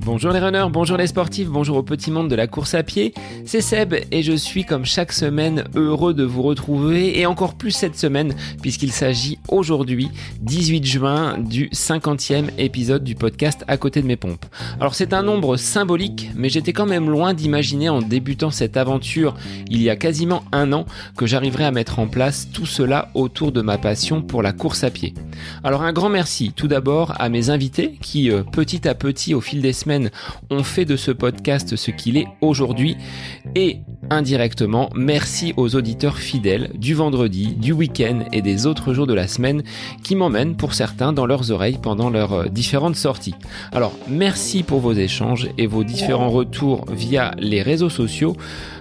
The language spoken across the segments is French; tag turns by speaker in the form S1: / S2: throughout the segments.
S1: Bonjour les runners, bonjour les sportifs, bonjour au petit monde de la course à pied, c'est Seb et je suis comme chaque semaine heureux de vous retrouver et encore plus cette semaine puisqu'il s'agit aujourd'hui, 18 juin, du 50e épisode du podcast À côté de mes pompes. Alors c'est un nombre symbolique mais j'étais quand même loin d'imaginer en débutant cette aventure il y a quasiment un an que j'arriverais à mettre en place tout cela autour de ma passion pour la course à pied. Alors un grand merci tout d'abord à mes invités qui petit à petit au fil des semaines ont fait de ce podcast ce qu'il est aujourd'hui et indirectement merci aux auditeurs fidèles du vendredi, du week-end et des autres jours de la semaine qui m'emmènent pour certains dans leurs oreilles pendant leurs différentes sorties. Alors merci pour vos échanges et vos différents retours via les réseaux sociaux.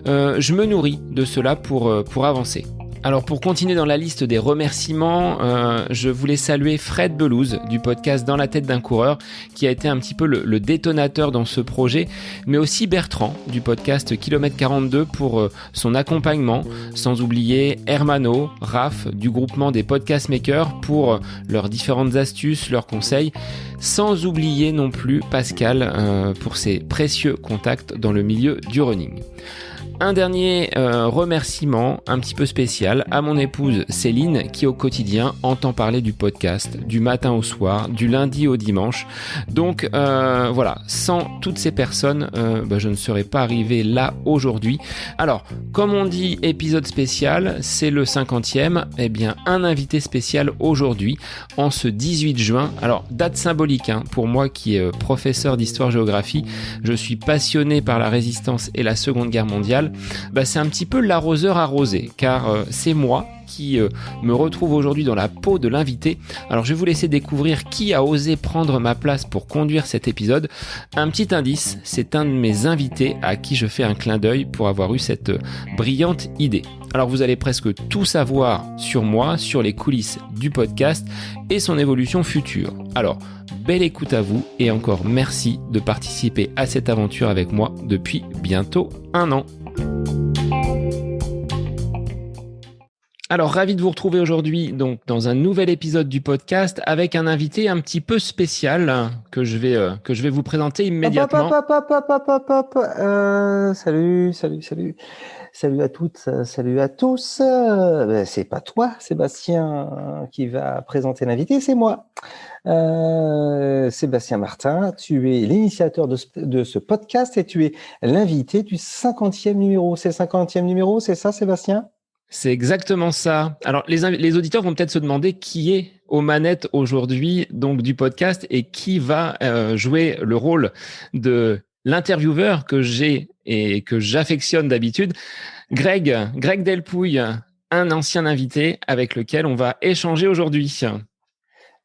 S1: Je me nourris de cela pour avancer. Alors pour continuer dans la liste des remerciements, je voulais saluer Fred Belouz du podcast Dans la tête d'un coureur qui a été un petit peu le détonateur dans ce projet, mais aussi Bertrand du podcast Kilomètre 42 pour son accompagnement, sans oublier Hermano, Raph du groupement des podcast makers pour leurs différentes astuces, leurs conseils, sans oublier non plus Pascal pour ses précieux contacts dans le milieu du running. Un dernier remerciement un petit peu spécial à mon épouse Céline qui au quotidien entend parler du podcast du matin au soir, du lundi au dimanche. Donc voilà, sans toutes ces personnes, je ne serais pas arrivé là aujourd'hui. Alors, comme on dit épisode spécial, c'est le 50e, eh bien un invité spécial aujourd'hui en ce 18 juin. Alors, date symbolique pour moi qui est professeur d'histoire-géographie, je suis passionné par la résistance et la Seconde Guerre mondiale. C'est un petit peu l'arroseur arrosé car c'est moi qui me retrouve aujourd'hui dans la peau de l'invité. Alors je vais vous laisser découvrir qui a osé prendre ma place pour conduire cet épisode. Un petit indice, c'est un de mes invités à qui je fais un clin d'œil pour avoir eu cette brillante idée. Alors vous allez presque tout savoir sur moi, sur les coulisses du podcast et son évolution future. Alors, belle écoute à vous et encore merci de participer à cette aventure avec moi depuis bientôt un an. Alors, ravi de vous retrouver aujourd'hui donc dans un nouvel épisode du podcast avec un invité un petit peu spécial que je vais vous présenter immédiatement.
S2: Salut. Salut à toutes, salut à tous. C'est pas toi, Sébastien, qui va présenter l'invité, c'est moi. Sébastien Martin, tu es l'initiateur de ce podcast et tu es l'invité du 50e numéro. C'est le 50e numéro, c'est ça, Sébastien ?
S1: C'est exactement ça. Alors, les auditeurs vont peut-être se demander qui est aux manettes aujourd'hui donc du podcast et qui va jouer le rôle de l'intervieweur que j'ai et que j'affectionne d'habitude. Greg Delpouille, un ancien invité avec lequel on va échanger aujourd'hui.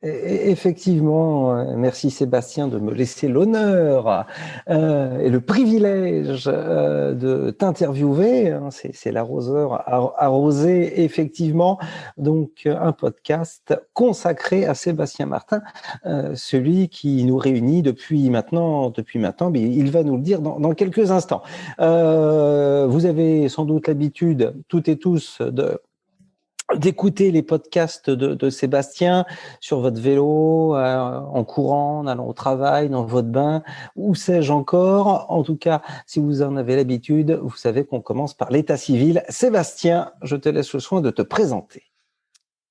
S2: Effectivement, merci Sébastien de me laisser l'honneur et le privilège de t'interviewer. C'est l'arroseur arrosé, effectivement. Donc, un podcast consacré à Sébastien Martin, celui qui nous réunit depuis maintenant, mais il va nous le dire dans quelques instants. Vous avez sans doute l'habitude, toutes et tous, d'écouter les podcasts de Sébastien sur votre vélo, en courant, en allant au travail, dans votre bain, où sais-je encore. En tout cas, si vous en avez l'habitude, vous savez qu'on commence par l'état civil. Sébastien, je te laisse le soin de te présenter.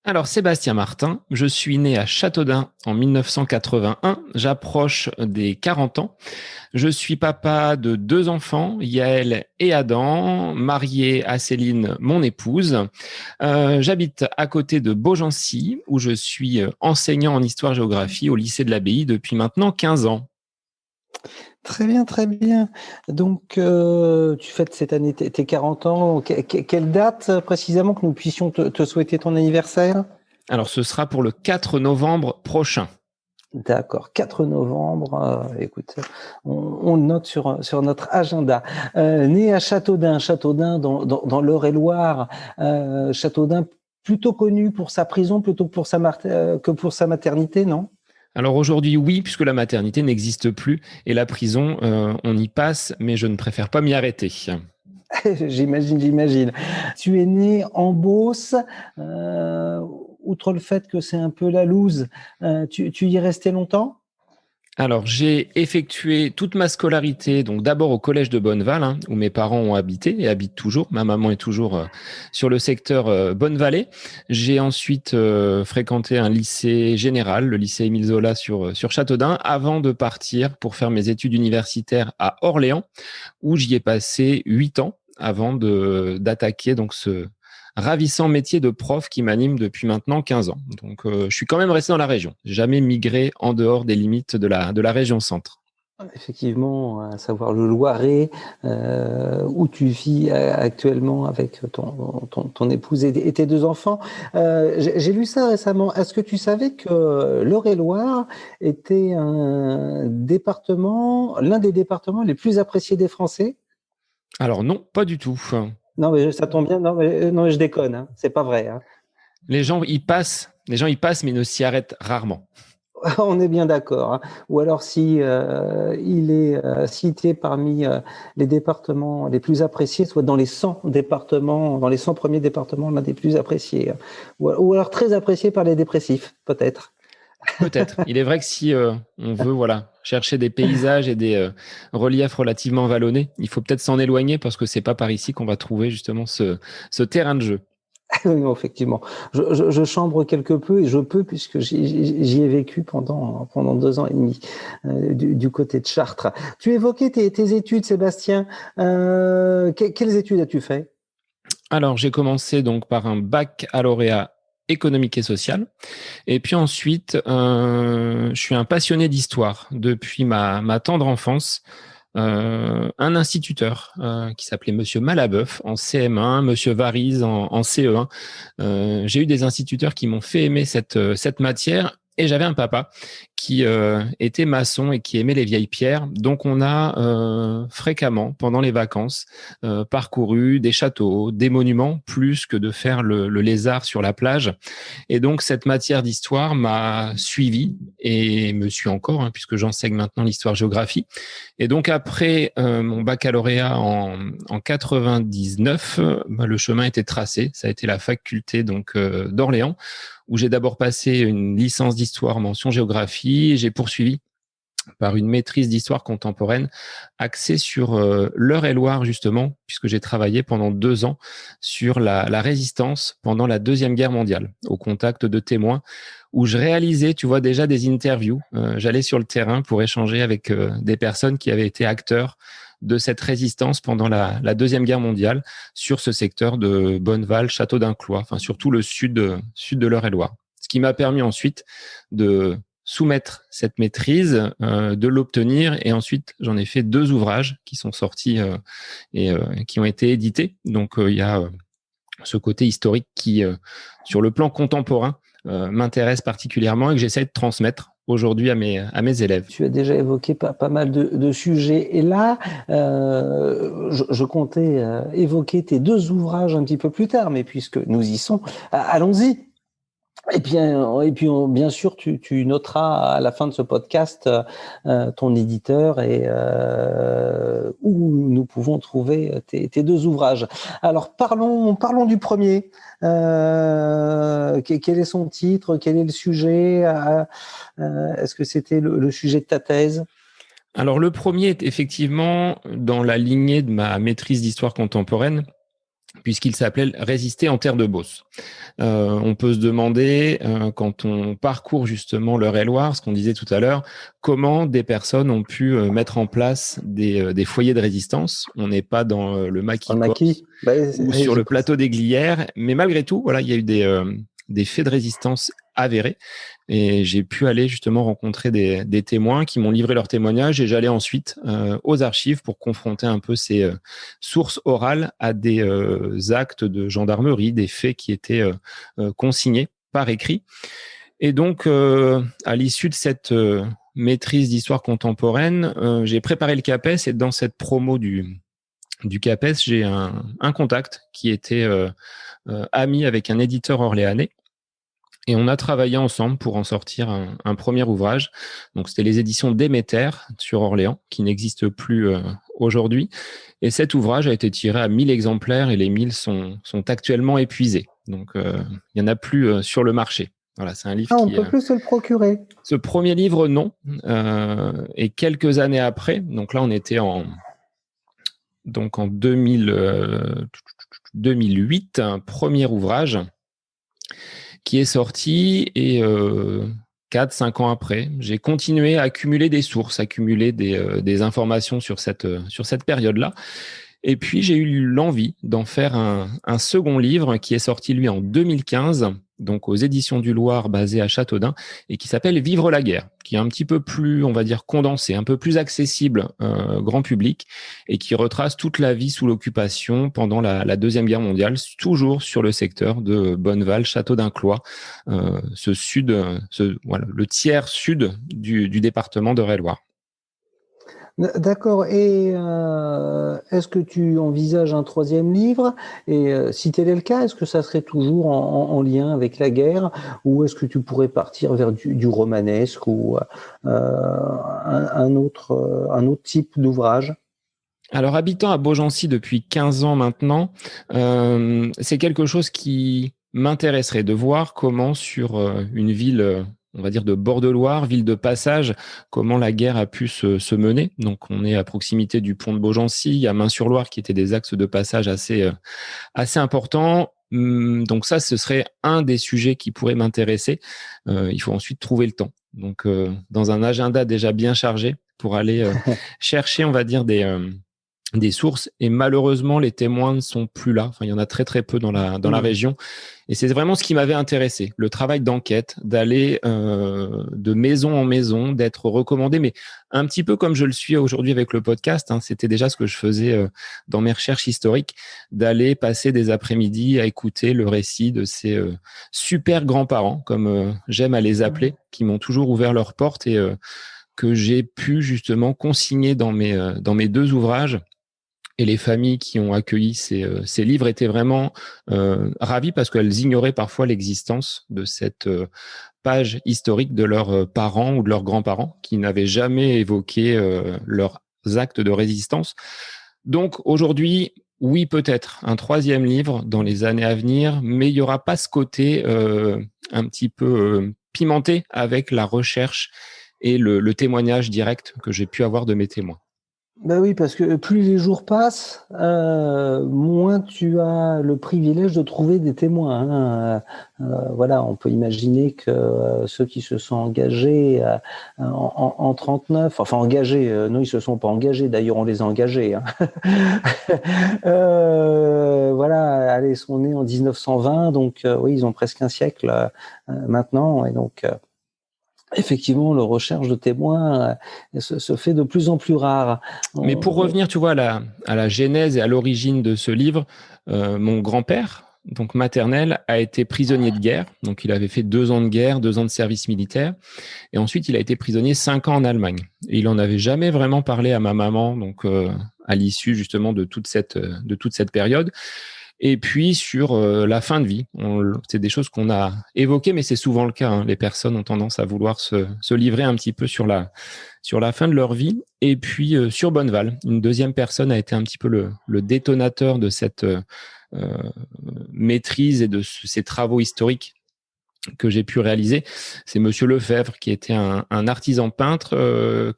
S1: Alors, Sébastien Martin, je suis né à Châteaudun en 1981, j'approche des 40 ans. Je suis papa de 2 enfants, Yaël et Adam, marié à Céline, mon épouse. J'habite à côté de Beaugency, où je suis enseignant en histoire-géographie au lycée de l'Abbaye depuis maintenant 15 ans.
S2: Très bien. Donc, tu fêtes cette année tes 40 ans. Quelle date précisément que nous puissions te souhaiter ton anniversaire ?
S1: Alors, ce sera pour le 4 novembre prochain.
S2: D'accord, 4 novembre. Écoute, on note sur notre agenda. Né à Châteaudun dans l'Eure-et-Loire. Châteaudun plutôt connu pour sa prison plutôt que pour sa maternité, non ?
S1: Alors aujourd'hui, oui, puisque la maternité n'existe plus et la prison, on y passe, mais je ne préfère pas m'y arrêter.
S2: J'imagine. Tu es né en Beauce, outre le fait que c'est un peu la loose, tu y es resté longtemps?
S1: Alors, j'ai effectué toute ma scolarité, donc d'abord au collège de Bonneval, où mes parents ont habité et habitent toujours. Ma maman est toujours sur le secteur Bonne-Vallée. J'ai ensuite fréquenté un lycée général, le lycée Émile Zola sur Châteaudun, avant de partir pour faire mes études universitaires à Orléans, où j'y ai passé 8 ans avant d'attaquer donc ce ravissant métier de prof qui m'anime depuis maintenant 15 ans. Donc, je suis quand même resté dans la région. J'ai jamais migré en dehors des limites de la région centre.
S2: Effectivement, à savoir le Loiret, où tu vis actuellement avec ton épouse et tes 2 enfants. J'ai lu ça récemment. Est-ce que tu savais que l'Eure-et-Loir était l'un des départements les plus appréciés des Français?
S1: Alors non, pas du tout.
S2: Non, mais ça tombe bien. Non, mais je déconne. Hein. C'est pas vrai. Hein.
S1: Les gens y passent, mais ils ne s'y arrêtent rarement.
S2: On est bien d'accord. Hein. Ou alors si il est cité parmi les départements les plus appréciés, soit dans les 100 départements, dans les 100 premiers départements, l'un des plus appréciés. Hein. Ou alors très apprécié par les dépressifs, peut-être.
S1: Peut-être. Il est vrai que si on veut chercher des paysages et des reliefs relativement vallonnés, il faut peut-être s'en éloigner parce que c'est pas par ici qu'on va trouver justement ce terrain de jeu.
S2: Non, effectivement. Je chambre quelque peu et je peux puisque j'y ai vécu pendant 2 ans et demi du côté de Chartres. Tu évoquais tes études, Sébastien. Quelles études as-tu fait?
S1: Alors, j'ai commencé donc par un baccalauréat économique et social. Et puis ensuite, je suis un passionné d'histoire depuis ma tendre enfance. Un instituteur qui s'appelait Monsieur Malabeuf en CM1, Monsieur Varize en CE1. J'ai eu des instituteurs qui m'ont fait aimer cette matière. Et j'avais un papa qui était maçon et qui aimait les vieilles pierres. Donc, on a fréquemment, pendant les vacances, parcouru des châteaux, des monuments, plus que de faire le lézard sur la plage. Et donc, cette matière d'histoire m'a suivi et me suit encore, puisque j'enseigne maintenant l'histoire-géographie. Et donc, après mon baccalauréat en 99, le chemin était tracé. Ça a été la faculté d'Orléans, où j'ai d'abord passé une licence d'histoire mention géographie. J'ai poursuivi par une maîtrise d'histoire contemporaine axée sur l'Eure-et-Loir, justement, puisque j'ai travaillé pendant 2 ans sur la résistance pendant la Deuxième Guerre mondiale, au contact de témoins, où je réalisais, tu vois, déjà des interviews. J'allais sur le terrain pour échanger avec des personnes qui avaient été acteurs de cette résistance pendant la Deuxième Guerre mondiale sur ce secteur de Bonneval, Château-d'Inclois, enfin surtout le sud de l'Eure-et-Loir. Ce qui m'a permis ensuite de soumettre cette maîtrise, de l'obtenir, et ensuite j'en ai fait 2 ouvrages qui sont sortis et qui ont été édités. Donc il y a ce côté historique qui, sur le plan contemporain, m'intéresse particulièrement et que j'essaie de transmettre aujourd'hui à mes élèves.
S2: Tu as déjà évoqué pas mal de sujets. Et là, je comptais évoquer tes 2 ouvrages un petit peu plus tard, mais puisque nous y sommes, allons-y. Et puis bien sûr, tu noteras à la fin de ce podcast ton éditeur et où nous pouvons trouver tes 2 ouvrages. Alors parlons du premier. Quel est son titre? Quel est le sujet? Est-ce que c'était le sujet de ta thèse?
S1: Alors le premier est effectivement dans la lignée de ma maîtrise d'histoire contemporaine, puisqu'il s'appelait « Résister en terre de Beauce ». On peut se demander, quand on parcourt justement l'Eure-et-Loir, ce qu'on disait tout à l'heure, comment des personnes ont pu mettre en place des foyers de résistance. On n'est pas dans le maquis ou sur le plateau des Glières, mais malgré tout, voilà, il y a eu des faits de résistance avérés. Et j'ai pu aller justement rencontrer des témoins qui m'ont livré leurs témoignages, et j'allais ensuite aux archives pour confronter un peu ces sources orales à des actes de gendarmerie, des faits qui étaient consignés par écrit. Et donc, à l'issue de cette maîtrise d'histoire contemporaine, j'ai préparé le CAPES, et dans cette promo du CAPES, j'ai un contact qui était ami avec un éditeur orléanais. Et on a travaillé ensemble pour en sortir un premier ouvrage. Donc, c'était les éditions Déméter sur Orléans, qui n'existent plus aujourd'hui. Et cet ouvrage a été tiré à 1000 exemplaires et les 1000 sont actuellement épuisés. Donc, il n'y en a plus sur le marché. Voilà, c'est un livre
S2: On ne peut plus se le procurer.
S1: Ce premier livre, non. Et quelques années après, donc là, on était en 2008, un premier ouvrage qui est sorti et 4-5 ans après, j'ai continué à accumuler des sources, accumuler des informations sur cette période-là. Et puis, j'ai eu l'envie d'en faire un second livre qui est sorti, lui, en 2015, donc aux éditions du Loir, basé à Châteaudun, et qui s'appelle Vivre la guerre, qui est un petit peu plus, on va dire, condensé, un peu plus accessible grand public, et qui retrace toute la vie sous l'occupation pendant la Deuxième Guerre mondiale, toujours sur le secteur de Bonneval, Châteaudun-Cloix, le tiers sud du département de Eure-et-Loir.
S2: D'accord. Et est-ce que tu envisages un troisième livre? Et si tel est le cas, est-ce que ça serait toujours en lien avec la guerre, ou est-ce que tu pourrais partir vers du romanesque ou un autre type d'ouvrage?
S1: Alors, habitant à Beaugency depuis 15 ans maintenant, c'est quelque chose qui m'intéresserait de voir comment sur une ville, on va dire de bord de Loire, ville de passage, comment la guerre a pu se mener. Donc, on est à proximité du pont de Beaugency, il y a Main-sur-Loire qui étaient des axes de passage assez importants. Donc ça, ce serait un des sujets qui pourrait m'intéresser. Il faut ensuite trouver le temps. Donc, dans un agenda déjà bien chargé pour aller chercher, on va dire, des sources, et malheureusement les témoins ne sont plus là. Enfin, il y en a très très peu dans la région, et c'est vraiment ce qui m'avait intéressé, le travail d'enquête, d'aller de maison en maison, d'être recommandé, mais un petit peu comme je le suis aujourd'hui avec le podcast. C'était déjà ce que je faisais dans mes recherches historiques, d'aller passer des après-midi à écouter le récit de ces super grands-parents, comme j'aime à les appeler, qui m'ont toujours ouvert leurs portes et que j'ai pu justement consigner dans mes deux ouvrages. Et les familles qui ont accueilli ces livres étaient vraiment ravies, parce qu'elles ignoraient parfois l'existence de cette page historique de leurs parents ou de leurs grands-parents, qui n'avaient jamais évoqué leurs actes de résistance. Donc aujourd'hui, oui, peut-être un troisième livre dans les années à venir, mais il n'y aura pas ce côté un petit peu pimenté avec la recherche et le témoignage direct que j'ai pu avoir de mes témoins.
S2: Ben oui, parce que plus les jours passent, moins tu as le privilège de trouver des témoins. Voilà, on peut imaginer que ceux qui se sont engagés en 39, enfin engagés, non, ils se sont pas engagés. D'ailleurs, on les a engagés. Voilà, allez, ils sont nés en 1920, donc oui, ils ont presque un siècle maintenant, et donc. Effectivement, la recherche de témoins se fait de plus en plus rare.
S1: Mais pour revenir, tu vois, à la genèse et à l'origine de ce livre, mon grand-père, donc maternel, a été prisonnier de guerre. Donc, il avait fait 2 ans de guerre, 2 ans de service militaire. Et ensuite, il a été prisonnier 5 ans en Allemagne. Et il n'en avait jamais vraiment parlé à ma maman, donc à l'issue justement de toute cette période. Et puis sur la fin de vie, c'est des choses qu'on a évoquées, mais c'est souvent le cas. Les personnes ont tendance à vouloir se livrer un petit peu sur la fin de leur vie. Et puis sur Bonneval, une deuxième personne a été un petit peu le détonateur de cette maîtrise et de ces travaux historiques que j'ai pu réaliser. C'est Monsieur Lefebvre, qui était un artisan peintre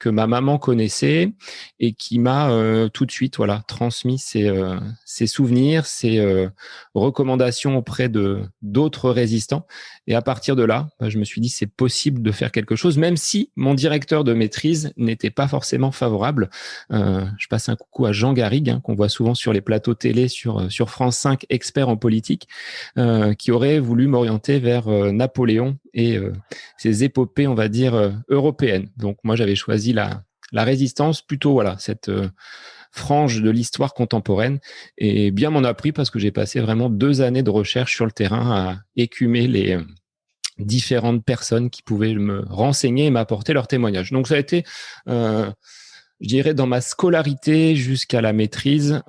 S1: que ma maman connaissait et qui m'a tout de suite transmis ses souvenirs, ses recommandations auprès de d'autres résistants. Et à partir de là, je me suis dit c'est possible de faire quelque chose, même si mon directeur de maîtrise n'était pas forcément favorable. Je passe un coucou à Jean Garrigue, qu'on voit souvent sur les plateaux télé sur France 5, expert en politique, qui aurait voulu m'orienter vers Napoléon et ses épopées, on va dire, européennes. Donc moi, j'avais choisi la résistance, plutôt cette frange de l'histoire contemporaine, et bien m'en a pris, parce que j'ai passé vraiment 2 années de recherche sur le terrain à écumer les différentes personnes qui pouvaient me renseigner et m'apporter leurs témoignages. Donc ça a été Je dirais dans ma scolarité jusqu'à la maîtrise,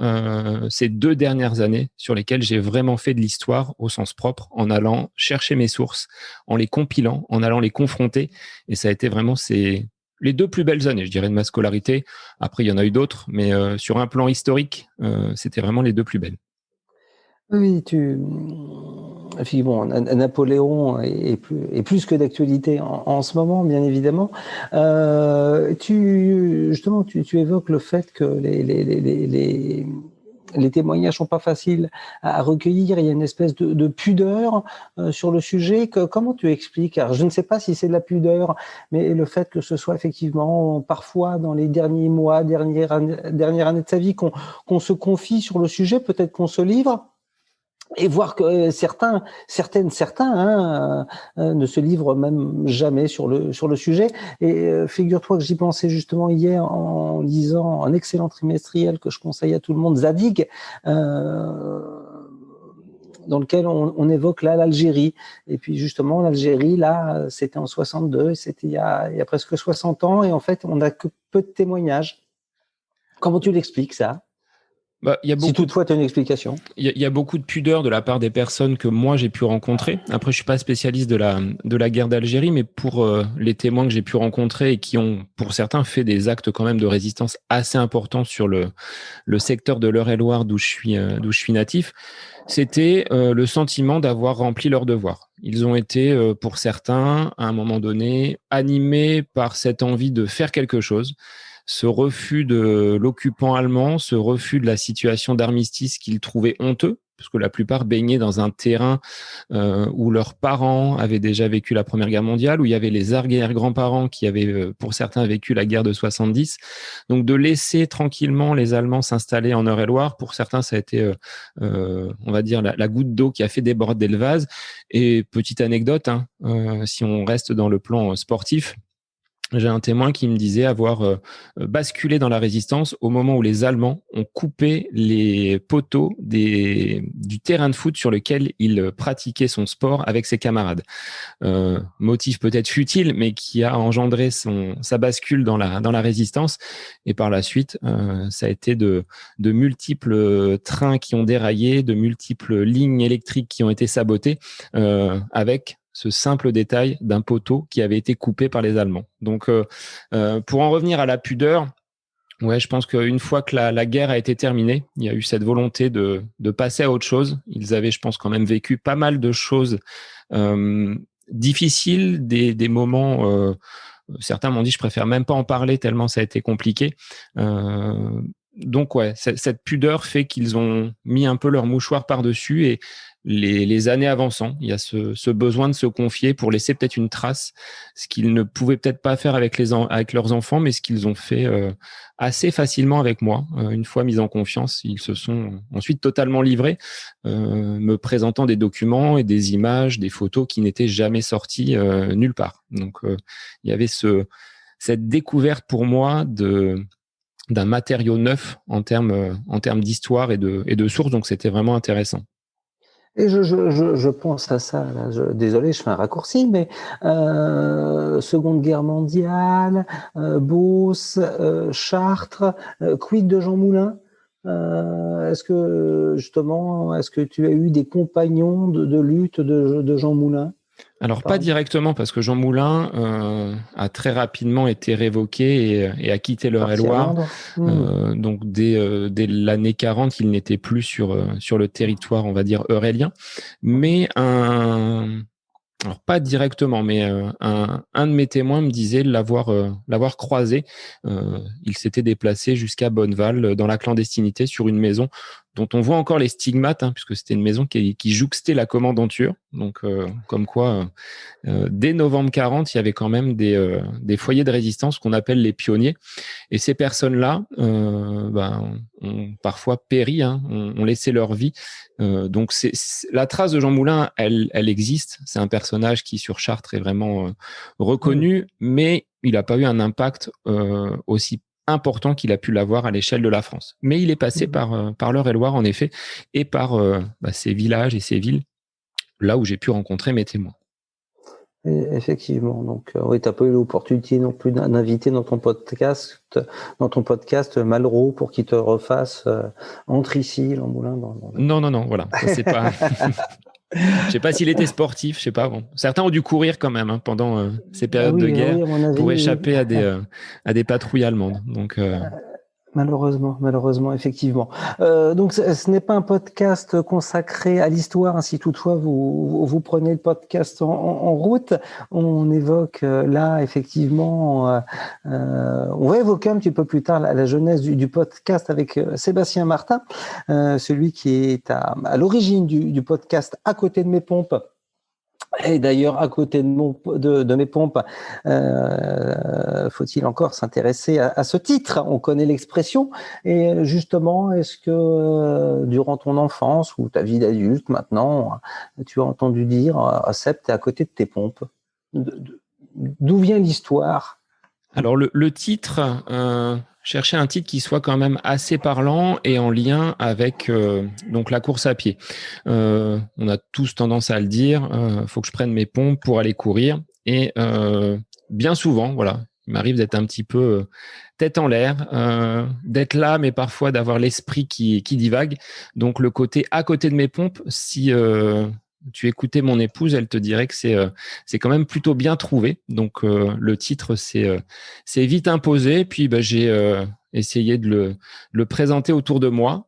S1: ces 2 dernières années sur lesquelles j'ai vraiment fait de l'histoire au sens propre, en allant chercher mes sources, en les compilant, en allant les confronter. Et ça a été vraiment les 2 plus belles années, je dirais, de ma scolarité. Après, il y en a eu d'autres, mais sur un plan historique, c'était vraiment les 2 plus belles.
S2: Oui, effectivement, Napoléon est plus que d'actualité en ce moment, bien évidemment. Justement, tu évoques le fait que les témoignages sont pas faciles à recueillir. Il y a une espèce de pudeur sur le sujet. Comment tu expliques? Alors, je ne sais pas si c'est de la pudeur, mais le fait que ce soit effectivement parfois dans les derniers mois, dernière année de sa vie, qu'on se confie sur le sujet, peut-être qu'on se livre. Et voir que certains ne se livrent même jamais sur le sujet. Et figure-toi que j'y pensais justement hier en lisant un excellent trimestriel que je conseille à tout le monde, Zadig, dans lequel on évoque là l'Algérie. Et puis justement, l'Algérie, là, c'était en 62, c'était il y a presque 60 ans, et en fait, on n'a que peu de témoignages. Comment tu l'expliques, ça? Si toutefois tu as une explication.
S1: Il y a beaucoup de pudeur de la part des personnes que moi j'ai pu rencontrer. Après, je suis pas spécialiste de la guerre d'Algérie, mais pour les témoins que j'ai pu rencontrer et qui ont, pour certains, fait des actes quand même de résistance assez importants sur le secteur de l'Eure-et-Loir d'où je suis natif, c'était le sentiment d'avoir rempli leur devoir. Ils ont été, pour certains, à un moment donné, animés par cette envie de faire quelque chose. Ce refus de l'occupant allemand, ce refus de la situation d'armistice qu'ils trouvaient honteux, parce que la plupart baignaient dans un terrain où leurs parents avaient déjà vécu la Première Guerre mondiale, où il y avait les arrière-grands-parents qui avaient, pour certains, vécu la guerre de 70. Donc, de laisser tranquillement les Allemands s'installer en Eure-et-Loir, pour certains, ça a été, on va dire, la goutte d'eau qui a fait déborder le vase. Et petite anecdote, si on reste dans le plan sportif, j'ai un témoin qui me disait avoir basculé dans la résistance au moment où les Allemands ont coupé les poteaux du terrain de foot sur lequel il pratiquait son sport avec ses camarades. Motif peut-être futile, mais qui a engendré sa bascule dans la résistance. Et par la suite, ça a été de multiples trains qui ont déraillé, de multiples lignes électriques qui ont été sabotées, avec ce simple détail d'un poteau qui avait été coupé par les Allemands. Donc, pour en revenir à la pudeur, ouais, je pense qu'une fois que la guerre a été terminée, il y a eu cette volonté de passer à autre chose. Ils avaient, je pense, quand même vécu pas mal de choses difficiles, des moments. Certains m'ont dit, je préfère même pas en parler tellement ça a été compliqué. Donc ouais, cette pudeur fait qu'ils ont mis un peu leur mouchoir par-dessus, et les années avançant, il y a ce besoin de se confier pour laisser peut-être une trace, ce qu'ils ne pouvaient peut-être pas faire avec leurs enfants, mais ce qu'ils ont fait assez facilement avec moi. Une fois mis en confiance, ils se sont ensuite totalement livrés, me présentant des documents et des images, des photos qui n'étaient jamais sorties nulle part. Donc il y avait cette découverte pour moi d'un matériau neuf en termes d'histoire et de sources, donc c'était vraiment intéressant.
S2: Et je pense à ça, là. Désolé, je fais un raccourci, mais Seconde Guerre mondiale, Beauce, Chartres, quid de Jean Moulin? Est-ce que tu as eu des compagnons de lutte de Jean Moulin?
S1: Alors, pas directement, parce que Jean Moulin a très rapidement été révoqué et a quitté l'Eure-et-Loir. Donc, dès l'année 40, il n'était plus sur le territoire, on va dire, eurélien. Mais alors pas directement, mais un de mes témoins me disait l'avoir croisé. Il s'était déplacé jusqu'à Bonneval dans la clandestinité sur une maison dont on voit encore les stigmates, puisque c'était une maison qui jouxtait la commandanture. Donc, comme quoi, dès novembre 40, il y avait quand même des foyers de résistance qu'on appelle les pionniers. Et ces personnes-là ont parfois péri, ont laissé leur vie. Donc, la trace de Jean Moulin, elle existe. C'est un personnage qui, sur Chartres, est vraiment reconnu, mais il n'a pas eu un impact aussi important qu'il a pu l'avoir à l'échelle de la France. Mais il est passé par l'Eure-et-Loir, en effet, et par ces villages et ces villes, là où j'ai pu rencontrer mes témoins.
S2: Effectivement. Donc, oui, tu n'as pas eu l'opportunité non plus d'inviter dans ton podcast Malraux pour qu'il te refasse entre ici, Lamboulin.
S1: Non, voilà. Ça, c'est pas. Je sais pas s'il était sportif, je sais pas. Bon. Certains ont dû courir quand même pendant ces périodes de guerre
S2: Oui, à mon avis,
S1: pour
S2: oui.
S1: échapper à des patrouilles allemandes. Donc,
S2: Malheureusement, effectivement. Donc, ce n'est pas un podcast consacré à l'histoire, hein, si toutefois vous prenez le podcast en route. On évoque là, effectivement, on va évoquer un petit peu plus tard la genèse du podcast avec Sébastien Martin, celui qui est à l'origine du podcast À côté de mes pompes. Et d'ailleurs, à côté de mes pompes, faut-il encore s'intéresser à ce titre? On connaît l'expression. Et justement, est-ce que durant ton enfance ou ta vie d'adulte maintenant, tu as entendu dire Seb, t'es à côté de tes pompes? D'où vient l'histoire?
S1: Alors le titre, chercher un titre qui soit quand même assez parlant et en lien avec donc la course à pied. On a tous tendance à le dire, faut que je prenne mes pompes pour aller courir. Et bien souvent, voilà, il m'arrive d'être un petit peu tête en l'air, d'être là, mais parfois d'avoir l'esprit qui divague. Donc le côté à côté de mes pompes, si tu écoutais mon épouse, elle te dirait que c'est quand même plutôt bien trouvé. Donc le titre c'est vite imposé. Puis j'ai essayé de le présenter autour de moi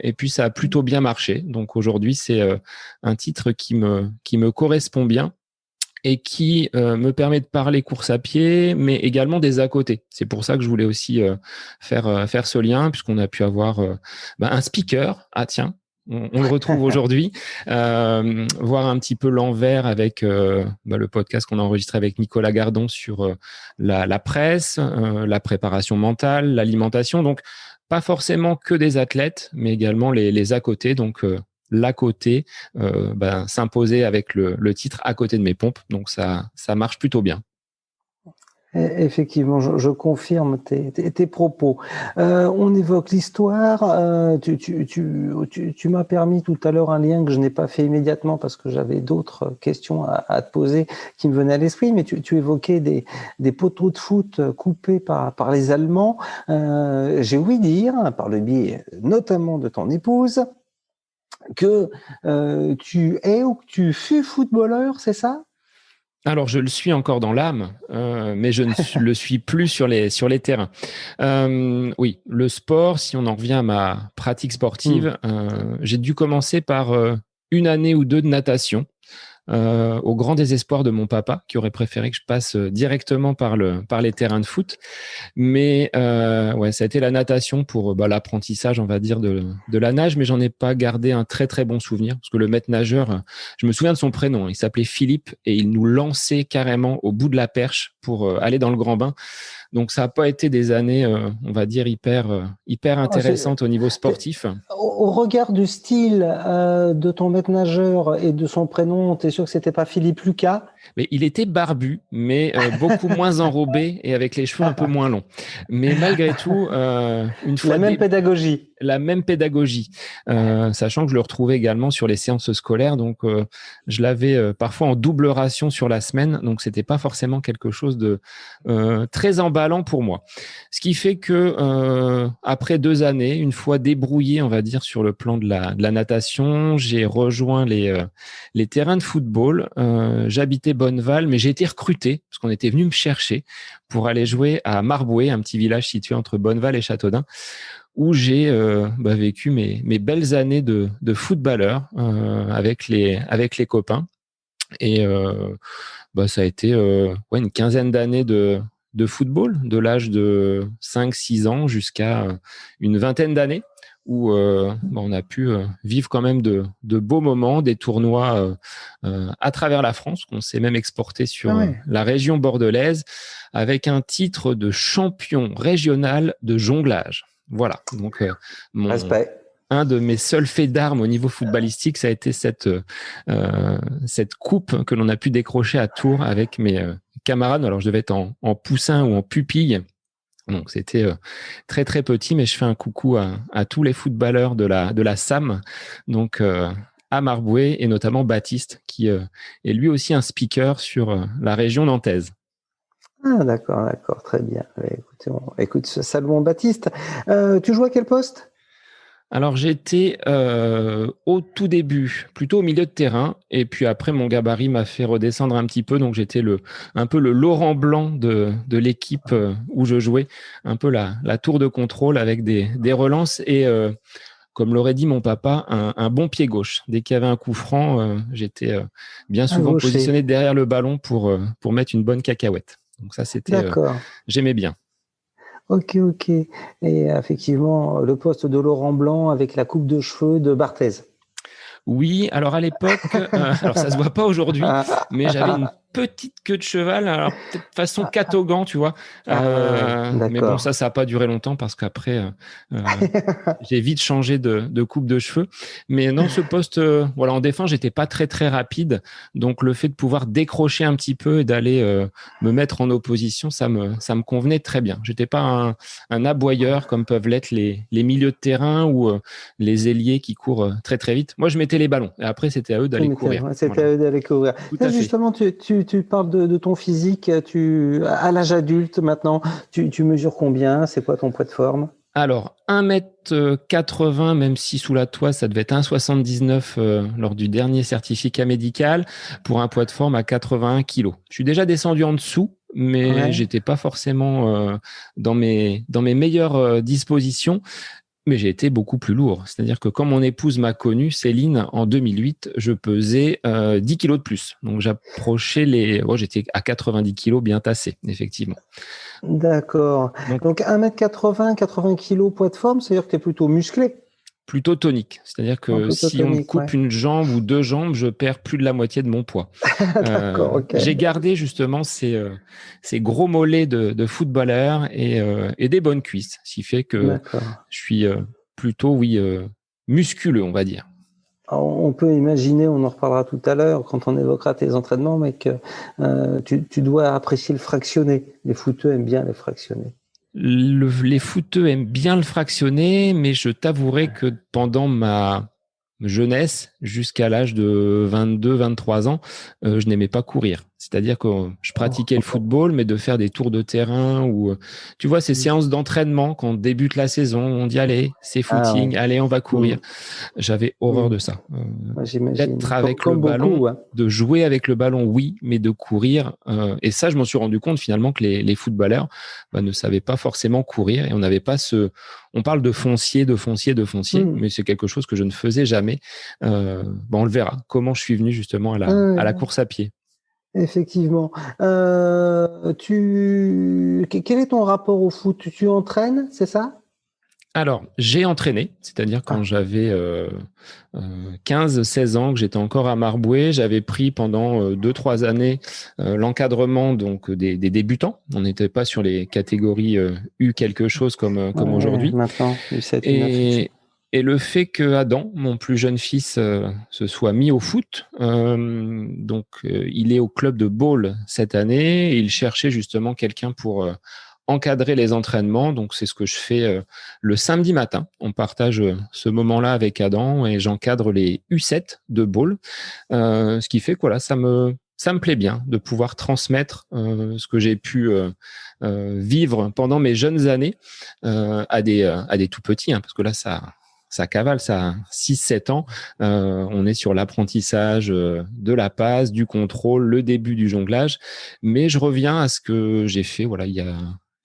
S1: et puis ça a plutôt bien marché. Donc aujourd'hui c'est un titre qui me correspond bien et qui me permet de parler course à pied, mais également des à côté. C'est pour ça que je voulais aussi faire ce lien, puisqu'on a pu avoir un speaker. Ah tiens, on le retrouve aujourd'hui. Voir un petit peu l'envers avec le podcast qu'on a enregistré avec Nicolas Gardon sur la presse, la préparation mentale, l'alimentation. Donc, pas forcément que des athlètes, mais également les à côté. Donc, l'à côté s'imposer avec le titre à côté de mes pompes. Donc, ça marche plutôt bien.
S2: Effectivement, je confirme tes propos. On évoque l'histoire. Tu m'as permis tout à l'heure un lien que je n'ai pas fait immédiatement parce que j'avais d'autres questions à te poser qui me venaient à l'esprit, mais tu évoquais des poteaux de foot coupés par les Allemands. J'ai ouï dire, par le biais notamment de ton épouse, que tu es ou que tu fus footballeur, c'est ça?
S1: Alors, je le suis encore dans l'âme, mais je ne le suis plus sur les terrains. Oui, le sport, si on en revient à ma pratique sportive, j'ai dû commencer par une année ou deux de natation. Au grand désespoir de mon papa, qui aurait préféré que je passe directement par les terrains de foot. Mais ouais, ça a été la natation pour l'apprentissage, on va dire, de la nage, mais j'en ai pas gardé un très très bon souvenir, parce que le maître nageur, je me souviens de son prénom, il s'appelait Philippe, et il nous lançait carrément au bout de la perche pour aller dans le grand bain. Donc ça n'a pas été des années, on va dire, hyper intéressantes au niveau sportif.
S2: Au regard du style de ton maître nageur et de son prénom, tu es sûr que c'était pas Philippe Lucas?
S1: Mais il était barbu, mais beaucoup moins enrobé et avec les cheveux un peu moins longs. Mais malgré tout, une fois
S2: pédagogie.
S1: La même pédagogie, sachant que je le retrouvais également sur les séances scolaires. Donc, je l'avais parfois en double ration sur la semaine. Donc, c'était pas forcément quelque chose de très emballant pour moi. Ce qui fait que après 2 années, une fois débrouillé, on va dire, sur le plan de la natation, j'ai rejoint les terrains de football. J'habitais Bonneval, mais j'ai été recruté parce qu'on était venu me chercher pour aller jouer à Marboué, un petit village situé entre Bonneval et Châteaudun, où j'ai vécu mes belles années de footballeur avec les copains. Et ça a été une quinzaine d'années de football, de l'âge de 5-6 ans jusqu'à une vingtaine d'années, où on a pu vivre quand même de beaux moments, des tournois à travers la France, qu'on s'est même exporté sur la région bordelaise, avec un titre de champion régional de jonglage. Voilà, donc un de mes seuls faits d'armes au niveau footballistique, ça a été cette coupe que l'on a pu décrocher à Tours avec mes camarades. Alors, je devais être en poussin ou en pupille. Donc, c'était très, très petit, mais je fais un coucou à tous les footballeurs de la SAM. Donc, à Marboué, et notamment Baptiste, qui est lui aussi un speaker sur la région nantaise.
S2: Ah, d'accord, très bien. Écoutez, écoute, saluons Baptiste. Tu joues à quel poste?
S1: Alors j'étais au tout début, plutôt au milieu de terrain, et puis après mon gabarit m'a fait redescendre un petit peu, donc j'étais un peu le Laurent Blanc de l'équipe où je jouais, un peu la tour de contrôle avec des relances et comme l'aurait dit mon papa, un bon pied gauche. Dès qu'il y avait un coup franc, j'étais bien souvent positionné derrière le ballon pour mettre une bonne cacahuète. Donc ça, j'aimais bien.
S2: Ok. Et effectivement, le poste de Laurent Blanc avec la coupe de cheveux de Barthez.
S1: Oui, alors à l'époque, alors ça se voit pas aujourd'hui, mais j'avais une petite queue de cheval, alors peut-être façon catogan, tu vois. Mais bon, ça a pas duré longtemps parce qu'après, j'ai vite changé de coupe de cheveux. Mais non, ce poste, voilà, en défense, j'étais pas très très rapide, donc le fait de pouvoir décrocher un petit peu et d'aller me mettre en opposition, ça me convenait très bien. J'étais pas un aboyeur comme peuvent l'être les milieux de terrain ou les ailiers qui courent très très vite. Moi, je mettais les ballons. Et après, c'était à eux d'aller courir.
S2: C'était à eux d'aller courir. Justement, tu parles de ton physique. À l'âge adulte maintenant, tu mesures combien? C'est quoi ton poids de forme?
S1: Alors, 1m80, même si sous la toise, ça devait être 1,79 lors du dernier certificat médical, pour un poids de forme à 81 kg. Je suis déjà descendu en dessous, mais j'étais pas forcément dans mes meilleures dispositions. Mais j'ai été beaucoup plus lourd. C'est-à-dire que quand mon épouse m'a connu, Céline, en 2008, je pesais 10 kilos de plus. Donc, j'approchais j'étais à 90 kilos bien tassé, effectivement.
S2: D'accord. Donc 1m80, 80 kilos poids de forme, c'est-à-dire que tu es plutôt musclé?
S1: Plutôt tonique. C'est-à-dire que si on me coupe une jambe ou deux jambes, je perds plus de la moitié de mon poids.
S2: D'accord,
S1: J'ai gardé justement ces gros mollets de footballeur et des bonnes cuisses, ce qui fait que je suis plutôt, musculeux, on va dire.
S2: Alors, on peut imaginer, on en reparlera tout à l'heure quand on évoquera tes entraînements, mais que tu dois apprécier le fractionné. Les footeux aiment bien les fractionner.
S1: Les footeux aiment bien le fractionner, mais je t'avouerai que pendant ma jeunesse, jusqu'à l'âge de 22, 23 ans, je n'aimais pas courir. C'est-à-dire que je pratiquais le football, mais de faire des tours de terrain ou, tu vois, ces séances d'entraînement quand on débute la saison, on dit allez, c'est footing, allez, on va courir. J'avais horreur de ça. D'être avec le ballon, de jouer avec le ballon, oui, mais de courir. Et ça, je m'en suis rendu compte finalement que les footballeurs ne savaient pas forcément courir et on n'avait pas on parle de foncier, mais c'est quelque chose que je ne faisais jamais. On le verra. Comment je suis venu justement à la course à pied.
S2: Effectivement. Quel est ton rapport au foot? Tu entraînes, c'est ça?
S1: Alors, j'ai entraîné, c'est-à-dire quand j'avais 15-16 ans, que j'étais encore à Marboué, j'avais pris pendant 2-3 années l'encadrement donc des débutants. On n'était pas sur les catégories U quelque chose comme aujourd'hui.
S2: Maintenant, U7, U9.
S1: Et le fait que Adam, mon plus jeune fils, se soit mis au foot, donc il est au club de Bâle cette année, et il cherchait justement quelqu'un pour encadrer les entraînements. Donc c'est ce que je fais le samedi matin. On partage ce moment-là avec Adam et j'encadre les U7 de Bâle, ce qui fait que voilà, ça me plaît bien de pouvoir transmettre ce que j'ai pu vivre pendant mes jeunes années à des tout petits, parce que là ça cavale, ça a 6-7 ans. On est sur l'apprentissage de la passe, du contrôle, le début du jonglage. Mais je reviens à ce que j'ai fait il y a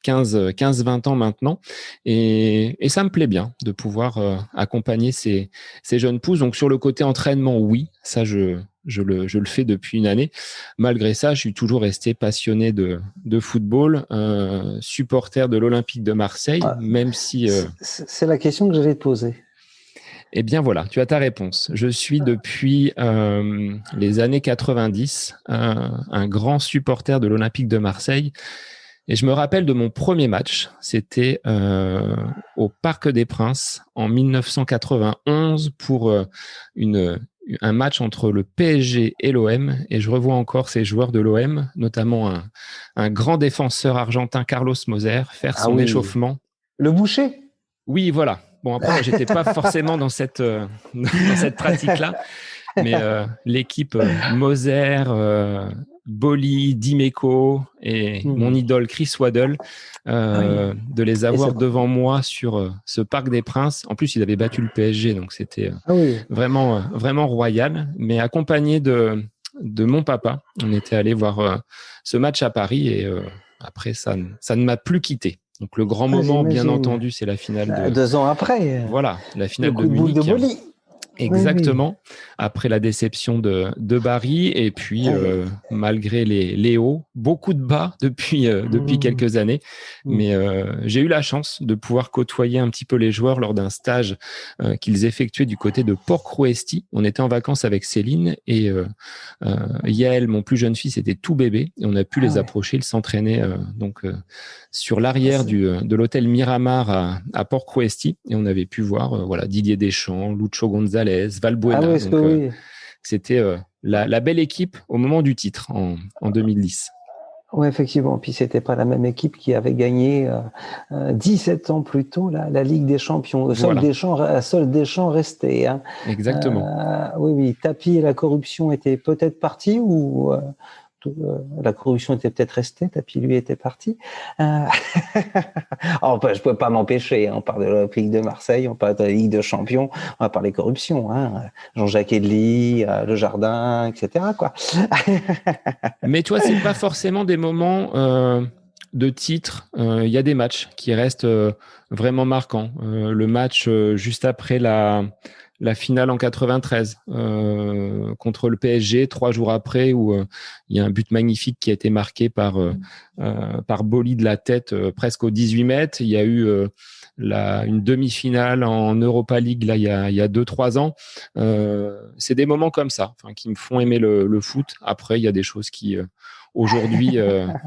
S1: 15-20 ans maintenant. Et ça me plaît bien de pouvoir accompagner ces jeunes pousses. Donc sur le côté entraînement, oui, ça je le fais depuis une année. Malgré ça, je suis toujours resté passionné de football, supporter de l'Olympique de Marseille, même si...
S2: C'est la question que j'allais te poser.
S1: Eh bien voilà, tu as ta réponse. Je suis depuis les années 90 un grand supporter de l'Olympique de Marseille. Et je me rappelle de mon premier match. C'était au Parc des Princes en 1991 pour un match entre le PSG et l'OM. Et je revois encore ces joueurs de l'OM, notamment un grand défenseur argentin, Carlos Moser, faire son échauffement.
S2: Le boucher?
S1: Oui, voilà. Bon, après, j'étais pas forcément dans cette pratique-là, mais l'équipe Moser, Boli, Dimeco et mon idole Chris Waddle, de les avoir devant moi sur ce Parc des Princes. En plus, ils avaient battu le PSG, donc c'était vraiment, vraiment royal, mais accompagné de mon papa. On était allé voir ce match à Paris et après, ça ne m'a plus quitté. Donc le grand moment, bien entendu, c'est la finale
S2: 2 ans après.
S1: Voilà, la finale
S2: le coup de Munich. De Boli.
S1: Exactement, après la déception de Bari et puis malgré les hauts, beaucoup de bas depuis quelques années, mais j'ai eu la chance de pouvoir côtoyer un petit peu les joueurs lors d'un stage qu'ils effectuaient du côté de Port-Crouesty. On était en vacances avec Céline et Yael, mon plus jeune fils, était tout bébé et on a pu les approcher, ils s'entraînaient sur l'arrière de l'hôtel Miramar à Port-Crouesty et on avait pu voir Didier Deschamps, Lucho González, Valbuena. C'était la belle équipe au moment du titre en 2010.
S2: Oui, effectivement. Puis c'était pas la même équipe qui avait gagné 17 ans plus tôt la Ligue des Champions. Seul Deschamps restait. Hein.
S1: Exactement.
S2: Oui. Tapie et la corruption étaient peut-être partis ou la corruption était peut-être restée. Tapie lui était parti. Je peux pas m'empêcher. Hein. On parle de l'Olympique de Marseille, on parle de la Ligue des Champions, on va parler corruption. Hein. Jean-Jacques Edly, Le Jardin, etc. Quoi.
S1: Mais tu vois, c'est pas forcément des moments de titre. Il y a des matchs qui restent vraiment marquants. Le match juste après la finale en 93 contre le PSG, 3 jours après, où il y a un but magnifique qui a été marqué par Boli de la tête presque aux 18 mètres. Il y a eu une demi-finale en Europa League là, il y a 2-3 ans. C'est des moments comme ça qui me font aimer le foot. Après, il y a des choses qui aujourd'hui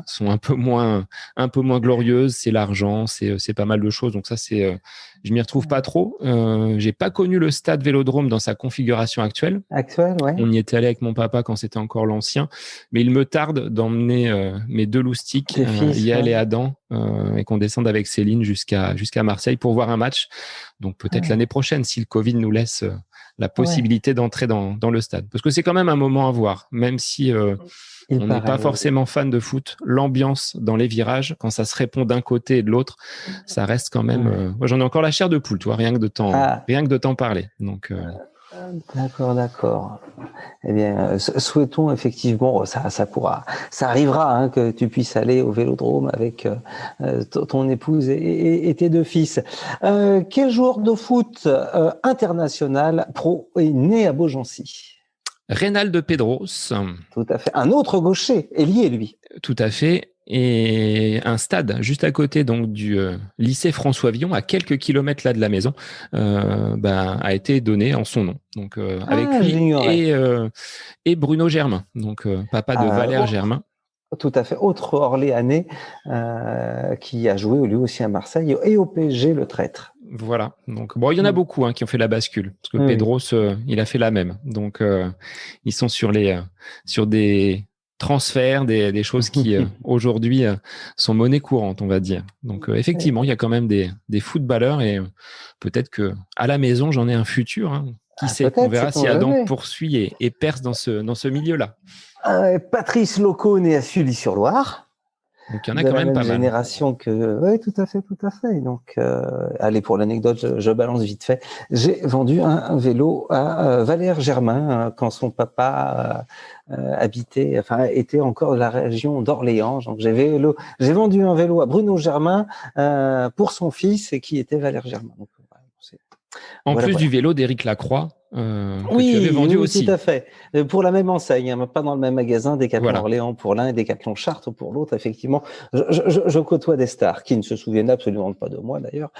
S1: sont un peu moins glorieuses. C'est l'argent, c'est pas mal de choses. Donc ça, je m'y retrouve pas trop. J'ai pas connu le stade Vélodrome dans sa configuration actuelle. On y était allé avec mon papa quand c'était encore l'ancien, mais il me tarde d'emmener mes 2 loustiques, Yael et Adam, et qu'on descende avec Céline jusqu'à Marseille pour voir un match. Donc peut-être l'année prochaine, si le Covid nous laisse la possibilité d'entrer dans le stade, parce que c'est quand même un moment à voir, même si on n'est pas forcément fan de foot. L'ambiance dans les virages, quand ça se répond d'un côté et de l'autre, ça reste quand même. Moi, j'en ai encore la chair de poule, toi, rien que de t'en parler. Donc.
S2: D'accord. Eh bien, souhaitons effectivement, ça arrivera que tu puisses aller au Vélodrome avec ton épouse et tes 2 fils. Quel joueur de foot international pro est né à Beaugency?
S1: Reynald Pedros.
S2: Tout à fait. Un autre gaucher, ailier, lui.
S1: Tout à fait. Et un stade juste à côté donc du lycée François Villon, à quelques kilomètres là de la maison, a été donné en son nom. Donc avec lui et Bruno Germain, donc papa de Valère Germain.
S2: Tout à fait. Autre Orléanais qui a joué lui aussi à Marseille et au PSG, le traître.
S1: Voilà. Donc il y en a beaucoup qui ont fait la bascule, parce que Pedros il a fait la même. Donc ils sont sur des transferts, des choses qui aujourd'hui sont monnaie courante, on va dire. Donc effectivement, il y a quand même des footballeurs et peut-être que à la maison j'en ai un futur. Qui sait, on verra si Adam poursuit et perce dans ce milieu-là.
S2: Patrice Loco né à Sully-sur-Loire.
S1: Donc il y en a quand même pas mal.
S2: Génération que, oui, tout à fait. Donc, allez, pour l'anecdote, je balance vite fait. J'ai vendu un vélo à Valère Germain quand son papa était encore dans la région d'Orléans. Donc j'ai vendu un vélo à Bruno Germain pour son fils et qui était Valère Germain. Donc,
S1: en plus du vélo d'Éric Lacroix. Que tu avais vendu aussi.
S2: Tout à fait. Pour la même enseigne, pas dans le même magasin, Décathlon Orléans pour l'un et Décathlon Chartres pour l'autre. Effectivement, je côtoie des stars qui ne se souviennent absolument pas de moi d'ailleurs.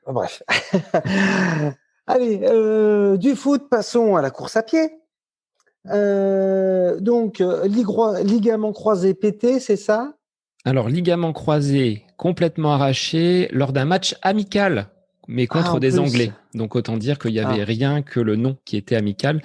S2: Bref. Allez, du foot, passons à la course à pied. Donc, ligament croisé pété, c'est ça?
S1: Alors, ligament croisé complètement arraché lors d'un match amical, mais contre des Anglais. Donc, autant dire qu'il n'y avait rien que le nom qui était amical.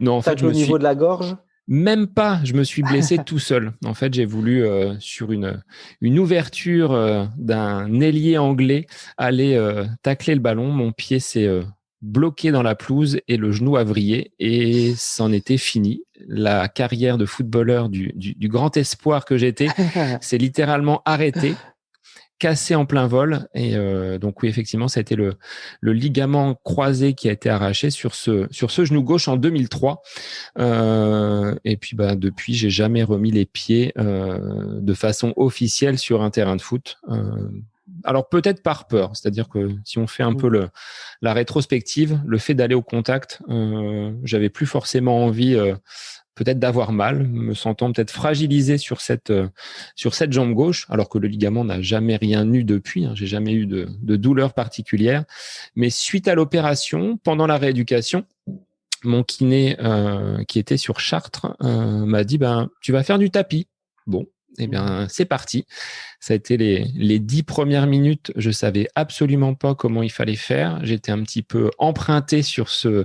S1: Non, en fait,
S2: au niveau de la gorge?
S1: Même pas, je me suis blessé tout seul. En fait, j'ai voulu, sur une ouverture d'un ailier anglais, aller tacler le ballon. Mon pied s'est bloqué dans la pelouse et le genou a vrillé et c'en était fini. La carrière de footballeur du grand espoir que j'étais s'est littéralement arrêtée, cassé en plein vol. Et donc oui, effectivement, ça a été le ligament croisé qui a été arraché sur ce genou gauche en 2003. Et puis depuis, j'ai jamais remis les pieds de façon officielle sur un terrain de foot. Alors peut-être par peur, c'est-à-dire que si on fait un peu la rétrospective, le fait d'aller au contact, j'avais plus forcément envie peut-être d'avoir mal, me sentant peut-être fragilisé sur cette jambe gauche, alors que le ligament n'a jamais rien eu depuis, hein, j'ai jamais eu de douleur particulière. Mais suite à l'opération, pendant la rééducation, mon kiné qui était sur Chartres m'a dit tu vas faire du tapis. Bon, eh bien c'est parti. Ça a été les 10 premières minutes, je savais absolument pas comment il fallait faire. J'étais un petit peu emprunté sur ce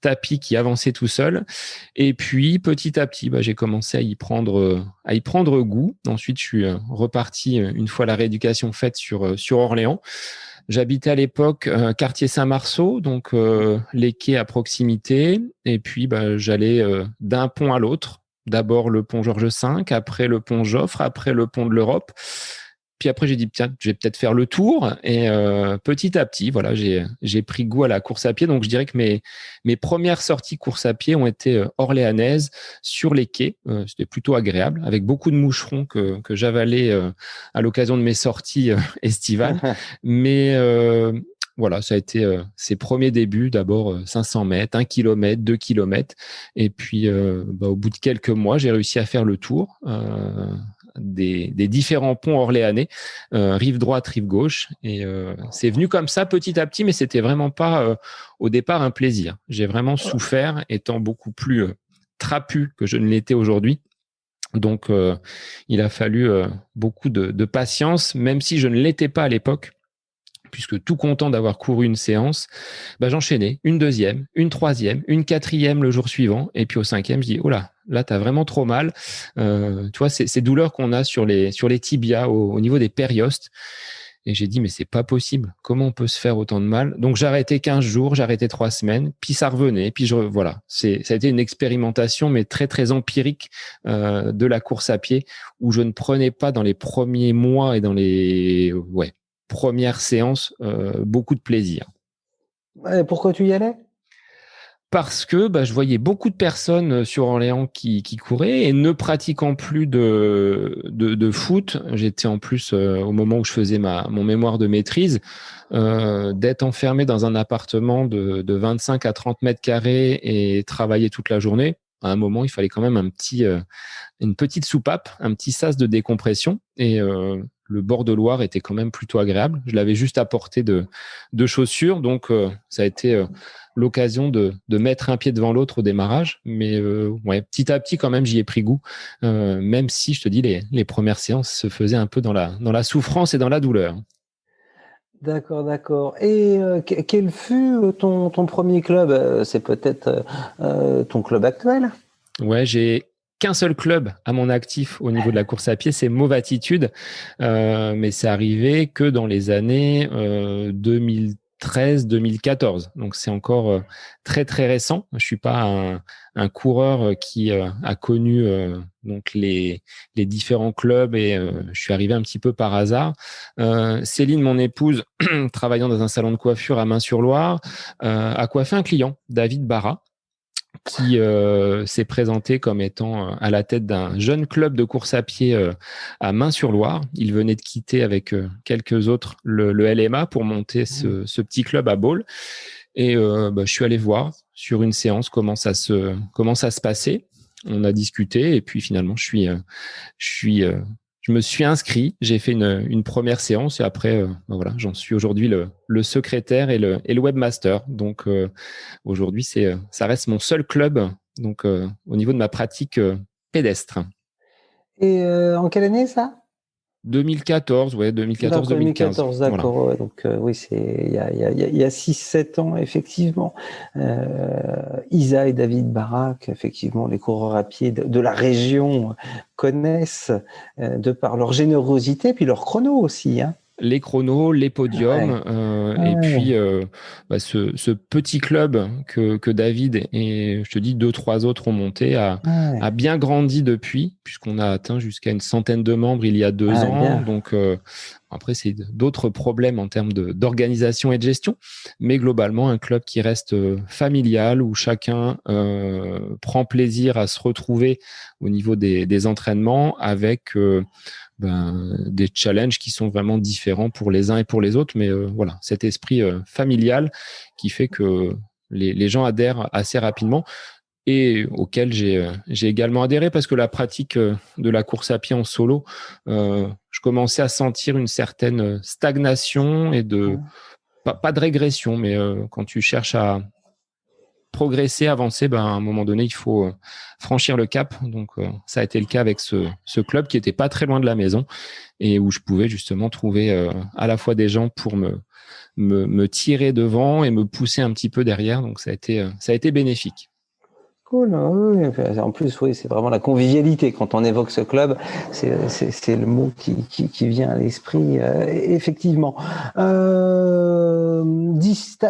S1: tapis qui avançait tout seul. Et puis petit à petit, j'ai commencé à y prendre goût. Ensuite, je suis reparti une fois la rééducation faite sur Orléans. J'habitais à l'époque quartier Saint-Marceau, donc les quais à proximité. Et puis, j'allais d'un pont à l'autre. D'abord le pont Georges V, après le pont Joffre, après le pont de l'Europe. Puis après, j'ai dit, tiens, je vais peut-être faire le tour. Et petit à petit, voilà, j'ai pris goût à la course à pied. Donc, je dirais que mes premières sorties course à pied ont été orléanaises sur les quais. C'était plutôt agréable, avec beaucoup de moucherons que j'avalais à l'occasion de mes sorties estivales. Mais voilà, ça a été ses premiers débuts. D'abord 500 mètres, 1 km, 2 km. Et puis, au bout de quelques mois, j'ai réussi à faire le tour des différents ponts orléanais, rive droite, rive gauche. Et c'est venu comme ça petit à petit, mais c'était vraiment pas au départ un plaisir. J'ai vraiment souffert, étant beaucoup plus trapu que je ne l'étais aujourd'hui. Donc, il a fallu beaucoup de patience, même si je ne l'étais pas à l'époque, puisque tout content d'avoir couru une séance, j'enchaînais une deuxième, une troisième, une quatrième le jour suivant. Et puis au cinquième, je dis, oh là, t'as vraiment trop mal. Tu vois, ces douleurs qu'on a sur les tibias au niveau des périostes. Et j'ai dit, mais c'est pas possible. Comment on peut se faire autant de mal? Donc j'arrêtais 15 jours, j'arrêtais 3 semaines, puis ça revenait. Puis voilà, ça a été une expérimentation, mais très, très empirique de la course à pied, où je ne prenais pas dans les premiers mois et dans les premières séances beaucoup de plaisir.
S2: Et pourquoi tu y allais?
S1: Parce que je voyais beaucoup de personnes sur Orléans qui couraient et ne pratiquant plus de foot. J'étais en plus, au moment où je faisais mon mémoire de maîtrise, d'être enfermé dans un appartement de 25 à 30 mètres carrés et travailler toute la journée. À un moment, il fallait quand même une petite soupape, un petit sas de décompression. Et le bord de Loire était quand même plutôt agréable. Je l'avais juste à portée de chaussures. Donc, ça a été l'occasion de mettre un pied devant l'autre au démarrage. Mais petit à petit, quand même, j'y ai pris goût. Même si, je te dis, les premières séances se faisaient un peu dans la souffrance et dans la douleur.
S2: D'accord, d'accord. Et quel fut ton premier club? C'est peut-être ton club actuel?
S1: Ouais, j'ai qu'un seul club à mon actif au niveau de la course à pied, c'est Mauvatitude. Mais c'est arrivé que dans les années 2013-2014. Donc, c'est encore très, très récent. Je suis pas un coureur qui a connu donc les différents clubs et je suis arrivé un petit peu par hasard. Céline, mon épouse, travaillant dans un salon de coiffure à Main-sur-Loire, a coiffé un client, David Barra, qui s'est présenté comme étant à la tête d'un jeune club de course à pied à Main-sur-Loire. Il venait de quitter avec quelques autres le LMA pour monter ce petit club à Baule. Et je suis allé voir sur une séance comment ça se passait. On a discuté et puis finalement, je me suis inscrit, j'ai fait une première séance et après, voilà, j'en suis aujourd'hui le secrétaire et le webmaster. Donc aujourd'hui, ça reste mon seul club. Donc au niveau de ma pratique pédestre.
S2: Et en quelle année ça?
S1: 2014, ouais, 2014-2015.
S2: 2014, d'accord.
S1: Voilà.
S2: Ouais, donc oui, il y a 6-7 ans, effectivement. Isa et David Barak, effectivement, les coureurs à pied de la région connaissent de par leur générosité, puis leur chrono aussi. Hein.
S1: Les chronos, les podiums, et puis ce petit club que David et je te dis 2-3 autres ont monté a bien grandi depuis, puisqu'on a atteint jusqu'à une centaine de membres il y a 2 ans.
S2: Bien.
S1: Donc après, c'est d'autres problèmes en termes d'organisation et de gestion, mais globalement un club qui reste familial, où chacun prend plaisir à se retrouver au niveau des entraînements, avec des challenges qui sont vraiment différents pour les uns et pour les autres, mais voilà, cet esprit familial qui fait que les gens adhèrent assez rapidement, et auquel j'ai également adhéré, parce que la pratique de la course à pied en solo, je commençais à sentir une certaine stagnation et pas de régression, mais quand tu cherches à progresser, avancer, à un moment donné, il faut franchir le cap. Donc, ça a été le cas avec ce club qui était pas très loin de la maison, et où je pouvais justement trouver à la fois des gens pour me tirer devant et me pousser un petit peu derrière. Donc, ça a été bénéfique.
S2: Cool, oui. En plus, oui, c'est vraiment la convivialité. Quand on évoque ce club, c'est le mot qui vient à l'esprit, effectivement.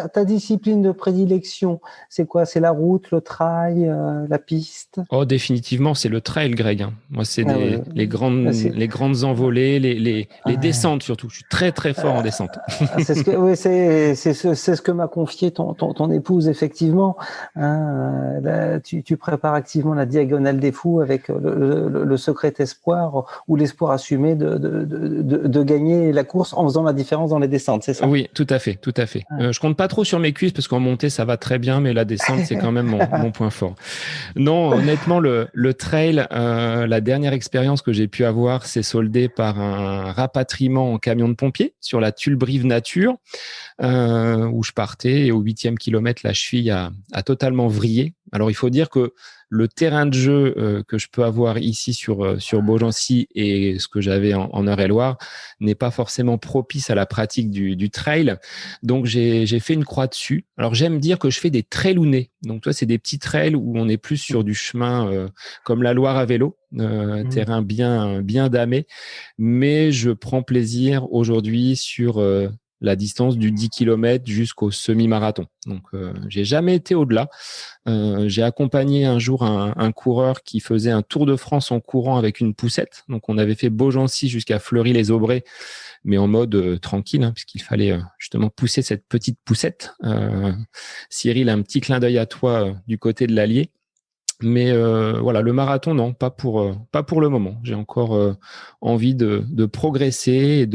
S2: Ta discipline de prédilection, c'est quoi? C'est la route, le trail, la piste?
S1: Oh, définitivement, c'est le trail, Greg. Hein. Moi, c'est les grandes envolées, les descentes surtout. Je suis très, très fort en descente.
S2: C'est ce que m'a confié ton épouse, effectivement. Hein, là, tu prépares activement la diagonale des fous avec le secret espoir, ou l'espoir assumé de gagner la course en faisant la différence dans les descentes, c'est ça?
S1: Oui, tout à fait, tout à fait. Je compte pas trop sur mes cuisses, parce qu'en montée ça va très bien, mais la descente c'est quand même mon point fort. Non, honnêtement, le trail, la dernière expérience que j'ai pu avoir, s'est soldée par un rapatriement en camion de pompiers sur la Tulle-Brive Nature, où je partais, et au 8e kilomètre, la cheville a totalement vrillé. Alors, il faut dire que le terrain de jeu que je peux avoir ici sur Beaugency, et ce que j'avais en Eure-et-Loire, n'est pas forcément propice à la pratique du trail. Donc, j'ai fait une croix dessus. Alors, j'aime dire que je fais des trailounets. Donc, toi, c'est des petits trails où on est plus sur du chemin comme la Loire à vélo, terrain bien damé. Mais je prends plaisir aujourd'hui sur la distance du 10 km jusqu'au semi-marathon. Donc, j'ai jamais été au-delà. J'ai accompagné un jour un coureur qui faisait un Tour de France en courant avec une poussette. Donc, on avait fait Beaugency jusqu'à Fleury-les-Aubrais, mais en mode tranquille, hein, puisqu'il fallait justement pousser cette petite poussette. Cyril, un petit clin d'œil à toi du côté de l'Allier. Mais voilà, le marathon, non, pas pour le moment. J'ai encore envie de progresser et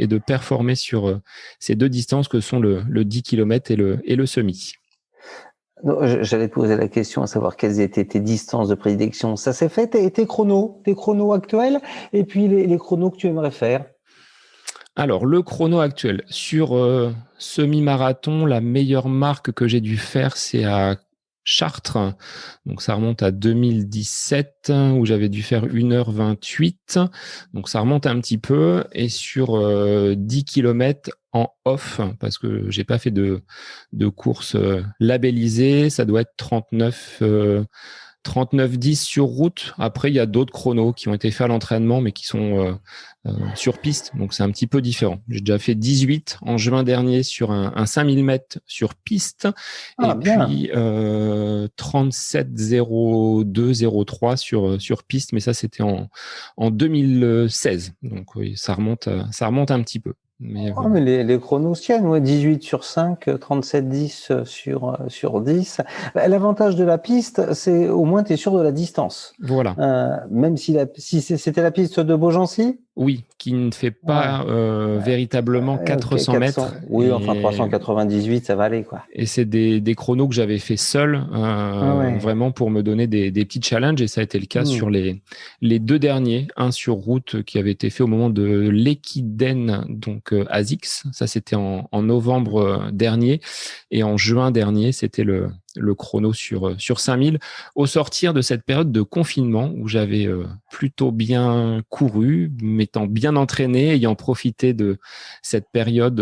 S1: de performer sur ces deux distances que sont le 10 km et le semi.
S2: J'allais te poser la question à savoir quelles étaient tes distances de prédilection. Ça s'est fait, tes chronos actuels, et puis les chronos que tu aimerais faire.
S1: Alors, le chrono actuel sur semi-marathon, la meilleure marque que j'ai dû faire, c'est à Chartres. Donc, ça remonte à 2017, où j'avais dû faire 1h28. Donc, ça remonte un petit peu. Et sur 10 km en off, parce que j'ai pas fait de course labellisée, ça doit être 39-10 sur route. Après, il y a d'autres chronos qui ont été faits à l'entraînement, mais qui sont sur piste. Donc, c'est un petit peu différent. J'ai déjà fait 18 en juin dernier sur un 5000 mètres sur piste. Puis 37-02-03 sur piste. Mais ça, c'était en 2016. Donc, oui, ça remonte un petit peu.
S2: Mais les chronos tiennent, ouais, 18 sur 5, 37-10 sur 10. L'avantage de la piste, c'est au moins tu es sûr de la distance.
S1: Voilà.
S2: Même si c'était la piste de Beaugency.
S1: Oui, qui ne fait pas véritablement 400 mètres.
S2: Oui, enfin 398, ça va aller, quoi.
S1: Et c'est des chronos que j'avais fait seul, vraiment pour me donner des petits challenges. Et ça a été le cas sur les deux derniers. Un sur route qui avait été fait au moment de l'Equiden, donc ASICS. Ça, c'était en novembre dernier. Et en juin dernier, c'était le le chrono sur 5000 au sortir de cette période de confinement où j'avais plutôt bien couru, m'étant bien entraîné, ayant profité de cette période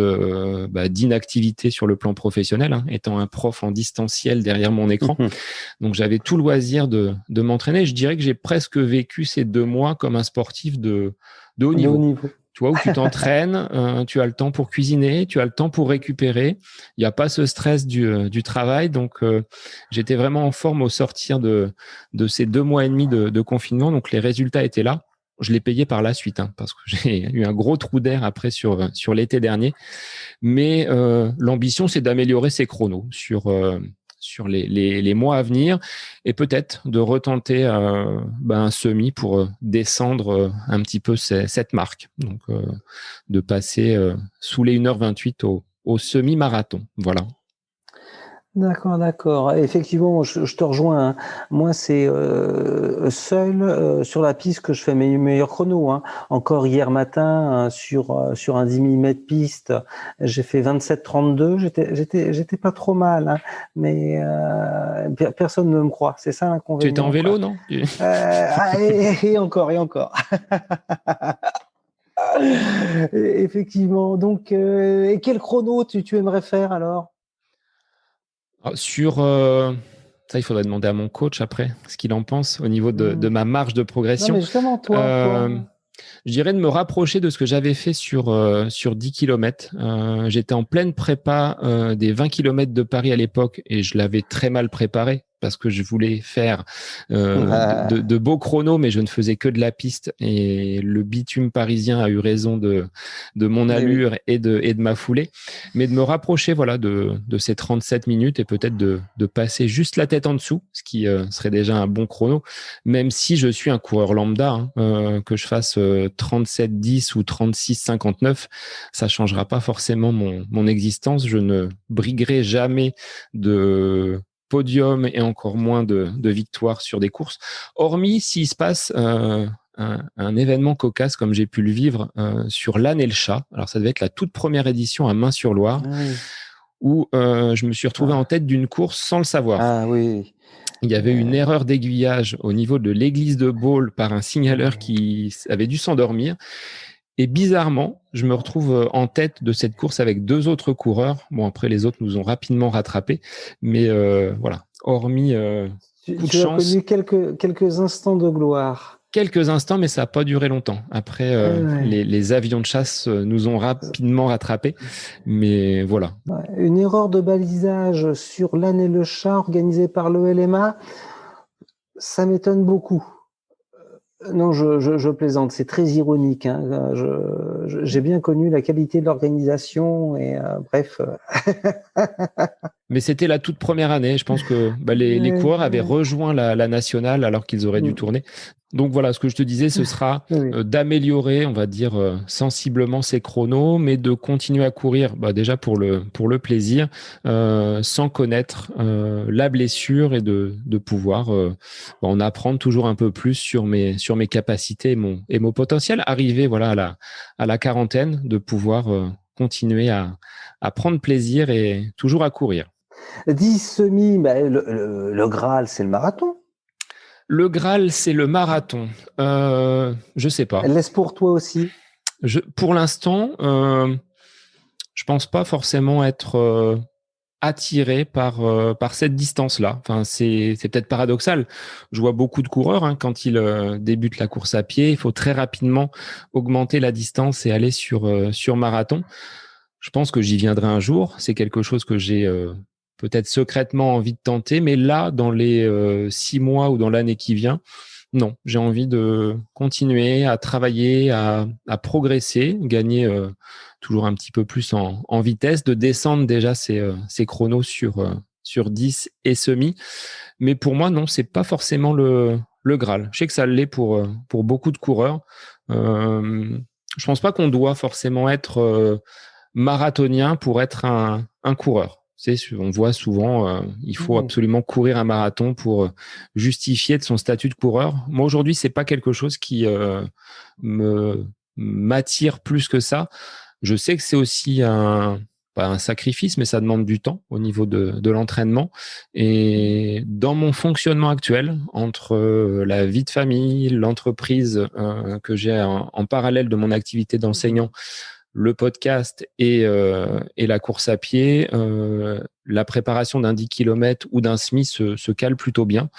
S1: d'inactivité sur le plan professionnel, hein, étant un prof en distanciel derrière mon écran. Donc, j'avais tout le loisir de m'entraîner. Je dirais que j'ai presque vécu ces 2 mois comme un sportif de haut niveau. Tu vois, où tu t'entraînes, tu as le temps pour cuisiner, tu as le temps pour récupérer. Il n'y a pas ce stress du travail. Donc, j'étais vraiment en forme au sortir de ces 2 mois et demi de confinement. Donc, les résultats étaient là. Je l'ai payé par la suite, hein, parce que j'ai eu un gros trou d'air après sur l'été dernier. Mais l'ambition, c'est d'améliorer ces chronos sur les mois à venir et peut-être de retenter un semi pour descendre un petit peu cette marque. Donc, de passer sous les 1h28 au semi-marathon. Voilà.
S2: D'accord. Effectivement, je te rejoins, hein. Moi, c'est seul sur la piste que je fais mes meilleurs chronos, hein. Encore hier matin, sur un 10 000 mètres piste, j'ai fait 27,32. J'étais pas trop mal, hein. Mais personne ne me croit. C'est ça l'inconvénient.
S1: Tu étais en vélo, non?
S2: Et encore. Effectivement. Donc, et quel chrono tu aimerais faire alors?
S1: Ça, il faudrait demander à mon coach après ce qu'il en pense au niveau de ma marge de progression.
S2: Non, mais justement, toi.
S1: Je dirais de me rapprocher de ce que j'avais fait sur 10 km. J'étais en pleine prépa des 20 km de Paris à l'époque et je l'avais très mal préparé parce que je voulais faire de beaux chronos, mais je ne faisais que de la piste et le bitume parisien a eu raison de mon allure et de ma foulée. Mais de me rapprocher de ces 37 minutes et peut-être de passer juste la tête en dessous, ce qui serait déjà un bon chrono, même si je suis un coureur lambda, hein, que je fasse 37-10 ou 36-59, ça changera pas forcément mon existence. Je ne briguerai jamais de podium et encore moins de victoires sur des courses, hormis s'il se passe un événement cocasse comme j'ai pu le vivre sur l'âne et le chat. Alors ça devait être la toute première édition à Main-sur-Loire, où je me suis retrouvé en tête d'une course sans le savoir.
S2: Ah oui.
S1: Il y avait une erreur d'aiguillage au niveau de l'église de Baule par un signaleur qui avait dû s'endormir. Et bizarrement, je me retrouve en tête de cette course avec 2 autres coureurs. Bon, après, les autres nous ont rapidement rattrapés. Mais voilà, hormis coup de chance.
S2: Tu as connu quelques instants de gloire.
S1: Quelques instants, mais ça n'a pas duré longtemps. Après, les avions de chasse nous ont rapidement rattrapés. Mais voilà.
S2: Une erreur de balisage sur l'âne et le chat organisée par le LMA, ça m'étonne beaucoup. Non, je plaisante, c'est très ironique, hein. J'ai bien connu la qualité de l'organisation et bref.
S1: Mais c'était la toute première année. Je pense que les coureurs avaient rejoint la nationale alors qu'ils auraient dû tourner. Donc voilà, ce que je te disais, ce sera d'améliorer, on va dire, sensiblement ces chronos, mais de continuer à courir déjà pour le plaisir, sans connaître la blessure et de pouvoir en apprendre toujours un peu plus sur mes capacités et mon potentiel. Arriver à la quarantaine, de pouvoir continuer à prendre plaisir et toujours à courir.
S2: 10 semis, le Graal, c'est le marathon.
S1: Le Graal, c'est le marathon. Je sais pas.
S2: Laisse pour toi aussi.
S1: Pour l'instant, je pense pas forcément être attiré par cette distance-là. Enfin, c'est peut-être paradoxal. Je vois beaucoup de coureurs, hein, quand ils débutent la course à pied, il faut très rapidement augmenter la distance et aller sur marathon. Je pense que j'y viendrai un jour. C'est quelque chose que j'ai peut-être secrètement envie de tenter, mais là, dans les 6 mois ou dans l'année qui vient, non, j'ai envie de continuer à travailler, à progresser, gagner toujours un petit peu plus en vitesse, de descendre déjà ces chronos sur 10 et semi. Mais pour moi, non, c'est pas forcément le Graal. Je sais que ça l'est pour beaucoup de coureurs. Je pense pas qu'on doit forcément être marathonien pour être un coureur. On voit souvent, il faut absolument courir un marathon pour justifier de son statut de coureur. Moi, aujourd'hui, c'est pas quelque chose qui m'attire plus que ça. Je sais que c'est aussi un pas un sacrifice, mais ça demande du temps au niveau de l'entraînement. Et dans mon fonctionnement actuel, entre la vie de famille, l'entreprise que j'ai en parallèle de mon activité d'enseignant, le podcast et la course à pied, la préparation d'un 10 km ou d'un semi se cale plutôt bien.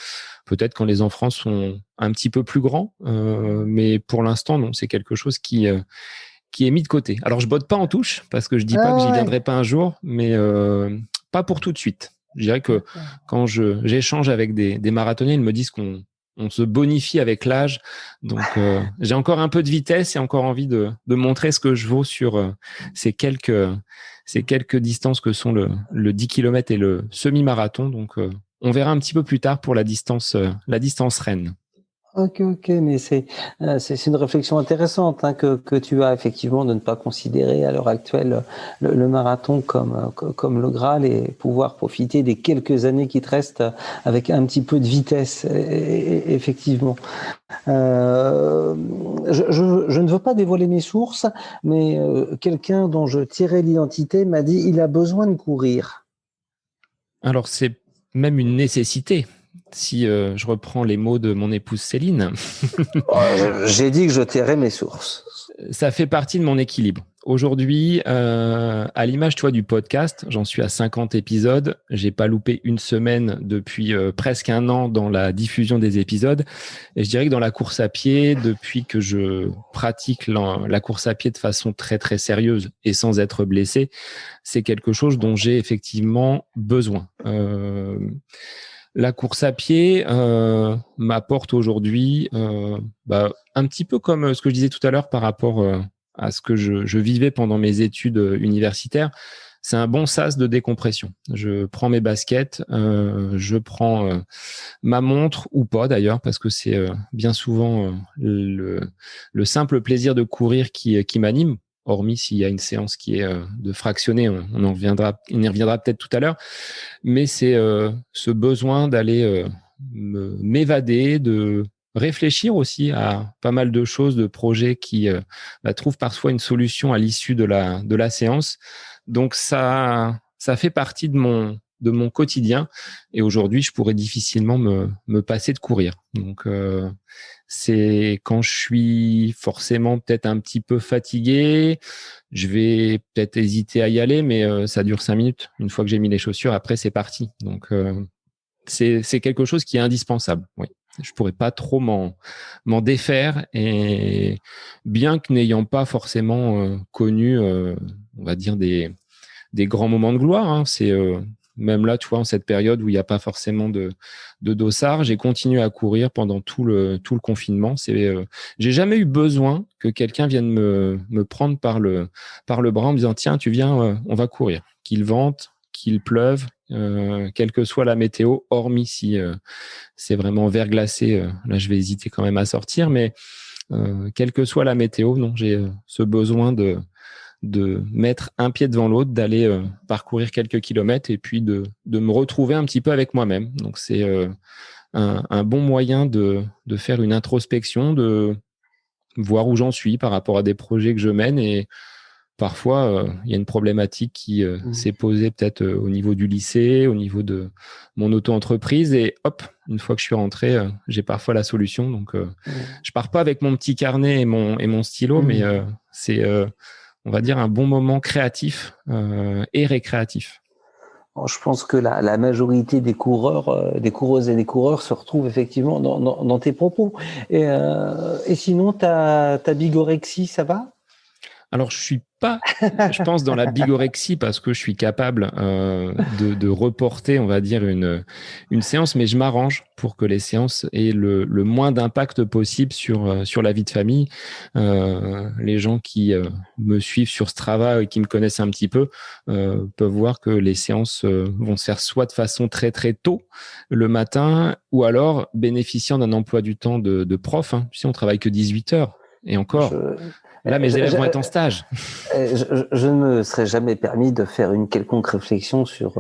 S1: Peut-être quand les enfants sont un petit peu plus grands, mais pour l'instant, non, c'est quelque chose qui est mis de côté. Alors, je botte pas en touche parce que je dis pas que j'y viendrai pas un jour, mais pas pour tout de suite. Je dirais que quand j'échange avec des marathoniens, ils me disent qu'on se bonifie avec l'âge. Donc, j'ai encore un peu de vitesse et encore envie de montrer ce que je vaux sur ces quelques distances que sont le 10 km et le semi-marathon. Donc, on verra un petit peu plus tard pour la distance Rennes.
S2: Ok, mais c'est une réflexion intéressante que tu as effectivement de ne pas considérer à l'heure actuelle le marathon comme le Graal et pouvoir profiter des quelques années qui te restent avec un petit peu de vitesse, effectivement. Je ne veux pas dévoiler mes sources, mais quelqu'un dont je tirais l'identité m'a dit il a besoin de courir.
S1: Alors, c'est même une nécessité. Si je reprends les mots de mon épouse Céline.
S2: J'ai dit que je tairais mes sources.
S1: Ça fait partie de mon équilibre. Aujourd'hui, à l'image, tu vois, du podcast, j'en suis à 50 épisodes. J'ai pas loupé une semaine depuis presque un an dans la diffusion des épisodes. Et je dirais que dans la course à pied, depuis que je pratique la course à pied de façon très, très sérieuse et sans être blessé, c'est quelque chose dont j'ai effectivement besoin. La course à pied m'apporte aujourd'hui, un petit peu comme ce que je disais tout à l'heure par rapport à ce que je vivais pendant mes études universitaires. C'est un bon sas de décompression. Je prends mes baskets, je prends ma montre ou pas d'ailleurs, parce que c'est bien souvent le simple plaisir de courir qui m'anime. Hormis s'il y a une séance qui est de fractionner, on y reviendra peut-être tout à l'heure. Mais c'est ce besoin d'aller m'évader, de réfléchir aussi à pas mal de choses, de projets qui trouvent parfois une solution à l'issue de la séance. Donc ça fait partie de mon quotidien. Et aujourd'hui, je pourrais difficilement me passer de courir. Donc c'est quand je suis forcément peut-être un petit peu fatigué, je vais peut-être hésiter à y aller, mais ça dure 5 minutes. Une fois que j'ai mis les chaussures, après c'est parti. Donc c'est quelque chose qui est indispensable. Oui, je pourrais pas trop m'en défaire. Et bien que n'ayant pas forcément connu, on va dire des grands moments de gloire, hein, c'est même là, tu vois, en cette période où il n'y a pas forcément de dossard, j'ai continué à courir pendant tout le confinement. J'ai jamais eu besoin que quelqu'un vienne me prendre par le bras en me disant tiens, tu viens, on va courir. Qu'il vente, qu'il pleuve, quelle que soit la météo, hormis si c'est vraiment verglacé, là je vais hésiter quand même à sortir, mais quelle que soit la météo, non, j'ai ce besoin de mettre un pied devant l'autre, d'aller parcourir quelques kilomètres et puis de me retrouver un petit peu avec moi-même. Donc c'est un bon moyen de faire une introspection, de voir où j'en suis par rapport à des projets que je mène. Et parfois, il y a une problématique qui s'est posée peut-être au niveau du lycée, au niveau de mon auto-entreprise. Et hop, une fois que je suis rentré, j'ai parfois la solution. Donc, je pars pas avec mon petit carnet et mon stylo, mais c'est on va dire un bon moment créatif et récréatif.
S2: Je pense que la majorité des coureurs, des coureuses et des coureurs se retrouvent effectivement dans tes propos. Et sinon, ta bigorexie, ça va ?
S1: Alors, je suis pas, je pense, dans la bigorexie parce que je suis capable de reporter, on va dire, une séance, mais je m'arrange pour que les séances aient le moins d'impact possible sur la vie de famille. Les gens qui me suivent sur Strava et qui me connaissent un petit peu peuvent voir que les séances vont se faire soit de façon très très tôt le matin, ou alors bénéficiant d'un emploi du temps de prof. Hein. Tu sais, on travaille que 18 heures et encore. Là, mes élèves vont être en stage.
S2: Je ne me serais jamais permis de faire une quelconque réflexion sur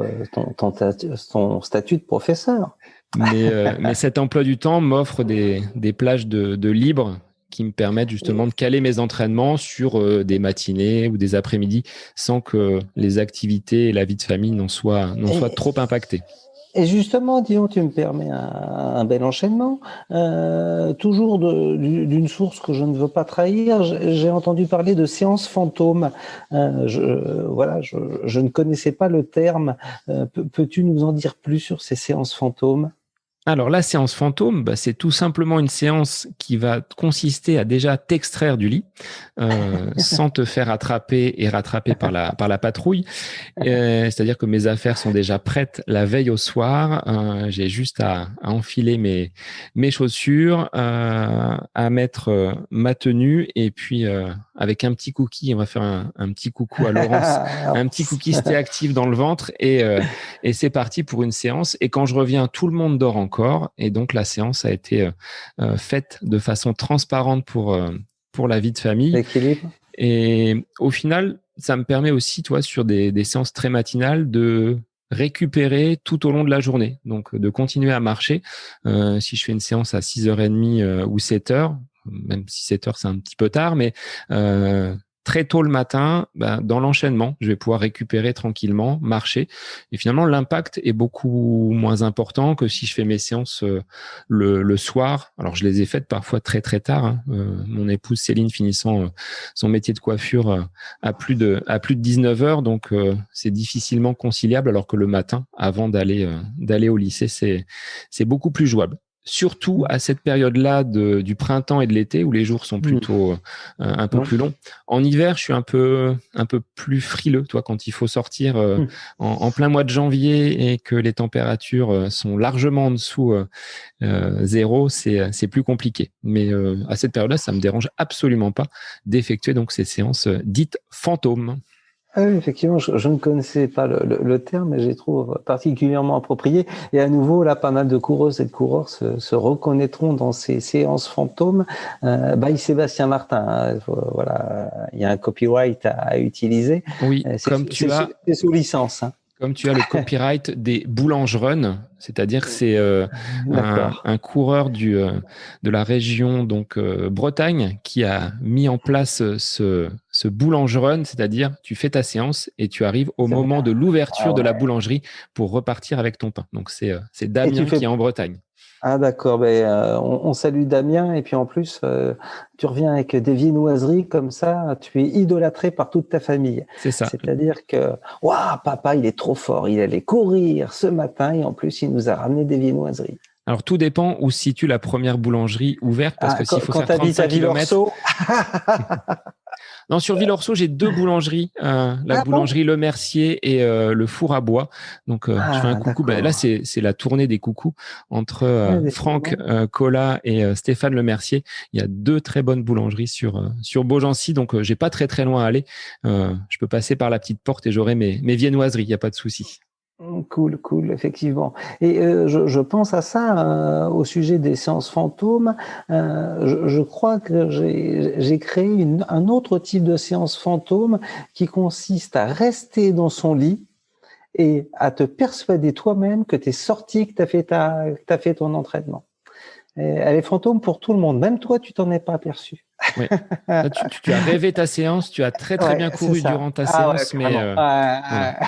S2: ton statut de professeur.
S1: Mais cet emploi du temps m'offre des plages de libre qui me permettent justement de caler mes entraînements sur des matinées ou des après-midi sans que les activités et la vie de famille n'en soient trop impactées.
S2: Et justement, disons, tu me permets un bel enchaînement. Toujours d'une source que je ne veux pas trahir, j'ai entendu parler de séances fantômes. Je ne connaissais pas le terme. Peux-tu nous en dire plus sur ces séances fantômes?
S1: Alors, la séance fantôme, c'est tout simplement une séance qui va consister à déjà t'extraire du lit sans te faire attraper et rattraper par la patrouille. C'est-à-dire que mes affaires sont déjà prêtes la veille au soir. J'ai juste à enfiler mes chaussures, à mettre ma tenue et puis avec un petit cookie, on va faire un petit coucou à Laurence, un petit cookie Stay Active dans le ventre et c'est parti pour une séance. Et quand je reviens, tout le monde dort encore. Et donc, la séance a été faite de façon transparente pour la vie de famille.
S2: L'équilibre.
S1: Et au final, ça me permet aussi, toi, sur des séances très matinales, de récupérer tout au long de la journée. Donc, de continuer à marcher. Si je fais une séance à 6h30 ou 7h, même si 7h, c'est un petit peu tard, mais très tôt le matin, dans l'enchaînement, je vais pouvoir récupérer tranquillement, marcher. Et finalement, l'impact est beaucoup moins important que si je fais mes séances le soir. Alors, je les ai faites parfois très, très tard. Mon épouse Céline finissant son métier de coiffure à plus de 19h. Donc, c'est difficilement conciliable, alors que le matin, avant d'aller au lycée, c'est beaucoup plus jouable. Surtout à cette période-là du printemps et de l'été où les jours sont plutôt un peu plus longs. En hiver, je suis un peu plus frileux, toi, quand il faut sortir en plein mois de janvier et que les températures sont largement en dessous 0, c'est plus compliqué. Mais à cette période-là, ça me dérange absolument pas d'effectuer donc ces séances dites fantômes.
S2: Ah oui, effectivement, je ne connaissais pas le terme, mais je les trouve particulièrement appropriés. Et à nouveau, là, pas mal de coureuses et de coureurs se reconnaîtront dans ces séances fantômes. By Sébastien Martin, hein, voilà, il y a un copyright à utiliser.
S1: Oui, c'est
S2: sous licence. Hein.
S1: Comme tu as le copyright des Boulangerun, c'est-à-dire que c'est un coureur de la région donc Bretagne qui a mis en place ce Boulangerun, c'est-à-dire tu fais ta séance et tu arrives au moment de l'ouverture de la boulangerie pour repartir avec ton pain. Donc c'est Damien qui est en Bretagne.
S2: Ah d'accord, on salue Damien et puis en plus tu reviens avec des viennoiseries comme ça, tu es idolâtré par toute ta famille.
S1: C'est ça.
S2: C'est-à-dire que waouh, papa il est trop fort, il allait courir ce matin et en plus il nous a ramené des viennoiseries.
S1: Alors tout dépend où se situe la première boulangerie ouverte parce que s'il faut faire 35 km. Non, sur Villorceau, j'ai 2 boulangeries, la boulangerie Le Mercier et le Four à Bois. Donc, je fais un coucou. Là, c'est la tournée des coucous entre Franck Collat et Stéphane Le Mercier. Il y a 2 très bonnes boulangeries sur Beaugency, donc j'ai pas très très loin à aller. Je peux passer par la petite porte et j'aurai mes viennoiseries. Il y a pas de souci.
S2: Cool, effectivement. Et je pense à ça au sujet des séances fantômes. Je crois que j'ai créé un autre type de séance fantôme qui consiste à rester dans son lit et à te persuader toi-même que tu es sorti, que t'as fait ton entraînement. Et elle est fantôme pour tout le monde. Même toi, tu t'en es pas aperçu.
S1: Oui. Là, tu as rêvé ta séance, tu as très bien couru durant ta séance, mais voilà.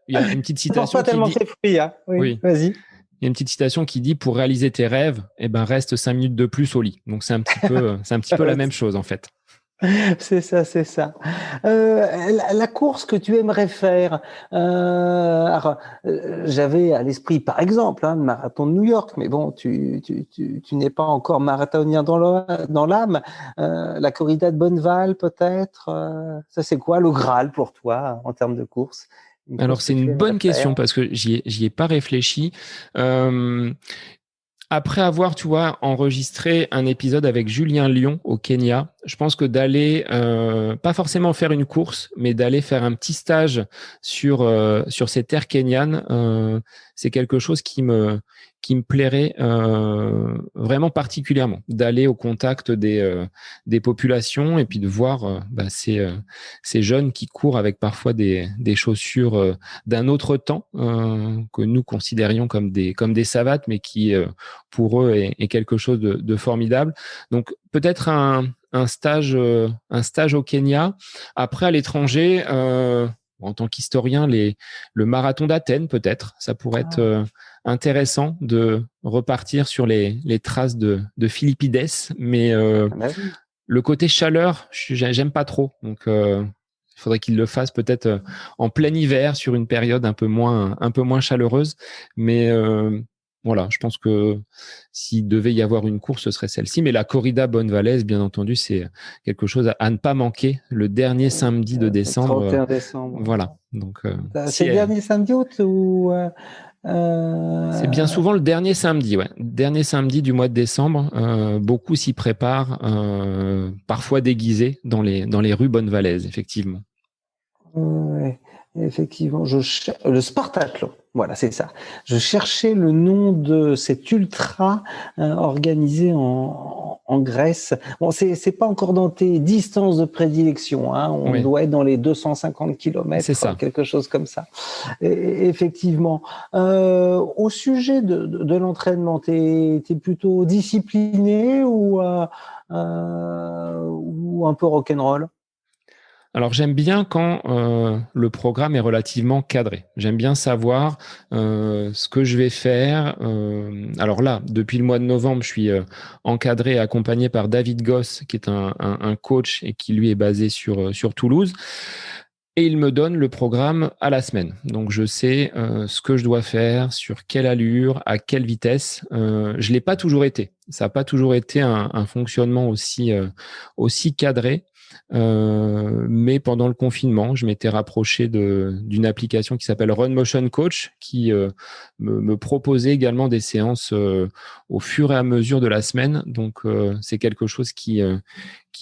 S1: Il y a une petite citation qui dit...
S2: fruits, hein. Oui, vas-y.
S1: Il y a une petite citation qui dit pour réaliser tes rêves, reste 5 minutes de plus au lit. Donc c'est un petit peu la même chose en fait.
S2: C'est ça. La course que tu aimerais faire, j'avais à l'esprit par exemple le marathon de New York, mais bon, tu n'es pas encore marathonien dans l'âme. La corrida de Bonneval peut-être. Ça c'est quoi le Graal pour toi en termes de course?
S1: Alors, c'est une bonne question parce que j'y ai pas réfléchi. Après avoir, tu vois, enregistré un épisode avec Julien Lion au Kenya, je pense que d'aller, pas forcément faire une course, mais d'aller faire un petit stage sur ces terres kenyanes, c'est quelque chose qui me qui me plairait vraiment particulièrement, d'aller au contact des populations et puis de voir ces jeunes qui courent avec parfois des chaussures d'un autre temps que nous considérions comme des savates, mais qui pour eux est quelque chose de formidable. Donc peut-être un stage au Kenya. Après, à l'étranger, en tant qu'historien, le marathon d'Athènes, peut-être. Ça pourrait être intéressant de repartir sur les traces de Philippides. Mais le côté chaleur, j'aime pas trop. Donc, il faudrait qu'il le fasse peut-être en plein hiver, sur une période un peu moins chaleureuse. Mais voilà, je pense que s'il devait y avoir une course, ce serait celle-ci. Mais la corrida Bonne-Valaise, bien entendu, c'est quelque chose à ne pas manquer. Le dernier samedi de décembre.
S2: 31 décembre.
S1: Voilà. Donc,
S2: c'est le dernier samedi août ou
S1: c'est bien souvent le dernier samedi, ouais. Dernier samedi du mois de décembre. Beaucoup s'y préparent, parfois déguisés dans les rues Bonne-Valaise, effectivement.
S2: Ouais, effectivement, le Spartathlon, voilà, c'est ça. Je cherchais le nom de cet ultra organisé en Grèce. Bon, c'est pas encore dans tes distances de prédilection, hein. On doit être dans les 250 km,
S1: c'est ça.
S2: Quelque chose comme ça. Et, effectivement. Au sujet de l'entraînement, t'es plutôt discipliné ou un peu rock'n'roll?
S1: Alors, j'aime bien quand le programme est relativement cadré. J'aime bien savoir ce que je vais faire. Alors là, depuis le mois de novembre, je suis encadré et accompagné par David Goss, qui est un coach et qui, lui, est basé sur Toulouse. Et il me donne le programme à la semaine. Donc, je sais ce que je dois faire, sur quelle allure, à quelle vitesse. Je l'ai pas toujours été. Ça n'a pas toujours été un fonctionnement aussi cadré. Mais pendant le confinement, je m'étais rapproché d'une application qui s'appelle Run Motion Coach, qui me proposait également des séances au fur et à mesure de la semaine. Donc, c'est quelque chose qui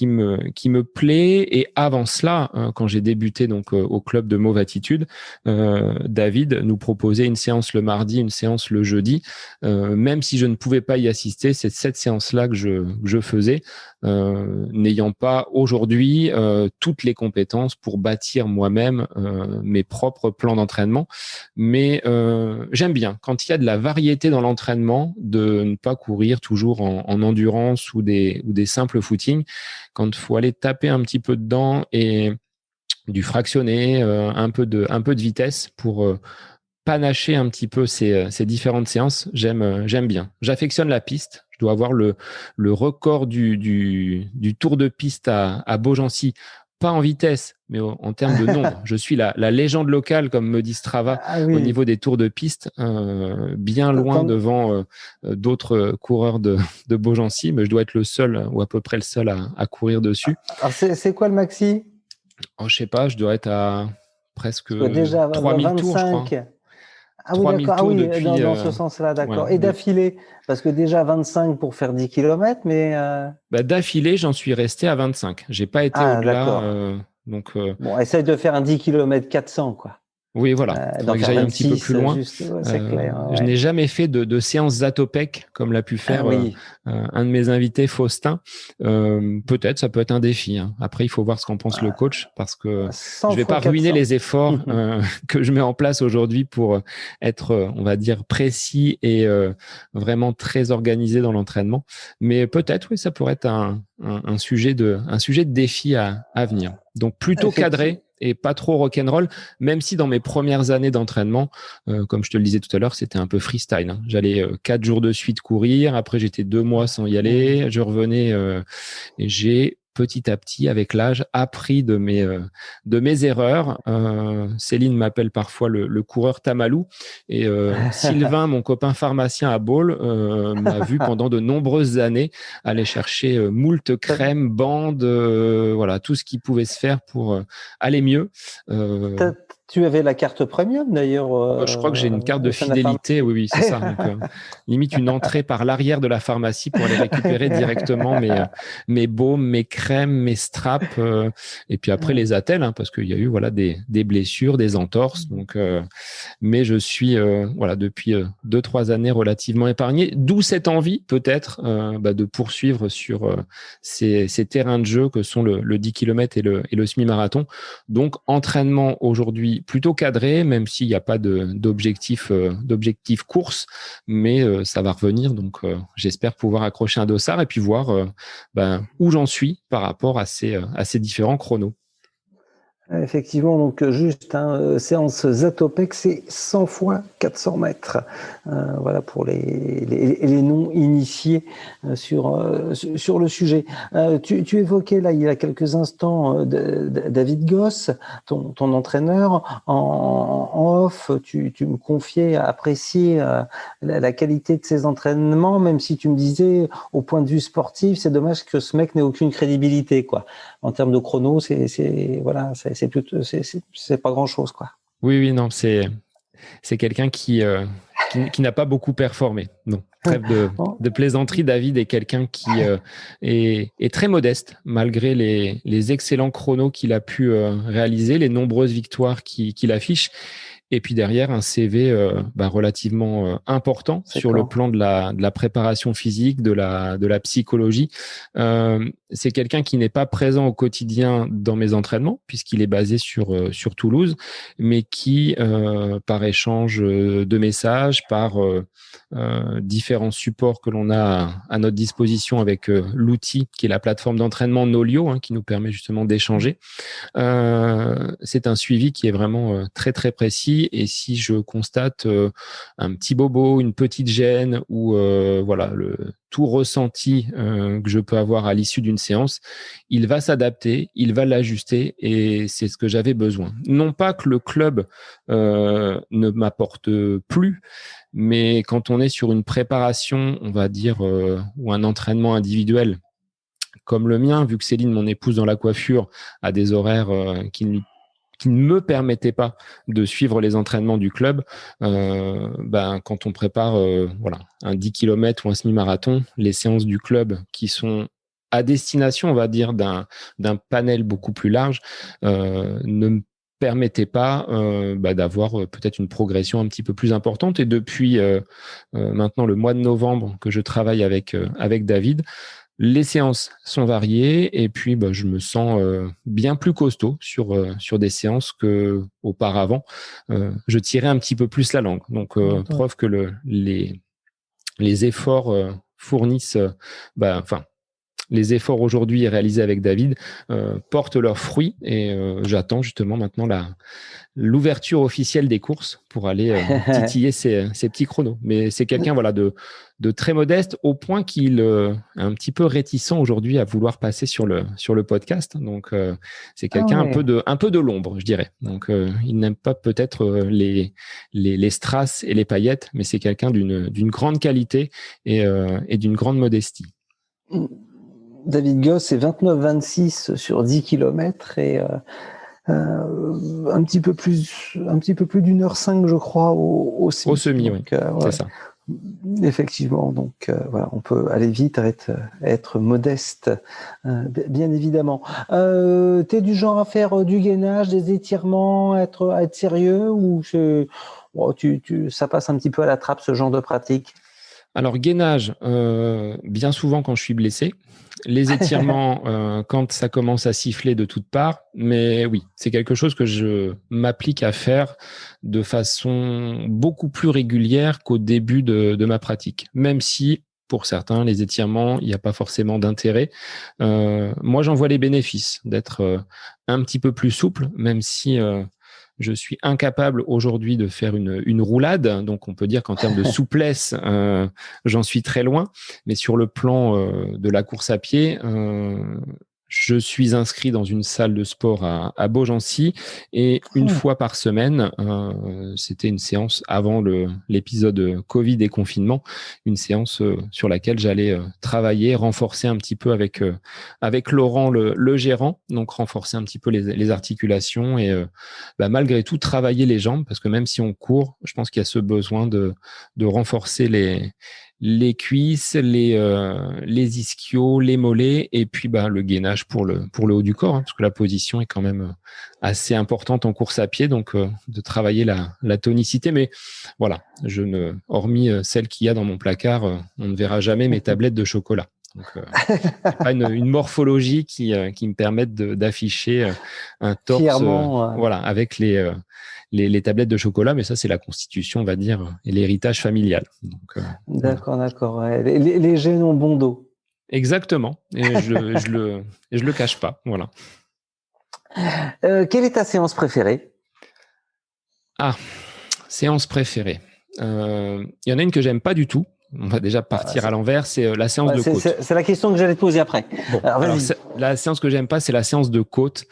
S1: me plaît. Et avant cela, quand j'ai débuté donc au club de Mauve Attitude, David nous proposait une séance le mardi, une séance le jeudi. Même si je ne pouvais pas y assister, c'est cette séance-là que je faisais, n'ayant pas aujourd'hui toutes les compétences pour bâtir moi-même mes propres plans d'entraînement. Mais j'aime bien, quand il y a de la variété dans l'entraînement, de ne pas courir toujours en endurance ou des simples footings. Quand il faut aller taper un petit peu dedans et du fractionné, un peu de vitesse pour panacher un petit peu ces différentes séances, j'aime bien. J'affectionne la piste. Je dois avoir le record du tour de piste à Beaugency, pas en vitesse, mais en termes de nombre. Je suis la légende locale, comme me dit Strava, au niveau des tours de piste, bien loin devant d'autres coureurs de Beaugency, mais je dois être le seul, ou à peu près le seul à courir dessus.
S2: Alors, c'est quoi le maxi?
S1: Je sais pas, je dois être à presque
S2: déjà
S1: 3000 tours, je crois.
S2: Ah oui, d'accord. Ah oui,
S1: depuis,
S2: dans ce sens-là, d'accord.
S1: Ouais,
S2: et d'affilée, parce que déjà 25 pour faire 10 km, mais...
S1: d'affilée, j'en suis resté à 25. J'ai pas été au-delà. Donc,
S2: bon, essaye de faire un 10 km 400, quoi.
S1: Oui, voilà. Il faudrait que j'aille un petit peu plus loin.
S2: Juste, c'est clair,
S1: Je n'ai jamais fait de séance Zatopek comme l'a pu faire un de mes invités, Faustin. Peut-être, ça peut être un défi. Hein. Après, il faut voir ce qu'en pense le coach, parce que je vais pas ruiner les efforts que je mets en place aujourd'hui pour être, on va dire, précis et vraiment très organisé dans l'entraînement. Mais peut-être, oui, ça pourrait être un sujet de défi à venir. Donc plutôt cadré et pas trop rock'n'roll, même si dans mes premières années d'entraînement, comme je te le disais tout à l'heure, c'était un peu freestyle. Hein. J'allais 4 jours de suite courir, après j'étais 2 mois sans y aller, je revenais et j'ai petit à petit, avec l'âge, appris de mes erreurs. Céline m'appelle parfois le coureur Tamalou, et Sylvain, mon copain pharmacien à Baule, m'a vu pendant de nombreuses années aller chercher moult crèmes, bandes, voilà, tout ce qui pouvait se faire pour aller mieux.
S2: Tu avais la carte premium d'ailleurs.
S1: Je crois que j'ai une carte de fidélité, oui, c'est ça. Donc, limite une entrée par l'arrière de la pharmacie pour aller récupérer directement mes baumes, mes crèmes, mes straps, et puis après les attelles, hein, parce qu'il y a eu voilà des blessures, des entorses. Donc, mais je suis voilà depuis 2-3 années relativement épargné. D'où cette envie peut-être de poursuivre sur ces terrains de jeu que sont le 10 km et le semi-marathon. Donc, entraînement aujourd'hui plutôt cadré, même s'il n'y a pas d'objectif course, mais ça va revenir. Donc, j'espère pouvoir accrocher un dossard et puis voir où j'en suis par rapport à ces différents chronos.
S2: Effectivement, donc juste séance Zatopek, c'est 100 fois 400 mètres. Voilà pour les non-initiés sur le sujet. Tu évoquais là il y a quelques instants David Goss, ton entraîneur. En off, tu me confiais apprécier la qualité de ses entraînements, même si tu me disais au point de vue sportif, c'est dommage que ce mec n'ait aucune crédibilité, quoi. En termes de chrono, c'est pas grand chose, quoi.
S1: Oui, non, c'est quelqu'un qui n'a pas beaucoup performé. Non, trêve de plaisanterie. David est quelqu'un qui est très modeste, malgré les excellents chronos qu'il a pu réaliser, les nombreuses victoires qu'il affiche. Et puis derrière, un CV relativement important sur le plan de la préparation physique, de la psychologie. C'est quelqu'un qui n'est pas présent au quotidien dans mes entraînements, puisqu'il est basé sur Toulouse, mais qui, par échange de messages, par différents supports que l'on a à notre disposition avec l'outil qui est la plateforme d'entraînement Nolio, hein, qui nous permet justement d'échanger. C'est un suivi qui est vraiment très très précis, et si je constate un petit bobo, une petite gêne ou le tout ressenti que je peux avoir à l'issue d'une séance, il va s'adapter, il va l'ajuster, et c'est ce que j'avais besoin. Non pas que le club ne m'apporte plus, mais quand on est sur une préparation, on va dire, ou un entraînement individuel comme le mien, vu que Céline, mon épouse dans la coiffure, a des horaires qui ne me permettaient pas de suivre les entraînements du club, quand on prépare un 10 km ou un semi-marathon, les séances du club qui sont à destination, on va dire, d'un panel beaucoup plus large, ne me permettait pas d'avoir peut-être une progression un petit peu plus importante. Et depuis maintenant le mois de novembre que je travaille avec David, les séances sont variées, et puis je me sens bien plus costaud sur des séances qu'auparavant. Je tirais un petit peu plus la langue. Donc, preuve que les efforts fournissent, les efforts aujourd'hui réalisés avec David portent leurs fruits, et j'attends justement maintenant l'ouverture officielle des courses pour aller titiller ces petits chronos. Mais c'est quelqu'un de très modeste, au point qu'il est un petit peu réticent aujourd'hui à vouloir passer sur le podcast. Donc c'est quelqu'un un peu de l'ombre, je dirais. Donc il n'aime pas peut-être les strass et les paillettes, mais c'est quelqu'un d'une grande qualité et d'une grande modestie.
S2: David Goss, c'est 29-26 sur 10 km et un petit peu plus d'1h05, je crois, au semi.
S1: Au semi, oui, c'est ça.
S2: Effectivement, donc on peut aller vite, être modeste, bien évidemment. T'es du genre à faire du gainage, des étirements, être sérieux, ou ça passe un petit peu à la trappe, ce genre de pratique?
S1: Alors, gainage, bien souvent quand je suis blessé. Les étirements, quand ça commence à siffler de toutes parts. Mais oui, c'est quelque chose que je m'applique à faire de façon beaucoup plus régulière qu'au début de ma pratique. Même si, pour certains, les étirements, il n'y a pas forcément d'intérêt. Moi, j'en vois les bénéfices d'être un petit peu plus souple, même si je suis incapable aujourd'hui de faire une roulade. Donc, on peut dire qu'en termes de souplesse, j'en suis très loin. Mais sur le plan de la course à pied, je suis inscrit dans une salle de sport à Beaugency et une fois par semaine, c'était une séance avant l'épisode Covid et confinement, une séance sur laquelle j'allais travailler, renforcer un petit peu avec Laurent, le gérant, donc renforcer un petit peu les articulations et malgré tout travailler les jambes parce que même si on court, je pense qu'il y a ce besoin de renforcer les cuisses, les ischios, les mollets et puis le gainage pour le haut du corps, parce que la position est quand même assez importante en course à pied, donc de travailler la tonicité. Mais voilà, hormis celle qu'il y a dans mon placard, on ne verra jamais mes tablettes de chocolat. Donc, c'est pas une morphologie qui me permette d'afficher un torse,
S2: fièrement,
S1: voilà, avec les tablettes de chocolat, mais ça, c'est la constitution, on va dire, et l'héritage familial. Donc,
S2: d'accord. Ouais. Les gènes ont bon dos.
S1: Exactement. Et je le cache pas. Voilà.
S2: Quelle est ta séance préférée?
S1: Ah, séance préférée. Il y en a une que j'aime pas du tout. On va déjà partir à l'envers. C'est la séance de côte.
S2: C'est la question que j'allais te poser après.
S1: Bon, alors la séance que j'aime pas, c'est la séance de côte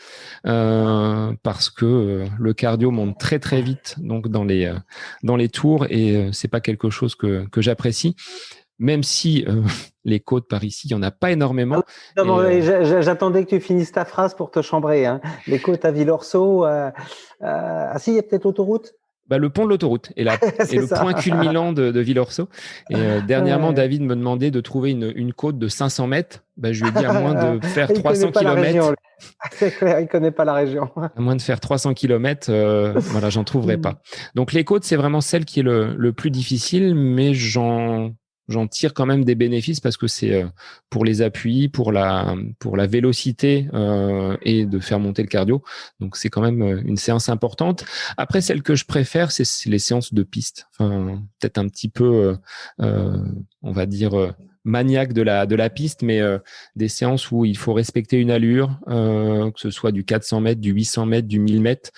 S1: parce que le cardio monte très très vite donc dans les tours et c'est pas quelque chose que j'apprécie. Même si les côtes par ici, il y en a pas énormément.
S2: J'attendais que tu finisses ta phrase pour te chambrer. Hein. Les côtes à Villorceau. Si, il y a peut-être l'autoroute.
S1: Le pont de l'autoroute et le point culminant de Villorceau. Et dernièrement, David me demandait de trouver une côte de 500 mètres. Je lui ai dit à moins de faire 300 km.
S2: C'est clair, il ne connaît pas la région.
S1: À moins de faire 300 km, voilà, j'en trouverai pas. Donc les côtes, c'est vraiment celle qui est le plus difficile, mais j'en tire quand même des bénéfices parce que c'est pour les appuis, pour la vélocité et de faire monter le cardio. Donc c'est quand même une séance importante. Après, celle que je préfère, c'est les séances de piste. Enfin, peut-être un petit peu, on va dire maniaque de la piste, mais des séances où il faut respecter une allure, que ce soit du 400 mètres, du 800 mètres, du 1000 mètres.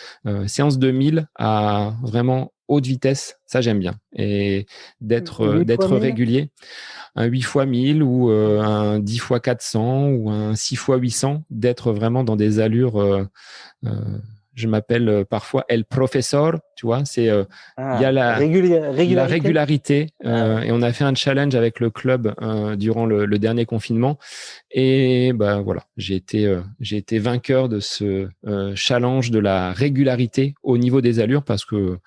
S1: Séance de 1000 à vraiment haute vitesse, ça j'aime bien. Et d'être régulier. Un 8 x 1000 ou un 10 x 400 ou un 6 x 800, d'être vraiment dans des allures. Je m'appelle parfois El Professor, tu vois, c'est il y a la régularité et on a fait un challenge avec le club durant le dernier confinement et voilà, j'ai été vainqueur de ce challenge de la régularité au niveau des allures parce que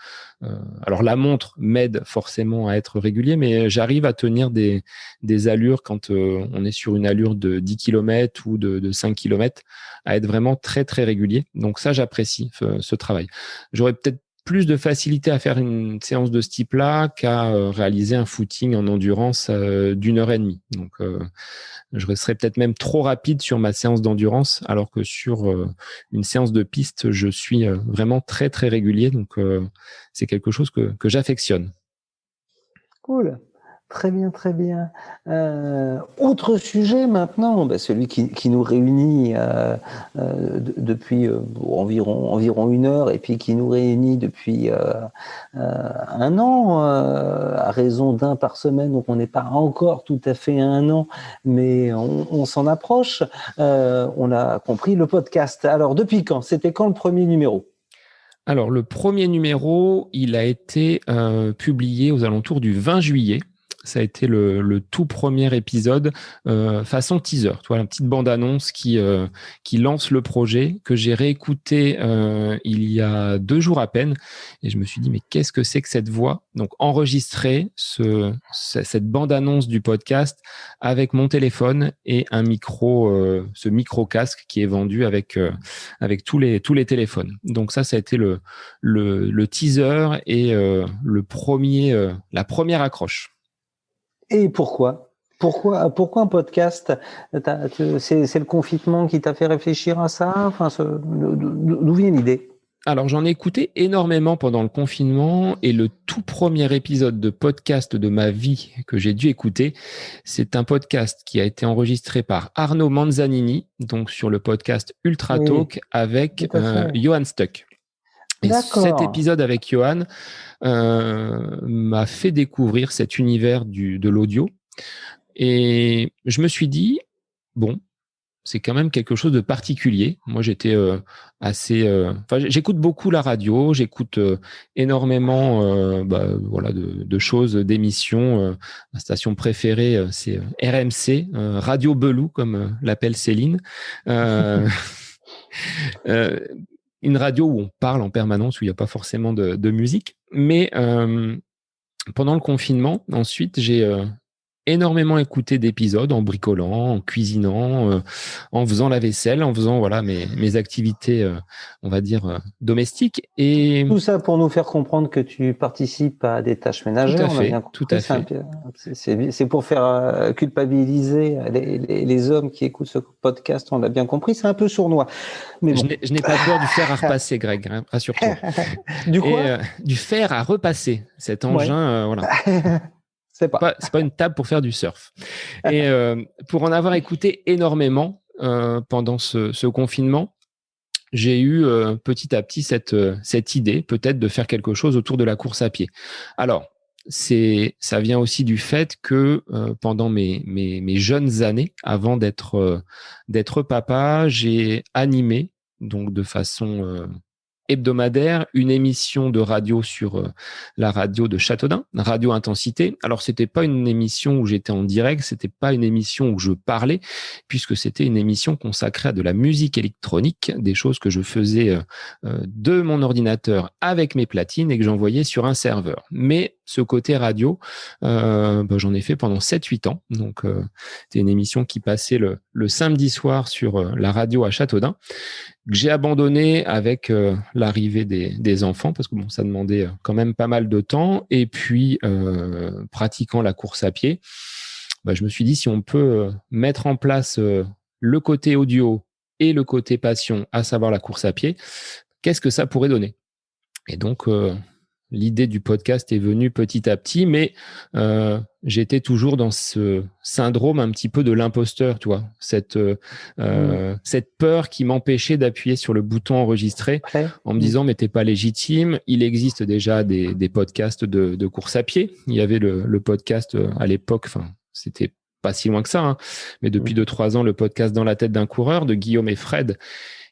S1: alors la montre m'aide forcément à être régulier, mais j'arrive à tenir des allures quand on est sur une allure de 10 km ou de 5 km, à être vraiment très très régulier. Donc ça, j'apprécie ce travail. J'aurais peut-être plus de facilité à faire une séance de ce type-là qu'à réaliser un footing en endurance d'1h30. Donc, je serais peut-être même trop rapide sur ma séance d'endurance, alors que sur une séance de piste, je suis vraiment très, très régulier. Donc, c'est quelque chose que j'affectionne.
S2: Cool. Très bien, très bien. Autre sujet maintenant, celui qui nous réunit depuis environ 1 heure et puis qui nous réunit depuis 1 an, à raison d'un par semaine, donc on n'est pas encore tout à fait à 1 an, mais on s'en approche. On a compris le podcast. Alors, depuis quand? C'était quand le premier numéro?
S1: Alors, le premier numéro, il a été publié aux alentours du 20 juillet. Ça a été le tout premier épisode façon teaser, tu vois, la petite bande-annonce qui lance le projet, que j'ai réécouté il y a 2 jours à peine, et je me suis dit mais qu'est-ce que c'est que cette voix? Donc enregistrer cette bande-annonce du podcast avec mon téléphone et un micro, ce micro-casque qui est vendu avec tous les téléphones. Donc ça a été le teaser et la première accroche.
S2: Et pourquoi un podcast? C'est le confinement qui t'a fait réfléchir à ça? Enfin, d'où vient l'idée?
S1: Alors, j'en ai écouté énormément pendant le confinement et le tout premier épisode de podcast de ma vie que j'ai dû écouter, c'est un podcast qui a été enregistré par Arnaud Manzanini, donc sur le podcast Ultra Talk avec Johan Stuck. Et cet épisode avec Johan m'a fait découvrir cet univers de l'audio. Et je me suis dit, bon, c'est quand même quelque chose de particulier. Moi, j'étais j'écoute beaucoup la radio, j'écoute énormément de choses, d'émissions. Ma station préférée, c'est RMC, Radio Belou, comme l'appelle Céline. Une radio où on parle en permanence, où il n'y a pas forcément de musique. Mais pendant le confinement, ensuite, j'ai énormément écouté d'épisodes en bricolant, en cuisinant, en faisant la vaisselle, en faisant mes activités, on va dire, domestiques. Et
S2: tout ça pour nous faire comprendre que tu participes à des tâches ménagères.
S1: Tout à fait, tout à fait.
S2: C'est pour faire culpabiliser les hommes qui écoutent ce podcast, on l'a bien compris, c'est un peu sournois. Mais bon.
S1: Je n'ai pas peur du fer à repasser, Greg, hein, rassure-toi.
S2: Du quoi ?
S1: Du fer à repasser, cet engin, voilà. C'est pas une table pour faire du surf. Et pour en avoir écouté énormément pendant ce confinement, j'ai eu petit à petit cette idée peut-être de faire quelque chose autour de la course à pied. Alors, ça vient aussi du fait que pendant mes jeunes années, avant d'être papa, j'ai animé, donc de façon hebdomadaire, une émission de radio sur la radio de Châteaudun, Radio Intensité. Alors, c'était pas une émission où j'étais en direct, c'était pas une émission où je parlais, puisque c'était une émission consacrée à de la musique électronique, des choses que je faisais de mon ordinateur avec mes platines et que j'envoyais sur un serveur. Mais ce côté radio, j'en ai fait pendant 7-8 ans. Donc, c'était une émission qui passait le samedi soir sur la radio à Châteaudun, que j'ai abandonné avec l'arrivée des enfants, parce que ça demandait quand même pas mal de temps. Et puis, pratiquant la course à pied, je me suis dit, si on peut mettre en place le côté audio et le côté passion, à savoir la course à pied, qu'est-ce que ça pourrait donner ? Et donc, l'idée du podcast est venue petit à petit, mais j'étais toujours dans ce syndrome un petit peu de l'imposteur, tu vois, cette peur qui m'empêchait d'appuyer sur le bouton enregistrer en me disant mais t'es pas légitime. Il existe déjà des podcasts de course à pied. Il y avait le podcast à l'époque, c'était pas si loin que ça, hein, mais depuis 2-3 ans, le podcast Dans la tête d'un coureur de Guillaume et Fred,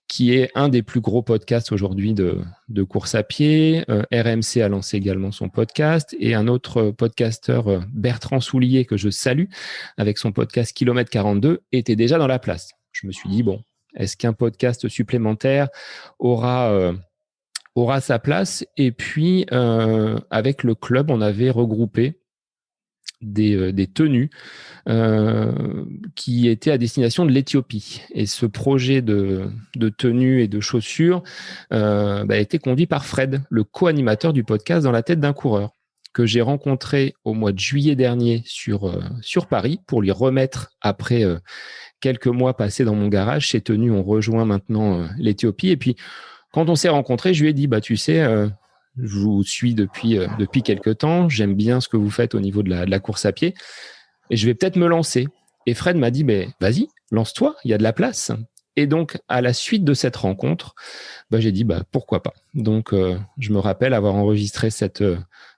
S1: qui est un des plus gros podcasts aujourd'hui de course à pied. RMC a lancé également son podcast, et un autre podcasteur, Bertrand Soulier, que je salue, avec son podcast Kilomètre 42, était déjà dans la place. Je me suis dit, est-ce qu'un podcast supplémentaire aura sa place ? Et puis, avec le club, on avait regroupé des tenues qui étaient à destination de l'Éthiopie. Et ce projet de tenues et de chaussures a été conduit par Fred, le co-animateur du podcast Dans la tête d'un coureur, que j'ai rencontré au mois de juillet dernier sur Paris pour lui remettre, après quelques mois passés dans mon garage, ces tenues ont rejoint maintenant l'Éthiopie. Et puis, quand on s'est rencontrés, je lui ai dit, tu sais, je vous suis depuis quelques temps. J'aime bien ce que vous faites au niveau de la course à pied. Et je vais peut-être me lancer. Et Fred m'a dit, vas-y, lance-toi, il y a de la place. Et donc, à la suite de cette rencontre, j'ai dit, pourquoi pas. Donc, je me rappelle avoir enregistré cette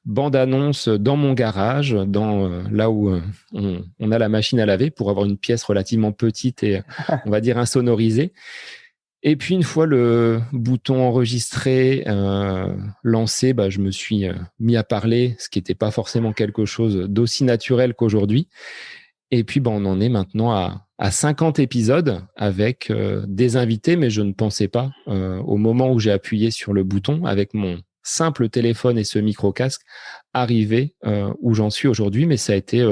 S1: bande-annonce dans mon garage, là où on a la machine à laver, pour avoir une pièce relativement petite et, on va dire, insonorisée. Et puis, une fois le bouton enregistré, lancé, je me suis mis à parler, ce qui n'était pas forcément quelque chose d'aussi naturel qu'aujourd'hui. Et puis, on en est maintenant à 50 épisodes avec des invités, mais je ne pensais pas, au moment où j'ai appuyé sur le bouton, avec mon simple téléphone et ce micro-casque, arriver où j'en suis aujourd'hui. Mais ça a été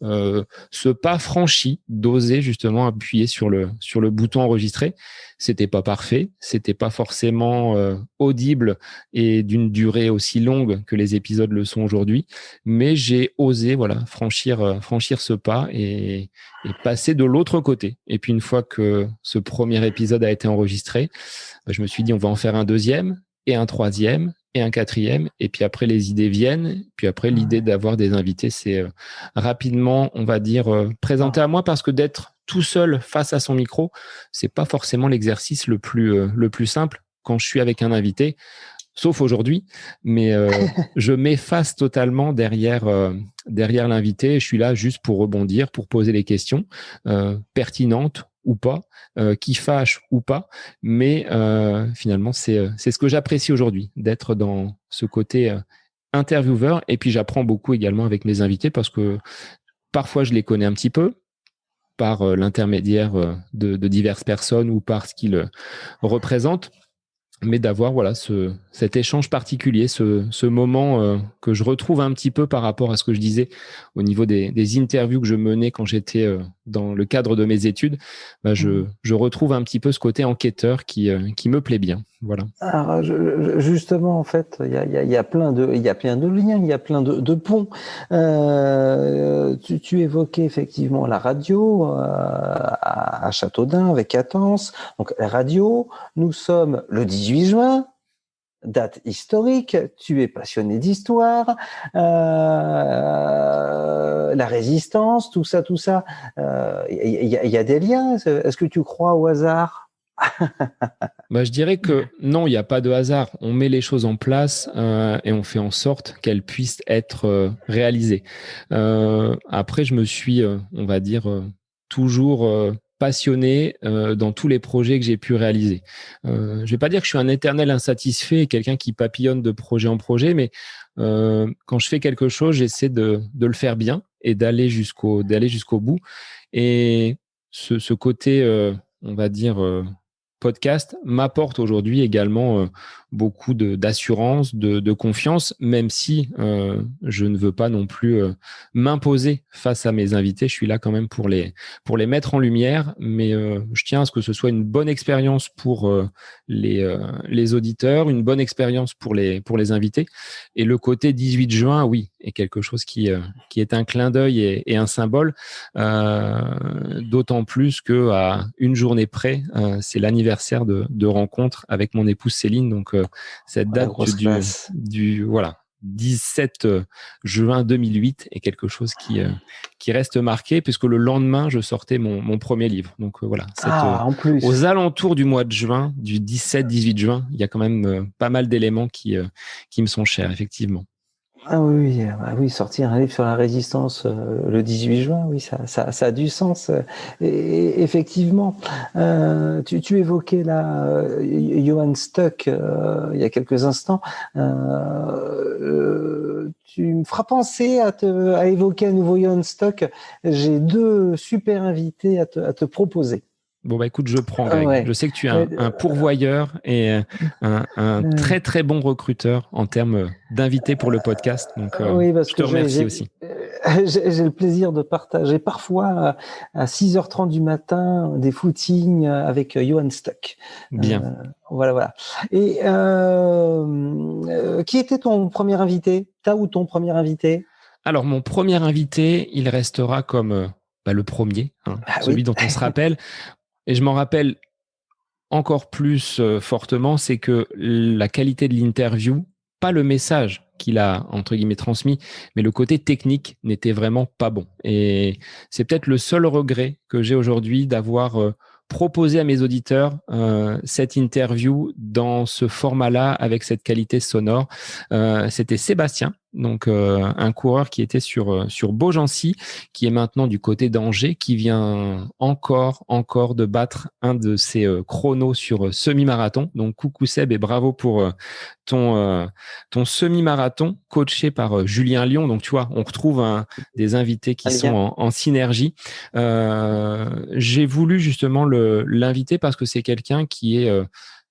S1: ce pas franchi d'oser justement appuyer sur le bouton enregistrer. C'était pas parfait, c'était pas forcément audible et d'une durée aussi longue que les épisodes le sont aujourd'hui, mais j'ai osé franchir ce pas et passer de l'autre côté. Et puis, une fois que ce premier épisode a été enregistré, je me suis dit, on va en faire un deuxième et un troisième et un quatrième, et puis après les idées viennent, puis après l'idée d'avoir des invités c'est rapidement, on va dire, présenté à moi, parce que d'être tout seul face à son micro, c'est pas forcément l'exercice le plus simple quand je suis avec un invité, sauf aujourd'hui, mais je m'efface totalement derrière l'invité. Je suis là juste pour rebondir, pour poser les questions pertinentes ou pas, qui fâche ou pas, mais finalement c'est ce que j'apprécie aujourd'hui, d'être dans ce côté intervieweur. Et puis j'apprends beaucoup également avec mes invités parce que parfois je les connais un petit peu par l'intermédiaire de diverses personnes ou par ce qu'ils représentent, mais d'avoir voilà cet échange particulier, ce moment que je retrouve un petit peu par rapport à ce que je disais au niveau des interviews que je menais quand j'étais dans le cadre de mes études. Je retrouve un petit peu ce côté enquêteur qui me plaît bien. Voilà.
S2: Alors, justement, en fait, il y a plein de liens, il y a plein de ponts. Tu évoquais effectivement la radio à Châteaudun avec Quatennens. Donc, la radio, nous sommes le 18 juin, date historique. Tu es passionné d'histoire, la résistance, tout ça. Il y a des liens. Est-ce que tu crois au hasard?
S1: Je dirais que non, il n'y a pas de hasard. On met les choses en place et on fait en sorte qu'elles puissent être réalisées. Après, je me suis, on va dire, toujours passionné dans tous les projets que j'ai pu réaliser. Je vais pas dire que je suis un éternel insatisfait, quelqu'un qui papillonne de projet en projet, mais quand je fais quelque chose, j'essaie de le faire bien et d'aller jusqu'au bout. Et ce côté, on va dire, podcast m'apporte aujourd'hui également beaucoup d'assurance, de confiance, même si je ne veux pas non plus m'imposer face à mes invités. Je suis là quand même pour les mettre en lumière, mais je tiens à ce que ce soit une bonne expérience pour les auditeurs, une bonne expérience pour les invités. Et le côté 18 juin, oui, est quelque chose qui est un clin d'œil et un symbole, d'autant plus qu'à une journée près, c'est l'anniversaire de rencontre avec mon épouse Céline. Donc, cette date du 17 juin 2008 est quelque chose qui reste marqué, puisque le lendemain, je sortais mon premier livre. Donc, voilà.
S2: En plus.
S1: Aux alentours du mois de juin, du 17-18 juin, il y a quand même pas mal d'éléments qui me sont chers, effectivement.
S2: Ah oui, sortir un livre sur la résistance le 18 juin, oui, ça a du sens. Et effectivement, tu évoquais là Johann Stuck il y a quelques instants. Tu me feras penser à évoquer à nouveau Johann Stuck. J'ai deux super invités à te proposer.
S1: Bon, écoute, je prends, Greg. Ouais. Je sais que tu es un pourvoyeur et un très, très bon recruteur en termes d'invités pour le podcast. Donc,
S2: oui, parce
S1: je te remercie aussi.
S2: J'ai le plaisir de partager parfois à 6h30 du matin des footings avec Johann Stuck.
S1: Bien.
S2: Voilà. Et qui était ton premier invité? Ta ou ton premier invité?
S1: Alors, mon premier invité, il restera comme le premier, celui dont on se rappelle. Et je m'en rappelle encore plus fortement, c'est que la qualité de l'interview, pas le message qu'il a, entre guillemets, transmis, mais le côté technique n'était vraiment pas bon. Et c'est peut-être le seul regret que j'ai aujourd'hui d'avoir proposé à mes auditeurs cette interview dans ce format-là, avec cette qualité sonore. C'était Sébastien, donc un coureur qui était sur Beaugency, qui est maintenant du côté d'Angers, qui vient encore de battre un de ses chronos sur semi-marathon. Donc coucou Seb et bravo pour ton semi-marathon coaché par Julien Lyon. Donc tu vois, on retrouve des invités qui sont en synergie. J'ai voulu justement l'inviter parce que c'est quelqu'un qui est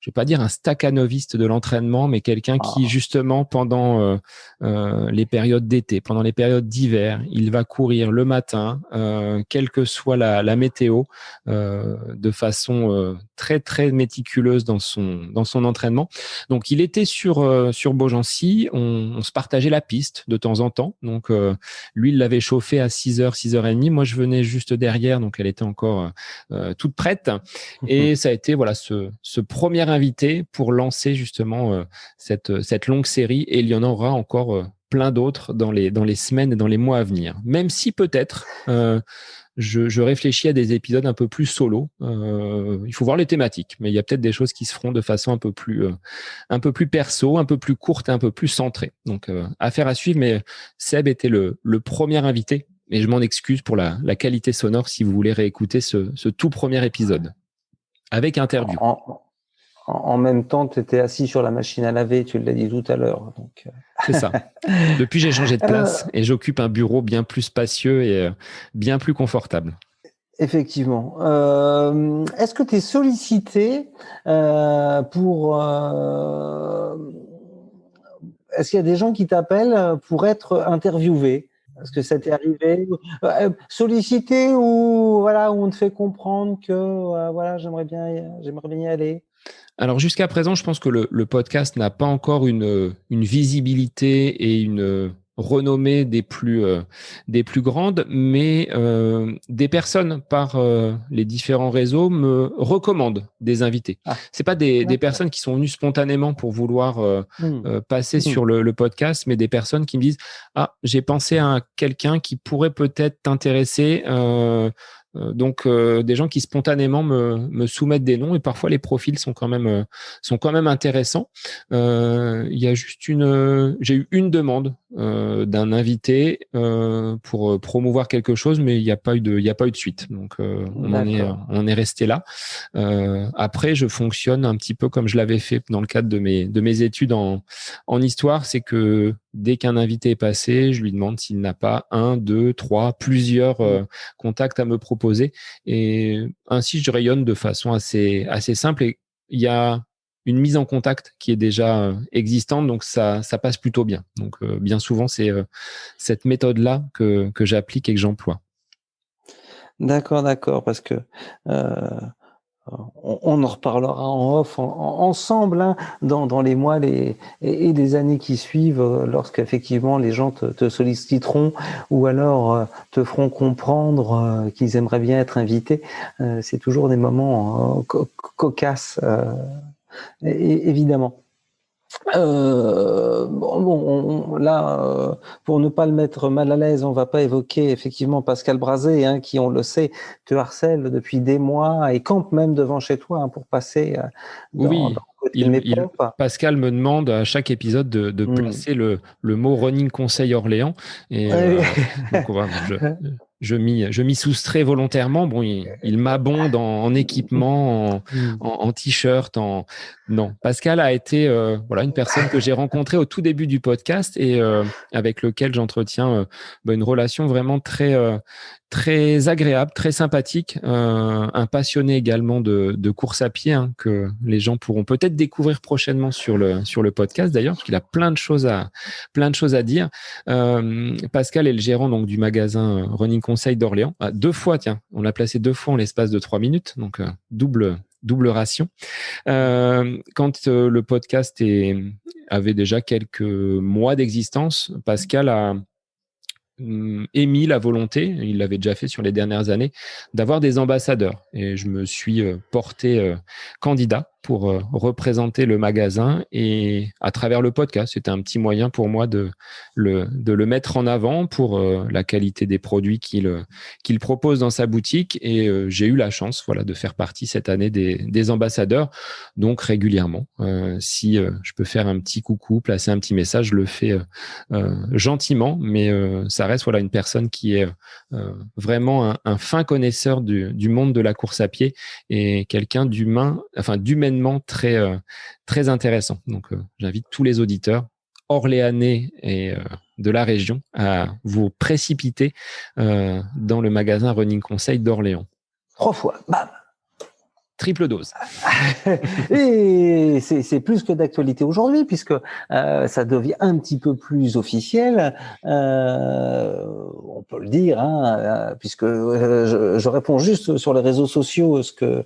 S1: je vais pas dire un stakhanoviste de l'entraînement, mais quelqu'un qui justement pendant les périodes d'été, pendant les périodes d'hiver, il va courir le matin, quelle que soit la météo, de façon très très méticuleuse dans son entraînement. Donc il était sur Beaugency, on se partageait la piste de temps en temps. Donc lui il l'avait chauffé à 6h, 6h30. Moi je venais juste derrière, donc elle était encore toute prête. Et ça a été voilà ce premier invité pour lancer justement cette longue série, et il y en aura encore plein d'autres dans les semaines et dans les mois à venir. Même si peut-être je réfléchis à des épisodes un peu plus solo. Il faut voir les thématiques, mais il y a peut-être des choses qui se feront de façon un peu plus perso, un peu plus courte et un peu plus centrée. Donc affaire à suivre, mais Seb était le premier invité. Et je m'en excuse pour la qualité sonore si vous voulez réécouter ce tout premier épisode avec interview.
S2: En même temps, tu étais assis sur la machine à laver, tu l'as dit tout à l'heure. Donc...
S1: C'est ça. Depuis, j'ai changé de place et j'occupe un bureau bien plus spacieux et bien plus confortable.
S2: Effectivement. Est-ce que tu es sollicité pour... Est-ce qu'il y a des gens qui t'appellent pour être interviewé? Est-ce que ça t'est arrivé? Sollicité ou voilà, où on te fait comprendre que voilà, j'aimerais bien y aller?
S1: Alors jusqu'à présent, je pense que le podcast n'a pas encore une visibilité et une renommée des plus grandes, mais des personnes par les différents réseaux me recommandent des invités. C'est pas des personnes qui sont venues spontanément pour vouloir passer sur le podcast, mais des personnes qui me disent j'ai pensé à quelqu'un qui pourrait peut-être t'intéresser. Donc des gens qui spontanément me soumettent des noms et parfois les profils sont quand même intéressants. Il y a juste j'ai eu une demande d'un invité pour promouvoir quelque chose, mais il n'y a pas eu de suite. Donc on en est resté là. Après, je fonctionne un petit peu comme je l'avais fait dans le cadre de mes études en histoire, c'est que dès qu'un invité est passé, je lui demande s'il n'a pas 1, 2, 3, plusieurs contacts à me proposer. Et ainsi, je rayonne de façon assez simple. Et il y a une mise en contact qui est déjà existante, donc ça passe plutôt bien. Donc, bien souvent, c'est cette méthode-là que j'applique et que j'emploie.
S2: D'accord, parce que on en reparlera en off ensemble hein, dans les mois et les années qui suivent, lorsqu'effectivement les gens te solliciteront ou alors te feront comprendre qu'ils aimeraient bien être invités. C'est toujours des moments cocasses, évidemment. Là, pour ne pas le mettre mal à l'aise, on va pas évoquer effectivement Pascal Brazé, hein, qui, on le sait, te harcèle depuis des mois et campe même devant chez toi hein, pour passer dans côté de mes pompes.
S1: Pascal me demande à chaque épisode de placer le mot running conseil Orléans et donc je m'y soustrais volontairement. Bon, il m'abonde en équipement, en t-shirt. Non, Pascal a été une personne que j'ai rencontrée au tout début du podcast et avec lequel j'entretiens une relation vraiment très agréable, très sympathique. Un passionné également de course à pied hein, que les gens pourront peut-être découvrir prochainement sur le podcast d'ailleurs, parce qu'il a plein de choses à dire. Pascal est le gérant donc du magasin Running Conseil d'Orléans. 2 fois, tiens, on l'a placé 2 fois en l'espace de 3 minutes, donc double ration. Quand le podcast avait déjà quelques mois d'existence, Pascal a émis la volonté, il l'avait déjà fait sur les dernières années, d'avoir des ambassadeurs. Et je me suis porté candidat pour représenter le magasin et à travers le podcast, c'était un petit moyen pour moi de le mettre en avant pour la qualité des produits qu'il propose dans sa boutique et j'ai eu la chance de faire partie cette année des ambassadeurs, donc régulièrement. Si je peux faire un petit coucou, placer un petit message, je le fais gentiment, mais ça reste une personne qui est vraiment un fin connaisseur du monde de la course à pied et quelqu'un d'humainement très intéressant. Donc, j'invite tous les auditeurs orléanais et de la région à vous précipiter dans le magasin Running Conseil d'Orléans.
S2: 3 fois, bam!
S1: Triple dose.
S2: Et c'est plus que d'actualité aujourd'hui, puisque ça devient un petit peu plus officiel. On peut le dire, hein, puisque je réponds juste sur les réseaux sociaux ce que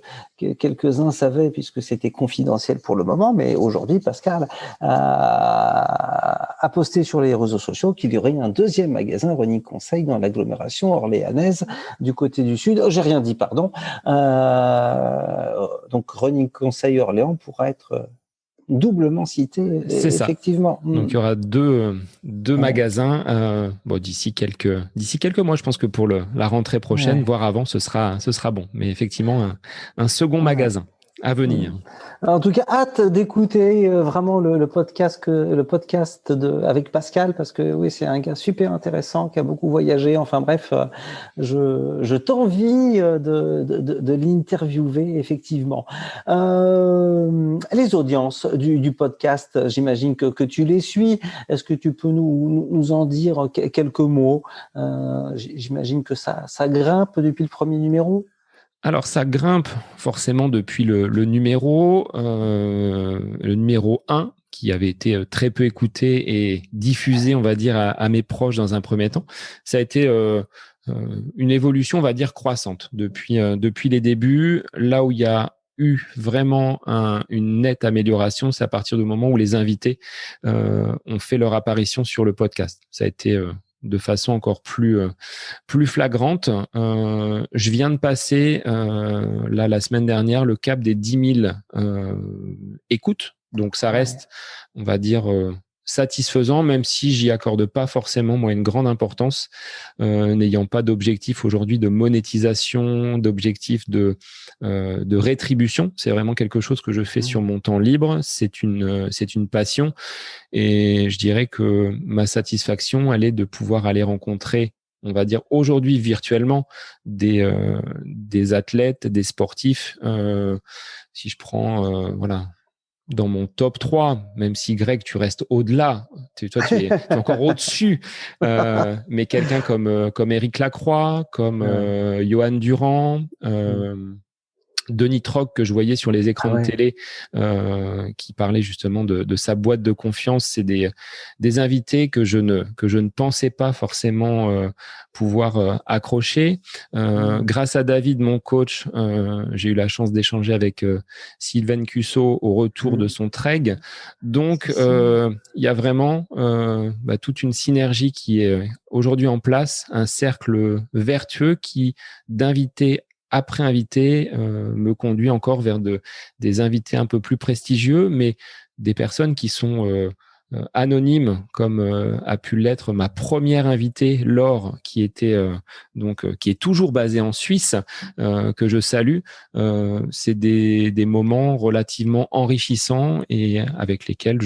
S2: quelques-uns savaient, puisque c'était confidentiel pour le moment. Mais aujourd'hui, Pascal a posté sur les réseaux sociaux qu'il y aurait un 2e magasin Running Conseil dans l'agglomération orléanaise du côté du sud. J'ai rien dit, pardon. Donc Running Conseil Orléans pourra être doublement cité.
S1: C'est
S2: effectivement.
S1: Ça. Donc il y aura deux magasins d'ici quelques mois. Je pense que pour la rentrée prochaine, voire avant, ce sera bon. Mais effectivement un second magasin À venir.
S2: En tout cas, hâte d'écouter vraiment le podcast avec Pascal, parce que oui, c'est un gars super intéressant qui a beaucoup voyagé. Enfin bref, je t'envie de l'interviewer effectivement. Les audiences du podcast, j'imagine que tu les suis. Est-ce que tu peux nous en dire quelques mots? J'imagine que ça grimpe depuis le premier numéro.
S1: Alors, ça grimpe forcément depuis le numéro 1, qui avait été très peu écouté et diffusé, on va dire, à mes proches dans un premier temps. Ça a été une évolution, on va dire, croissante depuis les débuts. Là où il y a eu vraiment une nette amélioration, c'est à partir du moment où les invités ont fait leur apparition sur le podcast. Ça a été de façon encore plus flagrante. Je viens de passer là la semaine dernière le cap des 10 000 écoutes. Donc ça reste, on va dire, satisfaisant, même si j'y accorde pas forcément moi une grande importance, n'ayant pas d'objectif aujourd'hui de monétisation, d'objectif de rétribution. C'est vraiment quelque chose que je fais sur mon temps libre. C'est une passion. Et je dirais que ma satisfaction, elle est de pouvoir aller rencontrer, on va dire aujourd'hui virtuellement, des athlètes, des sportifs. Si je prends, voilà, dans mon top 3, même si Greg, tu restes au-delà, toi, tu es encore au-dessus, mais quelqu'un comme Éric Lacroix, comme Johan Durand, Denis Troc, que je voyais sur les écrans de télé, qui parlait justement de sa boîte de confiance. C'est des invités que je ne pensais pas forcément pouvoir accrocher. Grâce à David, mon coach, j'ai eu la chance d'échanger avec Sylvain Cusso au retour de son trek. Donc, il y a vraiment toute une synergie qui est aujourd'hui en place, un cercle vertueux qui d'invités après invité, me conduit encore vers des invités un peu plus prestigieux, mais des personnes qui sont anonymes, comme a pu l'être ma première invitée, Laure, qui était qui est toujours basée en Suisse, que je salue. C'est des moments relativement enrichissants et avec lesquels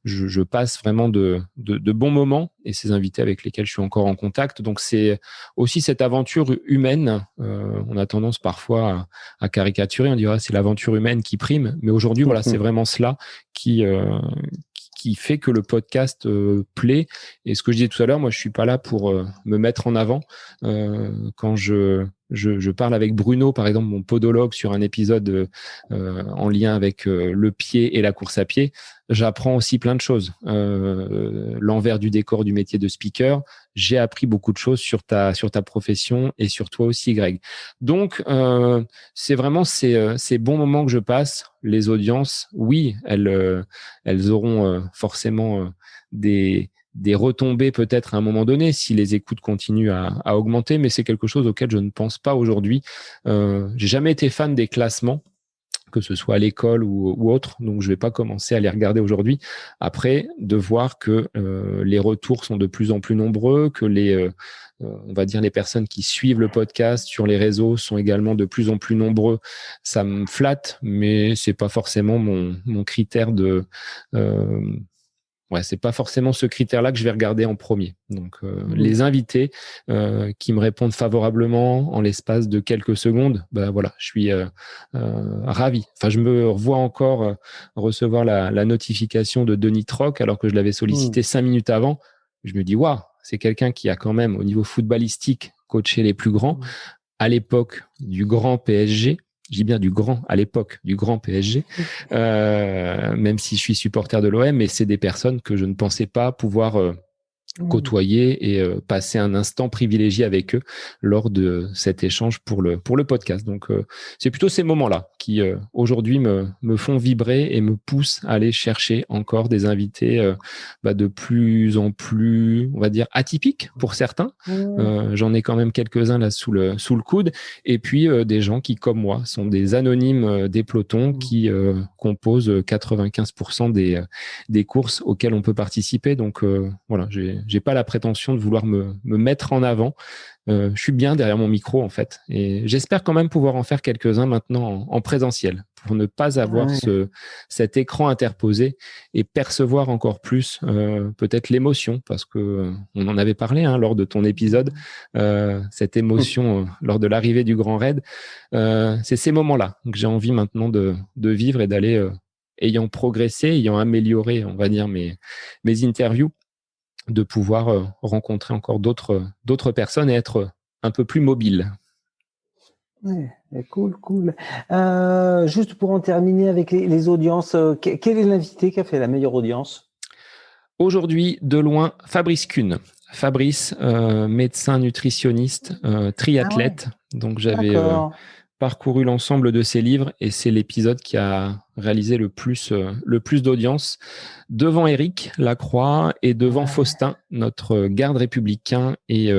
S1: je passe vraiment de bons moments, et ces invités avec lesquels je suis encore en contact. Donc c'est aussi cette aventure humaine. On a tendance parfois à caricaturer, on dirait c'est l'aventure humaine qui prime, mais aujourd'hui voilà, c'est vraiment cela qui fait que le podcast plaît. Et ce que je disais tout à l'heure, moi je suis pas là pour me mettre en avant. Quand je parle avec Bruno, par exemple, mon podologue, sur un épisode en lien avec le pied et la course à pied, j'apprends aussi plein de choses. L'envers du décor du métier de speaker, j'ai appris beaucoup de choses sur ta profession et sur toi aussi, Greg. Donc, c'est vraiment ces bons moments que je passe. Les audiences, oui, elles auront forcément des retombées peut-être à un moment donné si les écoutes continuent à augmenter, mais c'est quelque chose auquel je ne pense pas aujourd'hui. J'ai jamais été fan des classements, que ce soit à l'école ou autre, donc je vais pas commencer à les regarder aujourd'hui. Après, de voir que les retours sont de plus en plus nombreux, que on va dire les personnes qui suivent le podcast sur les réseaux sont également de plus en plus nombreux, ça me flatte, mais c'est pas forcément mon critère de c'est pas forcément ce critère-là que je vais regarder en premier. Donc, les invités qui me répondent favorablement en l'espace de quelques secondes, voilà, je suis ravi. Enfin, je me revois encore recevoir la notification de Denis Troc alors que je l'avais sollicité 5 minutes avant. Je me dis, waouh, c'est quelqu'un qui a quand même, au niveau footballistique, coaché les plus grands à l'époque du grand PSG. Je dis bien à l'époque du grand PSG, même si je suis supporter de l'OM, mais c'est des personnes que je ne pensais pas pouvoir côtoyer et passer un instant privilégié avec eux lors de cet échange pour le podcast. Donc, c'est plutôt ces moments-là qui, aujourd'hui, me font vibrer et me poussent à aller chercher encore des invités de plus en plus, on va dire, atypiques pour certains. J'en ai quand même quelques-uns là sous le coude. Et puis, des gens qui, comme moi, sont des anonymes des pelotons qui composent 95% des courses auxquelles on peut participer. Donc, voilà, j'ai pas la prétention de vouloir me mettre en avant. je suis bien derrière mon micro en fait. Et j'espère quand même pouvoir en faire quelques-uns maintenant en présentiel pour ne pas avoir cet écran interposé et percevoir encore plus peut-être l'émotion, parce que on en avait parlé lors de ton épisode, cette émotion lors de l'arrivée du Grand Raid. C'est ces moments-là que j'ai envie maintenant de vivre et d'aller, ayant progressé, ayant amélioré, on va dire, mes interviews, de pouvoir rencontrer encore d'autres personnes et être un peu plus mobile.
S2: Ouais, cool. Juste pour en terminer avec les audiences, quel est l'invité qui a fait la meilleure audience?
S1: Aujourd'hui, de loin, Fabrice Kuhn. Fabrice, médecin nutritionniste, triathlète. Donc, j'avais parcouru l'ensemble de ses livres et c'est l'épisode qui a réalisé le plus d'audience, devant Éric Lacroix et devant Faustin, notre garde républicain et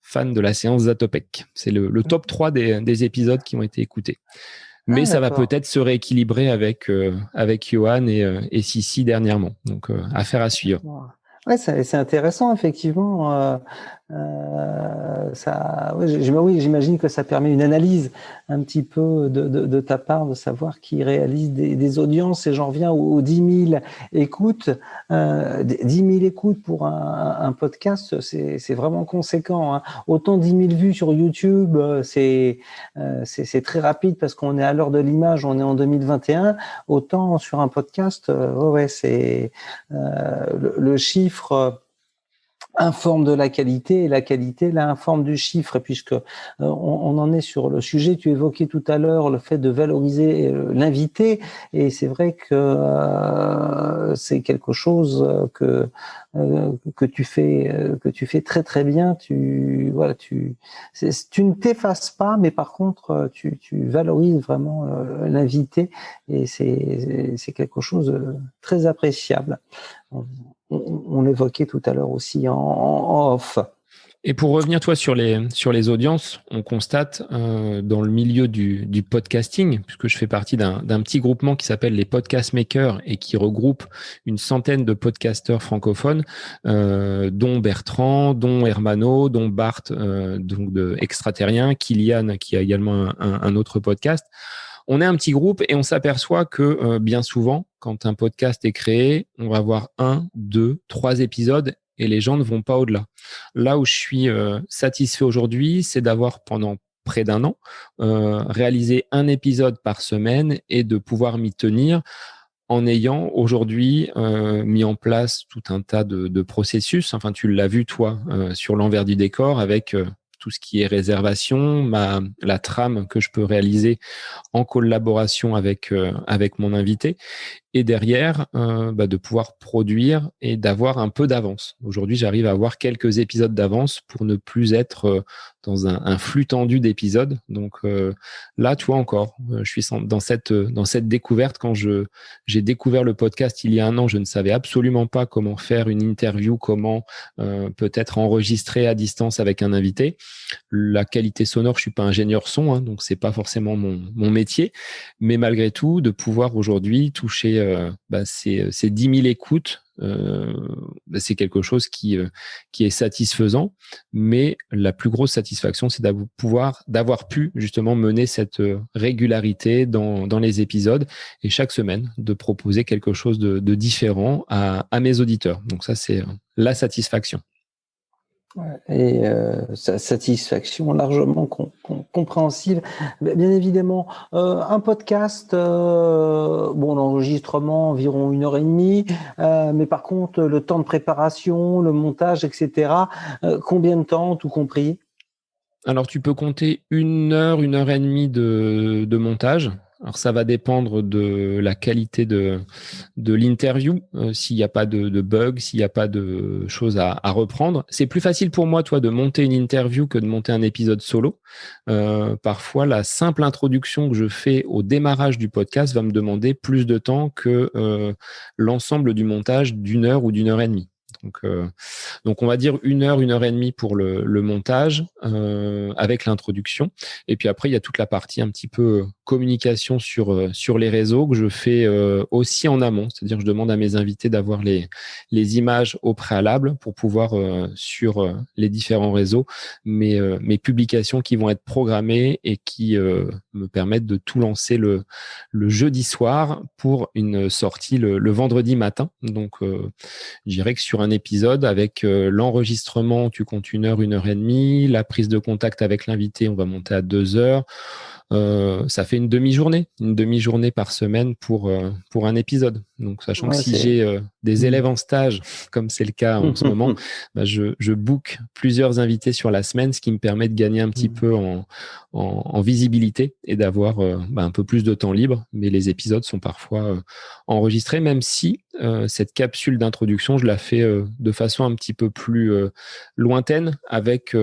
S1: fan de la séance Zatopek. C'est le top 3 des épisodes qui ont été écoutés. Mais ça va peut-être se rééquilibrer avec Johan et Sissi dernièrement. Donc, affaire à suivre.
S2: Ouais, c'est intéressant, effectivement. J'imagine que ça permet une analyse un petit peu de ta part, de savoir qui réalise des audiences. Et j'en reviens aux 10 000 écoutes. 10 000 écoutes pour un podcast, c'est vraiment conséquent, hein. Autant 10 000 vues sur YouTube, c'est très rapide parce qu'on est à l'heure de l'image, on est en 2021. Autant sur un podcast, c'est le chiffre informe de la qualité et la qualité là informe du chiffre. Et puisque on en est sur le sujet, tu évoquais tout à l'heure le fait de valoriser l'invité, et c'est vrai que c'est quelque chose que tu fais très très bien. Tu ne t'effaces pas, mais par contre tu valorises vraiment l'invité, et c'est quelque chose de très appréciable. On l'évoquait tout à l'heure aussi en off.
S1: Et pour revenir, toi, sur les audiences, on constate dans le milieu du podcasting, puisque je fais partie d'un petit groupement qui s'appelle les Podcast Makers et qui regroupe une centaine de podcasteurs francophones, dont Bertrand, dont Hermano, dont Bart, donc de Extraterrien, Kylian, qui a également un autre podcast. On est un petit groupe et on s'aperçoit que bien souvent, quand un podcast est créé, on va avoir 1, 2, 3 épisodes et les gens ne vont pas au-delà. Là où je suis satisfait aujourd'hui, c'est d'avoir pendant près d'un an réalisé un épisode par semaine et de pouvoir m'y tenir en ayant aujourd'hui mis en place tout un tas de processus. Enfin, tu l'as vu toi sur l'envers du décor avec tout ce qui est réservation, la trame que je peux réaliser en collaboration avec mon invité, et derrière de pouvoir produire et d'avoir un peu d'avance. Aujourd'hui, j'arrive à avoir quelques épisodes d'avance pour ne plus être dans un flux tendu d'épisodes. Donc là, tu vois encore, je suis dans cette découverte. Quand j'ai découvert le podcast il y a un an, je ne savais absolument pas comment faire une interview, comment peut-être enregistrer à distance avec un invité. La qualité sonore, je suis pas ingénieur son, donc c'est pas forcément mon métier, mais malgré tout, de pouvoir aujourd'hui toucher ces 10 000 écoutes, c'est quelque chose qui est satisfaisant. Mais la plus grosse satisfaction, c'est d'avoir pu justement mener cette régularité dans les épisodes et chaque semaine de proposer quelque chose de différent à mes auditeurs. Donc ça, c'est la satisfaction.
S2: Et satisfaction largement compréhensible. Bien évidemment, un podcast, l'enregistrement environ 1h30, mais par contre le temps de préparation, le montage, etc. Combien de temps, tout compris?
S1: Alors tu peux compter 1h, 1h30 de montage. Alors ça va dépendre de la qualité de l'interview, s'il n'y a pas de bugs, s'il n'y a pas de choses à reprendre. C'est plus facile pour moi, toi, de monter une interview que de monter un épisode solo. Parfois, la simple introduction que je fais au démarrage du podcast va me demander plus de temps que l'ensemble du montage d'1h ou d'1h30. Donc on va dire 1h, 1h30 pour le montage avec l'introduction. Et puis après, il y a toute la partie un petit peu communication sur les réseaux que je fais aussi en amont. C'est-à-dire que je demande à mes invités d'avoir les images au préalable pour pouvoir, sur les différents réseaux, mes publications qui vont être programmées et qui me permettent de tout lancer le jeudi soir pour une sortie le vendredi matin. Donc, je dirais que sur un épisode, avec l'enregistrement, tu comptes 1 heure et demie, la prise de contact avec l'invité, on va monter à 2 heures. Ça fait une demi-journée par semaine pour un épisode. Donc, sachant que si j'ai des élèves en stage, comme c'est le cas en ce moment, bah, je book plusieurs invités sur la semaine, ce qui me permet de gagner un petit peu en visibilité et d'avoir un peu plus de temps libre. Mais les épisodes sont parfois enregistrés, même si cette capsule d'introduction, je la fais de façon un petit peu plus lointaine, avec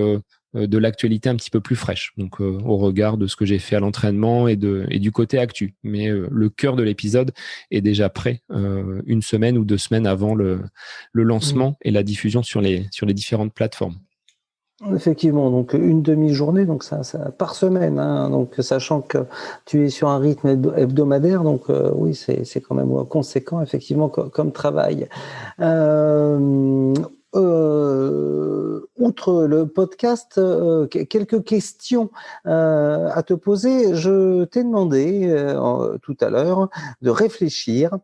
S1: de l'actualité un petit peu plus fraîche, donc au regard de ce que j'ai fait à l'entraînement et du côté actu. Mais le cœur de l'épisode est déjà prêt 1 semaine ou 2 semaines avant le lancement et la diffusion sur les différentes plateformes.
S2: Effectivement, donc une demi-journée, donc ça par semaine, hein, donc sachant que tu es sur un rythme hebdomadaire, donc oui, c'est quand même conséquent effectivement comme travail. Outre le podcast, quelques questions à te poser. Je t'ai demandé tout à l'heure de réfléchir.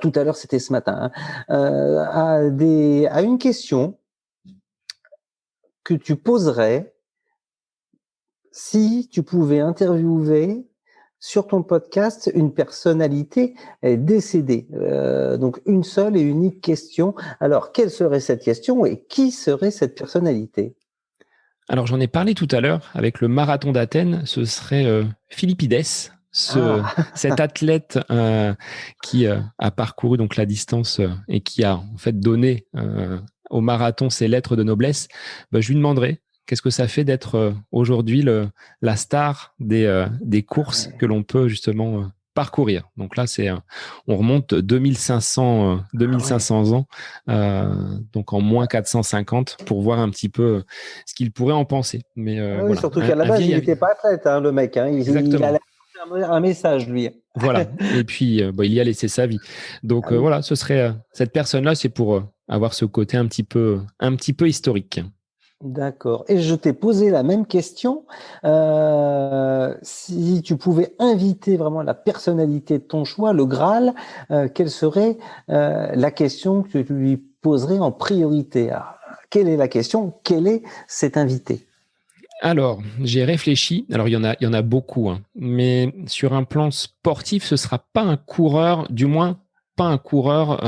S2: Tout à l'heure, c'était ce matin, à une question que tu poserais si tu pouvais interviewer sur ton podcast une personnalité décédée. Donc une seule et unique question. Alors, quelle serait cette question et qui serait cette personnalité ?
S1: Alors, j'en ai parlé tout à l'heure avec le marathon d'Athènes. Ce serait Philippides, cet athlète qui a parcouru donc la distance et qui a en fait donné au marathon ses lettres de noblesse. Je lui demanderai qu'est-ce que ça fait d'être aujourd'hui la star des courses que l'on peut justement parcourir. Donc là, on remonte 2500 ans, donc en moins 450, pour voir un petit peu ce qu'il pourrait en penser. Mais
S2: oui,
S1: voilà,
S2: surtout qu'à la base, il n'était pas athlète, hein, le mec. Hein. Il a un message, lui.
S1: Voilà. Et puis, il y a laissé sa vie. Donc voilà, ce serait cette personne-là, c'est pour avoir ce côté un petit peu historique.
S2: D'accord. Et je t'ai posé la même question. Si tu pouvais inviter vraiment la personnalité de ton choix, le Graal, quelle serait la question que tu lui poserais en priorité ? Alors, quelle est la question ? Quel est cet invité ?
S1: Alors, j'ai réfléchi. Alors, il y en a beaucoup, hein. Mais sur un plan sportif, ce sera pas un coureur, du moins pas un coureur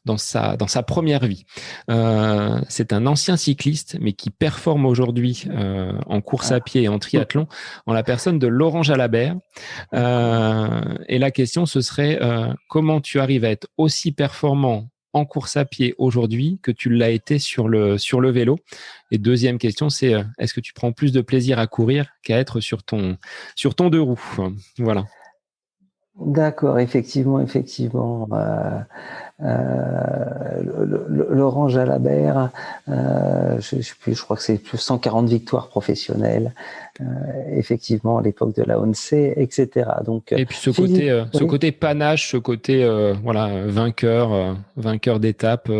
S1: dans sa première vie. C'est un ancien cycliste, mais qui performe aujourd'hui en course à pied et en triathlon, en la personne de Laurent Jalabert. Et la question, ce serait comment tu arrives à être aussi performant en course à pied aujourd'hui que tu l'as été sur le vélo. Et deuxième question, c'est est-ce que tu prends plus de plaisir à courir qu'à être sur ton 2 roues ? Voilà.
S2: D'accord, effectivement. Laurent Jalabert, je sais plus, je crois que c'est plus 140 victoires professionnelles, effectivement à l'époque de la ONC, etc. Donc,
S1: et puis ce côté panache, ce côté vainqueur d'étape,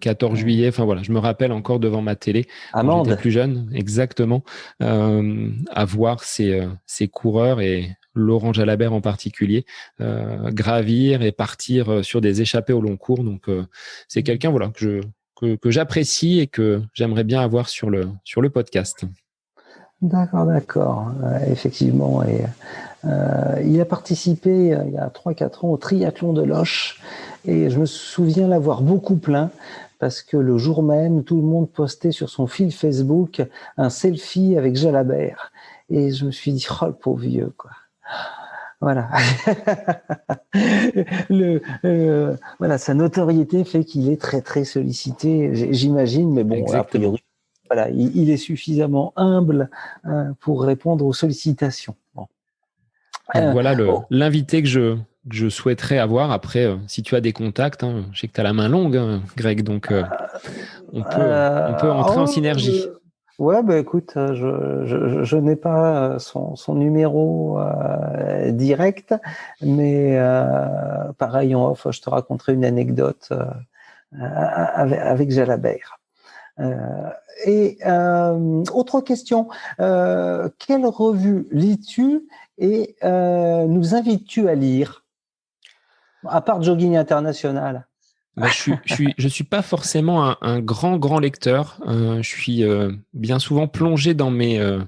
S1: 14 juillet. Enfin voilà, je me rappelle encore devant ma télé quand j'étais plus jeune, exactement, à voir ces coureurs et Laurent Jalabert en particulier, gravir et partir sur des échappées au long cours. Donc, c'est quelqu'un que j'apprécie et que j'aimerais bien avoir sur le podcast.
S2: D'accord. Effectivement. Et il a participé il y a 3-4 ans au triathlon de Loches et je me souviens l'avoir beaucoup plaint parce que le jour même, tout le monde postait sur son fil Facebook un selfie avec Jalabert. Et je me suis dit, oh le pauvre vieux, quoi. Voilà. Voilà, sa notoriété fait qu'il est très très sollicité, j'imagine, mais bon,
S1: exactement.
S2: A priori, voilà, il est suffisamment humble pour répondre aux sollicitations. Bon.
S1: Voilà l'invité que je souhaiterais avoir. Après, si tu as des contacts, hein, je sais que tu as la main longue, hein, Greg, donc on peut entrer en synergie.
S2: Ouais, bah écoute, je n'ai pas son numéro direct, mais pareil en off, je te raconterai une anecdote avec Jalabert. Autre question, quelle revue lis-tu et nous invites-tu à lire, à part Jogging International?
S1: Bah, je suis pas forcément un grand lecteur. Je suis bien souvent plongé dans mes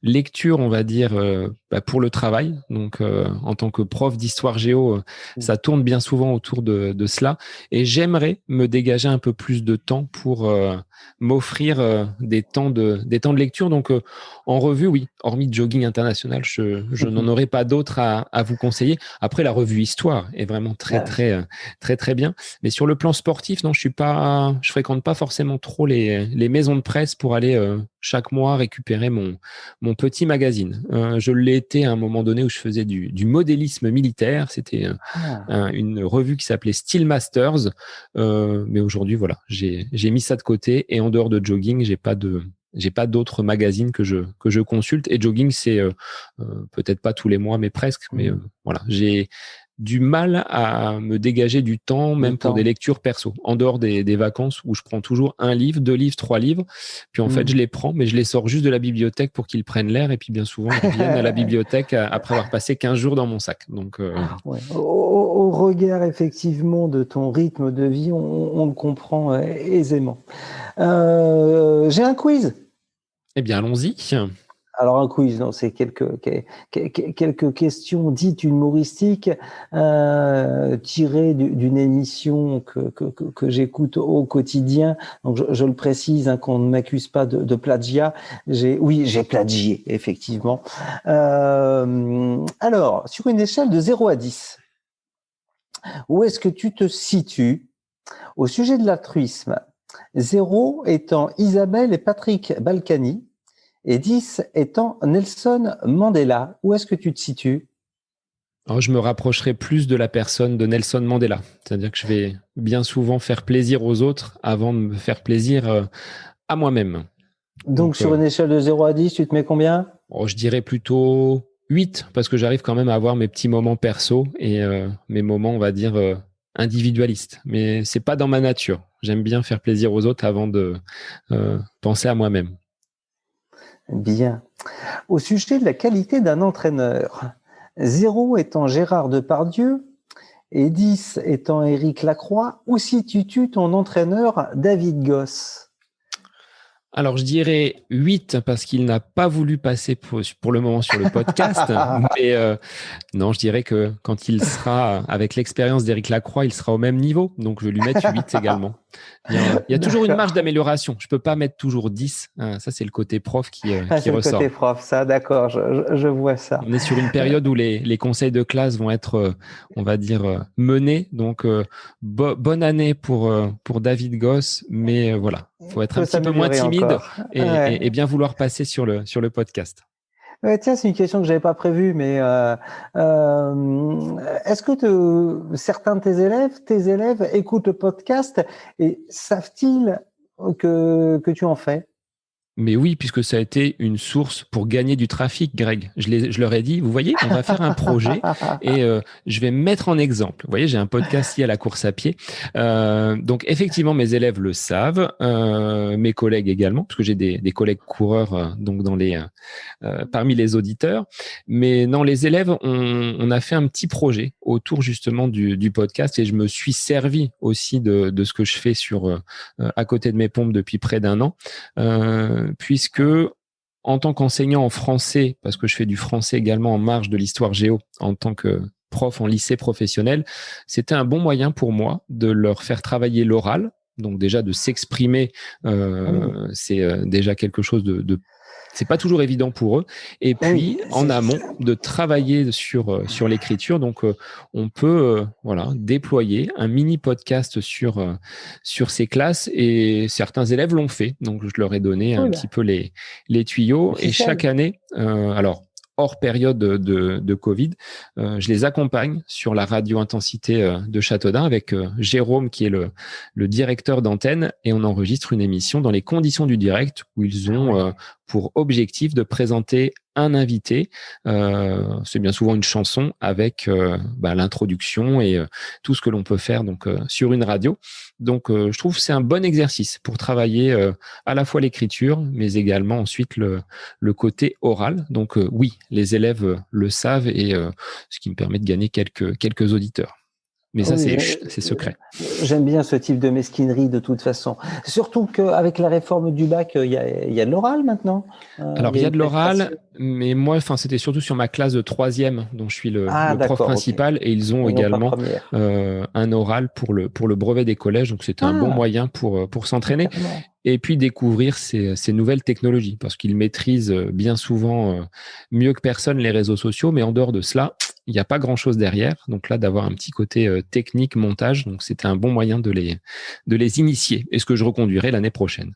S1: lectures, on va dire, pour le travail. Donc, en tant que prof d'histoire géo, ça tourne bien souvent autour de cela. Et j'aimerais me dégager un peu plus de temps pour m'offrir des temps de lecture. Donc, en revue, oui, hormis Jogging International, je n'en aurais pas d'autres à vous conseiller. Après, la revue Histoire est vraiment très bien. Mais sur le plan sportif, non, je fréquente pas forcément trop les maisons de presse pour aller chaque mois récupérer mon petit magazine. Je l'ai été à un moment donné où je faisais du modélisme militaire. C'était une revue qui s'appelait Steel Masters. Mais aujourd'hui, voilà, j'ai mis ça de côté et en dehors de Jogging, j'ai pas d'autres magazines que je consulte. Et Jogging, c'est peut-être pas tous les mois, mais presque. Mais voilà, j'ai du mal à me dégager du temps, même pour des lectures perso, en dehors des vacances où je prends toujours un livre, 2 livres, 3 livres. Puis en fait, je les prends, mais je les sors juste de la bibliothèque pour qu'ils prennent l'air. Et puis bien souvent, ils reviennent à la bibliothèque après avoir passé 15 jours dans mon sac. Donc,
S2: ouais. Au regard effectivement de ton rythme de vie, on le comprend aisément. J'ai un quiz.
S1: Eh bien, allons-y.
S2: Alors un quiz, non, c'est quelques questions dites humoristiques tirées d'une émission que j'écoute au quotidien. Donc je le précise, hein, qu'on ne m'accuse pas de plagiat. J'ai plagié, effectivement. Alors, sur une échelle de 0 à 10, où est-ce que tu te situes au sujet de l'altruisme? 0 étant Isabelle et Patrick Balkany, et 10 étant Nelson Mandela. Où est-ce que tu te situes?
S1: Alors, je me rapprocherai plus de la personne de Nelson Mandela. C'est-à-dire que je vais bien souvent faire plaisir aux autres avant de me faire plaisir à moi-même.
S2: Donc sur une échelle de 0 à 10, tu te mets combien?
S1: Je dirais plutôt 8, parce que j'arrive quand même à avoir mes petits moments perso et mes moments, on va dire, individualistes. Mais c'est pas dans ma nature. J'aime bien faire plaisir aux autres avant de penser à moi-même.
S2: Bien. Au sujet de la qualité d'un entraîneur, 0 étant Gérard Depardieu et 10 étant Éric Lacroix, où situes-tu ton entraîneur David Goss?
S1: Alors, je dirais 8 parce qu'il n'a pas voulu passer pour le moment sur le podcast. Mais non, je dirais que quand il sera avec l'expérience d'Éric Lacroix, il sera au même niveau. Donc, je vais lui mettre 8 également. Il y a toujours une marge d'amélioration. Je ne peux pas mettre toujours 10. Ça, c'est le côté prof qui
S2: c'est
S1: ressort.
S2: Le côté prof, ça, d'accord, je vois ça.
S1: On est sur une période où les conseils de classe vont être, on va dire, menés. Donc, bonne année pour David Goss. Mais voilà, il faut être un petit peu moins timide et bien vouloir passer sur le podcast.
S2: Ouais, tiens, c'est une question que j'avais pas prévue, mais est-ce que certains de tes élèves écoutent le podcast et savent-ils que tu en fais?
S1: Mais oui, puisque ça a été une source pour gagner du trafic, Greg. Je leur ai dit, vous voyez, on va faire un projet et je vais mettre en exemple. Vous voyez, j'ai un podcast ici à la course à pied. Donc, effectivement, mes élèves le savent, mes collègues également, parce que j'ai des collègues coureurs donc parmi les auditeurs. Mais non, les élèves, on a fait un petit projet autour justement du podcast et je me suis servi aussi de ce que je fais à côté de mes pompes depuis près d'1 an. Puisque en tant qu'enseignant en français, parce que je fais du français également en marge de l'histoire géo en tant que prof en lycée professionnel, c'était un bon moyen pour moi de leur faire travailler l'oral. Donc déjà de s'exprimer, c'est déjà quelque chose c'est pas toujours évident pour eux. Et puis, en amont, de travailler sur l'écriture. Donc, on peut déployer un mini podcast sur ces classes et certains élèves l'ont fait. Donc, je leur ai donné un petit peu les tuyaux. Et chaque année, alors, hors période de Covid. Je les accompagne sur la radio Intensité de Châteaudun avec Jérôme qui est le directeur d'antenne et on enregistre une émission dans les conditions du direct où ils ont pour objectif de présenter un invité. C'est bien souvent une chanson avec l'introduction et tout ce que l'on peut faire donc sur une radio. Donc, je trouve que c'est un bon exercice pour travailler à la fois l'écriture, mais également ensuite le côté oral. Donc, oui, les élèves le savent et ce qui me permet de gagner quelques auditeurs. Mais ça, c'est secret.
S2: J'aime bien ce type de mesquinerie de toute façon. Surtout qu'avec la réforme du bac, il y a de l'oral maintenant.
S1: Alors, il y a de l'oral, mais moi, c'était surtout sur ma classe de 3e, dont je suis le prof principal, et ils ont également un oral pour le brevet des collèges. Donc, c'était un bon moyen pour s'entraîner. Et puis découvrir ces nouvelles technologies, parce qu'ils maîtrisent bien souvent mieux que personne les réseaux sociaux, mais en dehors de cela, il n'y a pas grand-chose derrière. Donc là, d'avoir un petit côté technique, montage, donc c'était un bon moyen de les initier, et ce que je reconduirai l'année prochaine.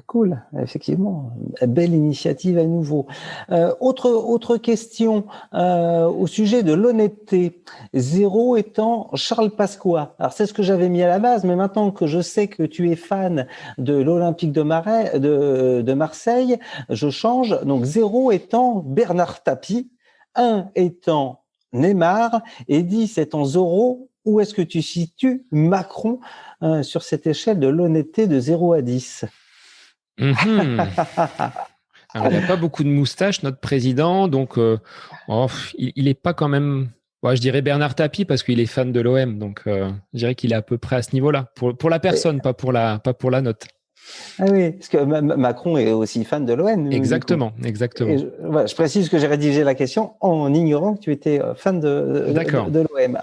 S2: Cool, effectivement, belle initiative à nouveau. Autre question au sujet de l'honnêteté. 0 étant Charles Pasqua. Alors c'est ce que j'avais mis à la base, mais maintenant que je sais que tu es fan de l'Olympique de Marseille, je change. Donc 0 étant Bernard Tapie, 1 étant Neymar et 10 étant Zorro. Où est-ce que tu situes Macron sur cette échelle de l'honnêteté de 0 à 10?
S1: Alors, il n'a pas beaucoup de moustaches, notre président, donc il n'est pas quand même. Je dirais Bernard Tapie parce qu'il est fan de l'OM, donc je dirais qu'il est à peu près à ce niveau-là pour la personne, pas pour la note.
S2: Ah oui, parce que Macron est aussi fan de l'OM.
S1: Exactement.
S2: Je précise que j'ai rédigé la question en ignorant que tu étais fan de l'OM.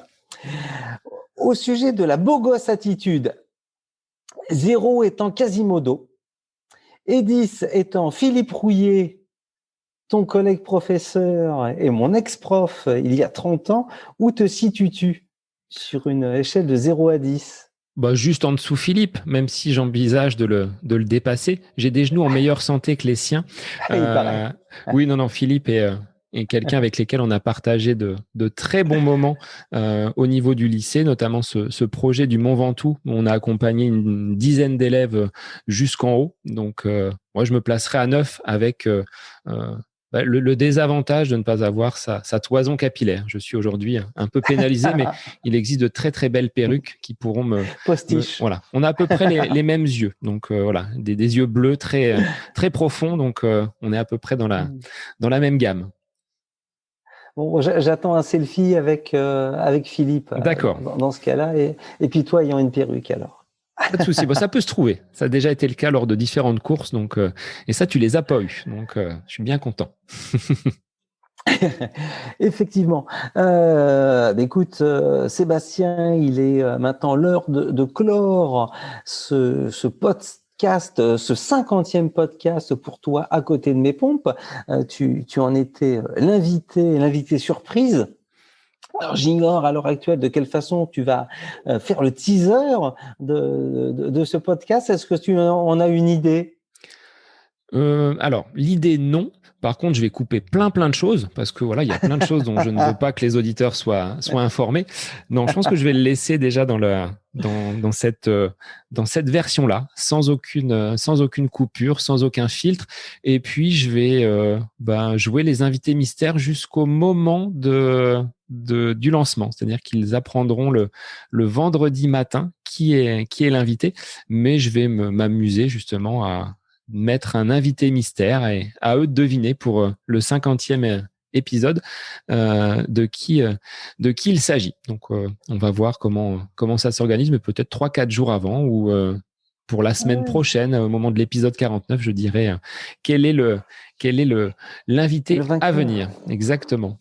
S2: Au sujet de la beau gosse attitude, 0 étant Quasimodo, et 10 étant Philippe Rouillet, ton collègue professeur et mon ex-prof il y a 30 ans, où te situes-tu sur une échelle de 0 à 10?
S1: Juste en dessous Philippe, même si j'envisage de le dépasser. J'ai des genoux en meilleure santé que les siens. Oui, non, Philippe est quelqu'un avec lequel on a partagé de très bons moments au niveau du lycée, notamment ce projet du Mont Ventoux où on a accompagné une dizaine d'élèves jusqu'en haut. Donc, moi, je me placerai à 9 avec le désavantage de ne pas avoir sa toison capillaire. Je suis aujourd'hui un peu pénalisé, mais il existe de très, très belles perruques qui pourront voilà. On a à peu près les mêmes yeux. Donc, voilà, des yeux bleus très, très profonds. Donc, on est à peu près dans la même gamme.
S2: Bon, j'attends un selfie avec Philippe.
S1: D'accord.
S2: Dans ce cas-là, et puis toi ayant une perruque alors.
S1: Pas de souci. Ça peut se trouver. Ça a déjà été le cas lors de différentes courses, donc et ça tu les as pas eu, donc je suis bien content.
S2: Effectivement. Écoute, Sébastien, il est maintenant l'heure de clore ce podcast, ce 50e podcast pour toi à côté de mes pompes. Tu en étais l'invité surprise. Alors, j'ignore à l'heure actuelle de quelle façon tu vas faire le teaser de ce podcast. Est-ce que tu en as une idée?
S1: Alors, l'idée, non. Par contre, je vais couper plein de choses parce que voilà, il y a plein de choses dont je ne veux pas que les auditeurs soient informés. Non, je pense que je vais le laisser déjà dans cette version-là, sans aucune coupure, sans aucun filtre. Et puis, je vais jouer les invités mystères jusqu'au moment du lancement. C'est-à-dire qu'ils apprendront le vendredi matin qui est l'invité. Mais je vais m'amuser justement à mettre un invité mystère et à eux de deviner pour le 50e épisode de qui il s'agit. Donc, on va voir comment ça s'organise, mais peut-être 3-4 jours avant ou pour la semaine prochaine, au moment de l'épisode 49, je dirais quel est l'invité à venir. Exactement.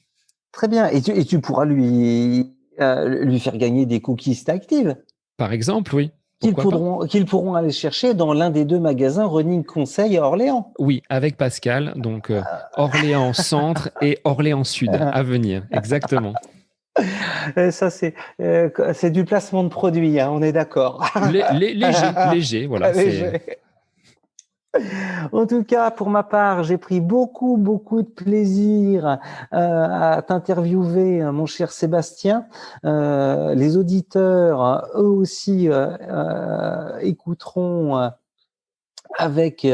S2: Très bien. Et tu pourras lui faire gagner des cookies Active.
S1: Par exemple, oui.
S2: Qu'ils pourront aller chercher dans l'un des 2 magasins Running Conseil à Orléans.
S1: Oui, avec Pascal. Donc, Orléans Centre et Orléans Sud à venir. Exactement.
S2: Ça, c'est du placement de produits, hein, on est d'accord.
S1: Léger, voilà.
S2: Léger. En tout cas, pour ma part, j'ai pris beaucoup de plaisir à t'interviewer, mon cher Sébastien. Les auditeurs, eux aussi, écouteront avec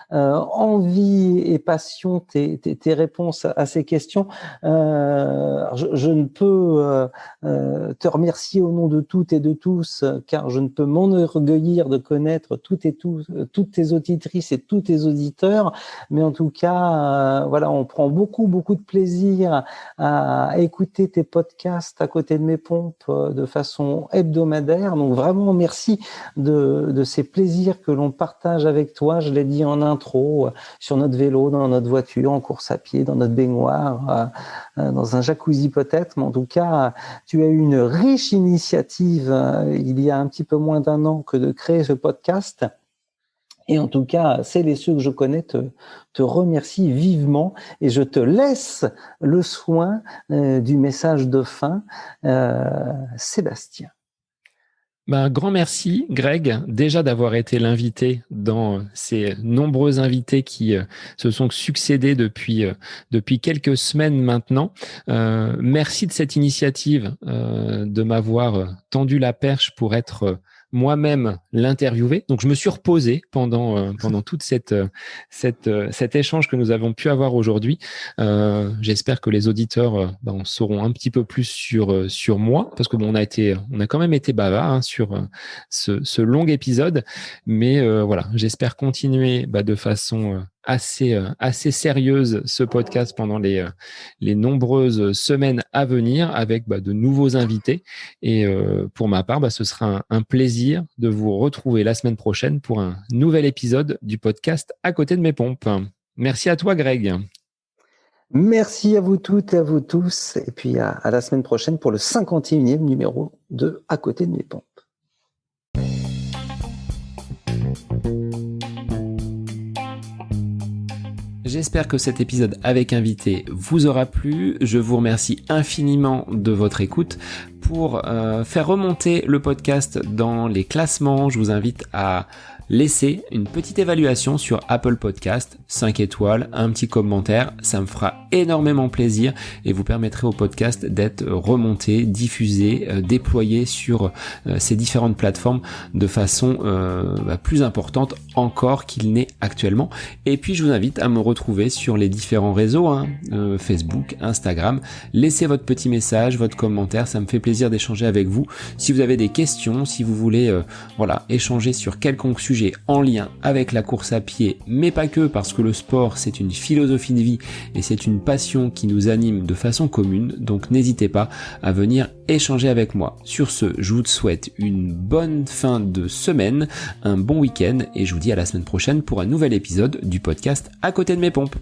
S2: envie et passion tes réponses à ces questions. Je ne peux te remercier au nom de toutes et de tous, car je ne peux m'enorgueillir de connaître toutes tes auditrices et tous tes auditeurs. Mais en tout cas, voilà, on prend beaucoup de plaisir à écouter tes podcasts à côté de mes pompes de façon hebdomadaire. Donc vraiment, merci de ces plaisirs que l'on partage avec toi. Je l'ai dit en intro, sur notre vélo, dans notre voiture, en course à pied, dans notre baignoire, dans un jacuzzi peut-être, mais en tout cas, tu as eu une riche initiative il y a un petit peu moins d'un an que de créer ce podcast. Et en tout cas, celles et ceux que je connais te remercient vivement, et je te laisse le soin du message de fin. Sébastien.
S1: Un grand merci, Greg, déjà d'avoir été l'invité dans ces nombreux invités qui se sont succédés depuis quelques semaines maintenant. Merci de cette initiative, de m'avoir tendu la perche pour être moi-même l'interviewé. Donc, je me suis reposé pendant toute cet échange que nous avons pu avoir aujourd'hui. J'espère que les auditeurs en sauront un petit peu plus sur moi, parce que on a quand même été bavard sur ce long épisode. Mais voilà, j'espère continuer de façon assez sérieuse ce podcast pendant les nombreuses semaines à venir avec de nouveaux invités. Et pour ma part, ce sera un plaisir de vous retrouver la semaine prochaine pour un nouvel épisode du podcast À côté de mes pompes. Merci à toi, Greg.
S2: Merci à vous toutes et à vous tous. Et puis à la semaine prochaine pour le 51e numéro de À côté de mes pompes.
S1: J'espère que cet épisode avec invité vous aura plu. Je vous remercie infiniment de votre écoute. Pour faire remonter le podcast dans les classements, je vous invite à laisser une petite évaluation sur Apple Podcast, 5 étoiles, un petit commentaire. Ça me fera énormément plaisir et vous permettrez au podcast d'être remonté, diffusé, déployé sur ces différentes plateformes de façon plus importante encore qu'il n'est actuellement. Et puis je vous invite à me retrouver sur les différents réseaux, Facebook, Instagram. Laissez votre petit message, votre commentaire, ça me fait plaisir d'échanger avec vous. Si vous avez des questions, si vous voulez échanger sur quelconque sujet en lien avec la course à pied, mais pas que, parce que le sport c'est une philosophie de vie et c'est une passion qui nous anime de façon commune, donc n'hésitez pas à venir échanger avec moi. Sur ce, je vous souhaite une bonne fin de semaine, un bon week-end et je vous dis à la semaine prochaine pour un nouvel épisode du podcast À côté de mes pompes.